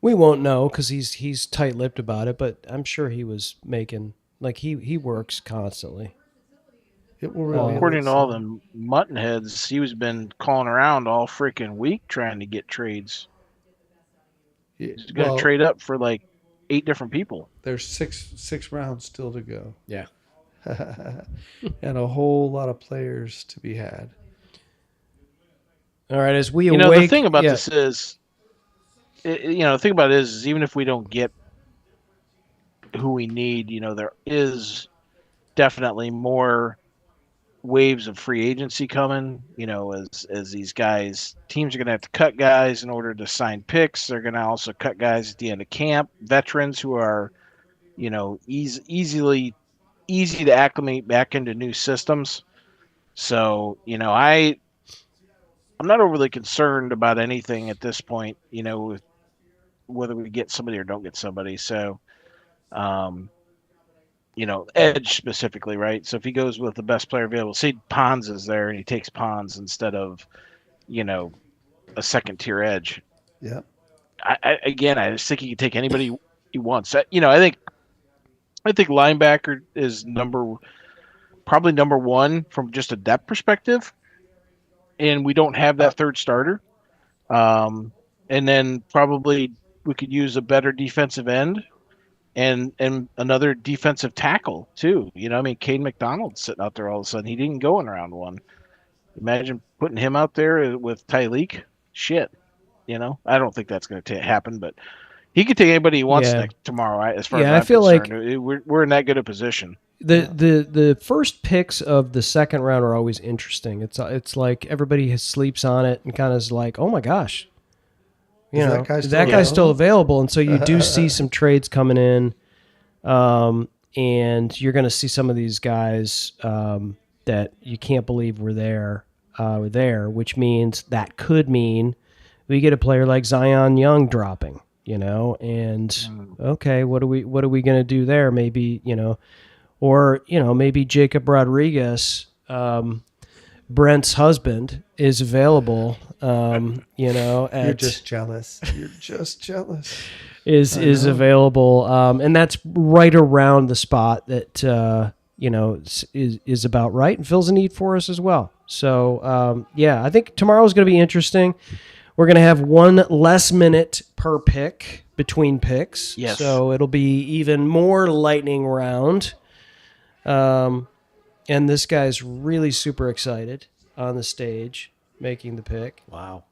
We won't know because he's tight-lipped about it, but I'm sure he was making he works constantly. It will really According to all the mutton heads, he was been calling around all freaking week trying to get trades. He's going to trade up for like 8 different people. There's six rounds still to go. Yeah. And a whole lot of players to be had. All right, as we awake, the thing about this is, the thing about it is even if we don't get who we need, there is definitely more waves of free agency coming. As these teams are going to have to cut guys in order to sign picks. They're going to also cut guys at the end of camp. Veterans who are, easy to acclimate back into new systems. So, I'm not overly concerned about anything at this point, with whether we get somebody or don't get somebody. So, edge specifically, right? So if he goes with the best player available, say Pons is there and he takes Pons instead of, a second tier edge. Yeah. I just think he can take anybody he wants. I think linebacker is probably number 1 from just a depth perspective. And we don't have that third starter. And then probably we could use a better defensive end and another defensive tackle too. Cade McDonald's sitting out there all of a sudden. He didn't go in round 1. Imagine putting him out there with Tyleek. Shit. I don't think that's going to happen, but he could take anybody he wants tomorrow. As far as I'm concerned, we're in that good a position. The first picks of the second round are always interesting. It's like everybody sleeps on it and kind of is like, oh my gosh, that guy's still available, and so you do see some trades coming in, and you're going to see some of these guys that you can't believe were there, which means that could mean we get a player like Zion Young dropping, and okay, what are we going to do there? Maybe or maybe Jacob Rodriguez, Brent's husband, is available. You're just jealous. You're just jealous. Is available, and that's right around the spot that is about right and fills a need for us as well. So I think tomorrow's going to be interesting. We're going to have 1 less minute per pick between picks. Yes. So it'll be even more lightning round. And this guy's really super excited on the stage making the pick. Wow.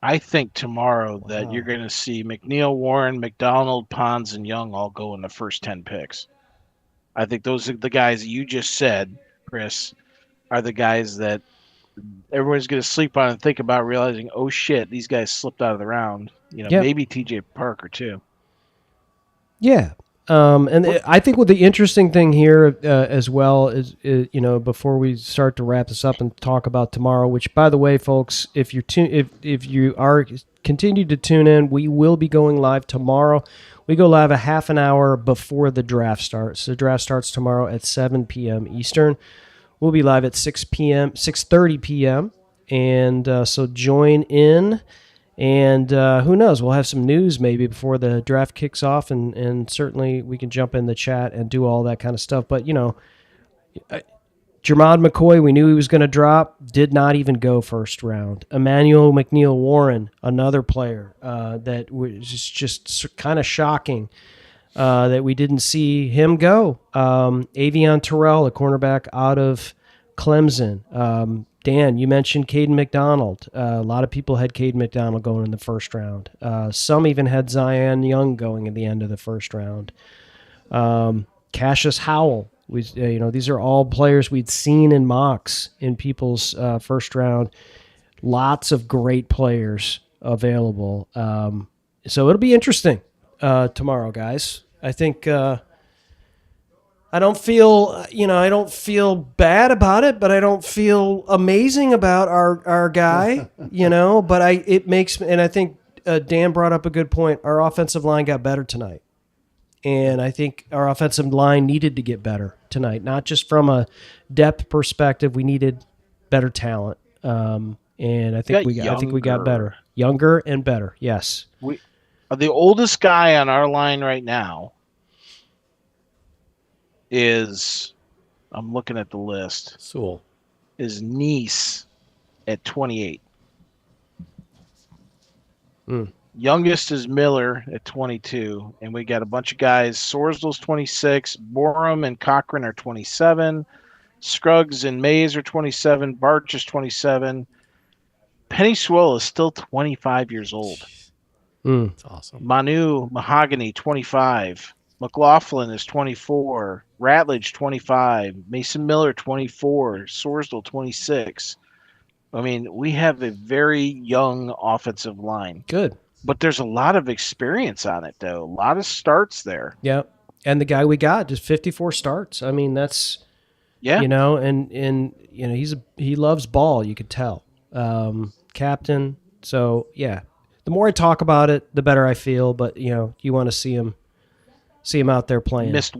I think tomorrow that you're going to see McNeil, Warren, McDonald, Pons, and Young all go in the first 10 picks. I think those are the guys that you just said, Chris, are the guys that everyone's going to sleep on and think about, realizing, oh shit, these guys slipped out of the round. Maybe TJ Parker too. Yeah. I think what the interesting thing here as well is, before we start to wrap this up and talk about tomorrow, which, by the way, folks, if you are continue to tune in, we will be going live tomorrow. We go live a half an hour before the draft starts. The draft starts tomorrow at 7 p.m. Eastern. We'll be live at 6:30 p.m. And so join in. And who knows? We'll have some news maybe before the draft kicks off, and certainly we can jump in the chat and do all that kind of stuff. But, Jermod McCoy, we knew he was going to drop, did not even go first round. Emmanuel McNeil-Warren, another player that was just kind of shocking that we didn't see him go. Avion Terrell, a cornerback out of Clemson. Dan, you mentioned Caden McDonald. A lot of people had Caden McDonald going in the first round. Some even had Zion Young going in the end of the first round. Cassius Howell. These are all players we'd seen in mocks in people's first round. Lots of great players available. So it'll be interesting tomorrow, guys. I think... I don't feel bad about it, but I don't feel amazing about our guy, but I think Dan brought up a good point. Our offensive line got better tonight. And I think our offensive line needed to get better tonight, not just from a depth perspective. We needed better talent. And I think we got better. Younger and better. Yes. The oldest guy on our line right now is, I'm looking at the list, Sewell. Is Nice at 28. Youngest is Miller at 22, and we got a bunch of guys. Sorsdal's 26, Borum and Cochran are 27, Scruggs and Mays are 27, Barch is 27. Penny Sewell is still 25 years old. That's awesome. Manu Mahogany, 25. McLaughlin is 24. Ratledge, 25. Mason Miller, 24. Sorsdal, 26. I mean, we have a very young offensive line. Good. But there's a lot of experience on it, though. A lot of starts there. Yeah. And the guy we got just 54 starts. I mean, that's, and he loves ball, you could tell. Captain. So, yeah. The more I talk about it, the better I feel. But, you want to see him out there playing. Missed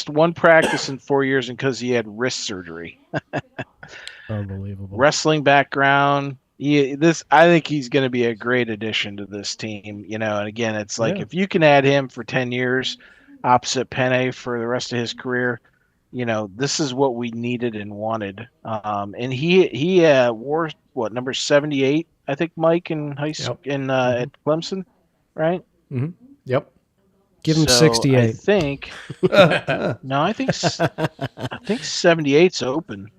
one practice in 4 years because he had wrist surgery. Unbelievable. Wrestling background. I think he's going to be a great addition to this team. And again, it's like if you can add him for 10 years opposite Penne for the rest of his career, this is what we needed and wanted. And he wore number 78, I think, Mike, in high school at Clemson, right? Mm-hmm. Yep. Give him 68. I think. No, I think 78's open.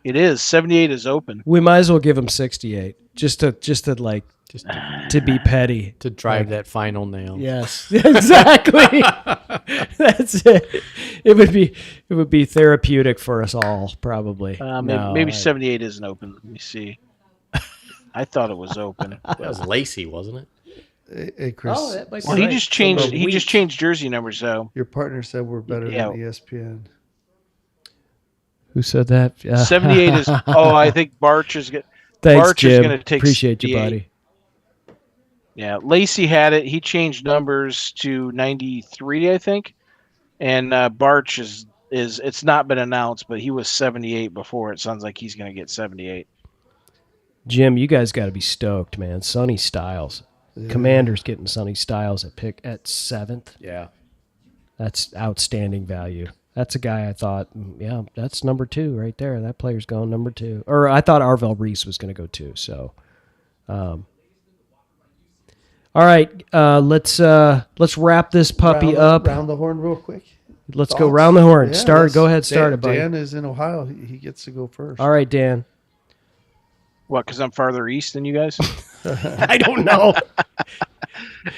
It is. 78 is open. We might as well give him 68, just to be petty, to drive that final nail. Yes, exactly. That's it. It would be therapeutic for us all, probably. Maybe 78 isn't open. Let me see. I thought it was open. That was Lacey, wasn't it? Hey, Chris. Well, he just changed. He just changed jersey numbers, though. Your partner said we're better than ESPN. Who said that? 78 is. Oh, I think Barch is going. Thanks, Barch Jim. is going to take. Appreciate you, buddy. Yeah, Lacey had it. He changed numbers to 93, I think, and Barch is. It's not been announced, but he was 78 before. It sounds like he's going to get 78. Jim, you guys got to be stoked, man. Sonny Styles. Yeah. Commander's getting Sonny Styles at 7th. Yeah. That's outstanding value. That's a guy I thought, that's number 2 right there. That player's going number 2. Or I thought Arvell Reese was going to go 2. So, all right, let's wrap this puppy up. Round the horn real quick. Let's go round the horn. Go ahead, start it, buddy. Dan is in Ohio. He gets to go first. All right, Dan. What, because I'm farther east than you guys? I don't know.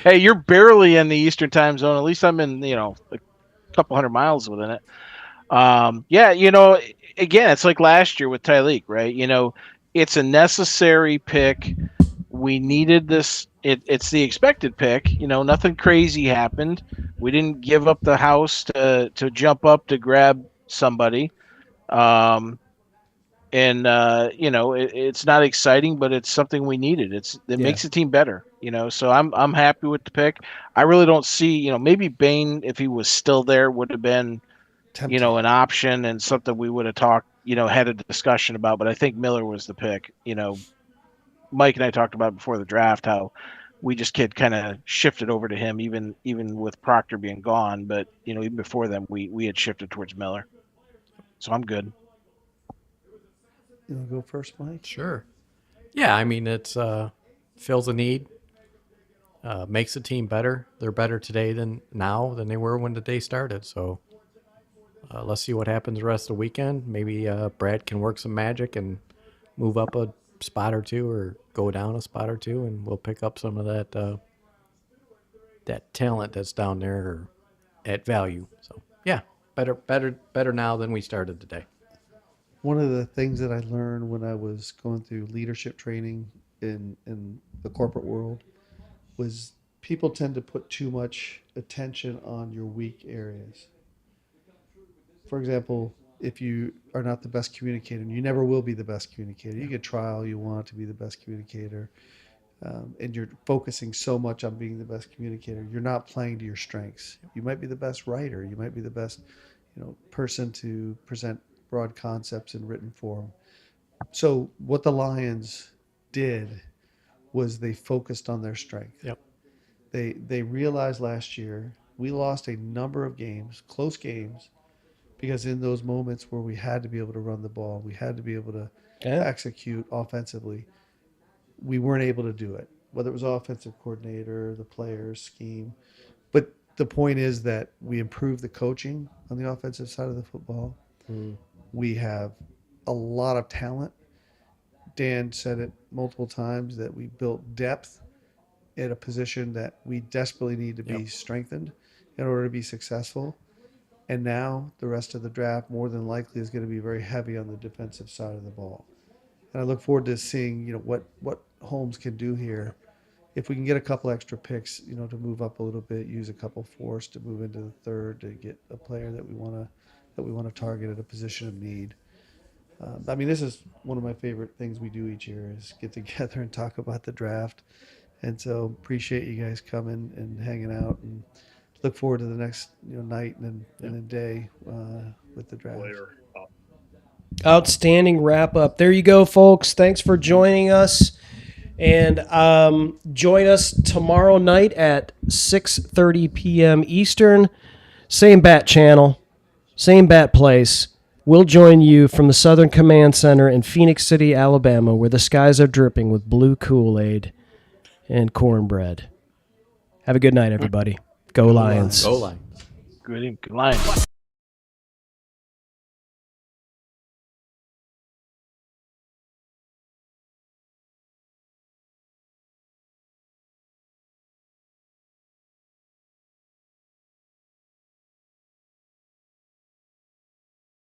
Hey, you're barely in the Eastern time zone. At least I'm in, a couple hundred miles within it. Again, it's like last year with Tyleek, right? It's a necessary pick we needed this. It's the expected pick. Nothing crazy happened. We didn't give up the house to jump up to grab somebody. It's not exciting, but it's something we needed. It makes the team better. So I'm happy with the pick. I really don't see. Maybe Bain, if he was still there, would have been Tempting. an option and something we would have talked, had a discussion about. But I think Miller was the pick. Mike and I talked about before the draft how we just kind of shifted over to him, even with Proctor being gone. But even before then, we had shifted towards Miller. So I'm good. You want to go first, Mike? Sure. Yeah, I mean, it's fills a need, makes the team better. They're better today than they were when the day started. So let's see what happens the rest of the weekend. Maybe Brad can work some magic and move up a spot or two, or go down a spot or two, and we'll pick up some of that talent that's down there or at value. So yeah, better now than we started today. One of the things that I learned when I was going through leadership training in the corporate world was people tend to put too much attention on your weak areas. For example, if you are not the best communicator, and you never will be the best communicator, you could try all you want to be the best communicator, and you're focusing so much on being the best communicator, you're not playing to your strengths. You might be the best writer, you might be the best person to present broad concepts in written form. So what the Lions did was they focused on their strength. Yep. They realized last year we lost a number of games, close games, because in those moments where we had to be able to run the ball, we had to be able to execute offensively, we weren't able to do it, whether it was offensive coordinator, the players, scheme. But the point is that we improved the coaching on the offensive side of the football. We have a lot of talent. Dan said it multiple times that we built depth at a position that we desperately need to be strengthened in order to be successful. And now the rest of the draft more than likely is going to be very heavy on the defensive side of the ball. And I look forward to seeing, what Holmes can do here. If we can get a couple extra picks, to move up a little bit, use a couple fourths to move into the third to get a player that we want to target at a position of need. This is one of my favorite things we do each year is get together and talk about the draft. And so appreciate you guys coming and hanging out, and look forward to the next night and a day with the draft. Outstanding wrap up. There you go, folks. Thanks for joining us. And join us tomorrow night at 6:30 p.m. Eastern. Same bat channel, same bat place. We'll join you from the Southern Command Center in Phenix City, Alabama, where the skies are dripping with blue Kool-Aid and cornbread. Have a good night, everybody. Go Lions. Go Lions. Good Lions.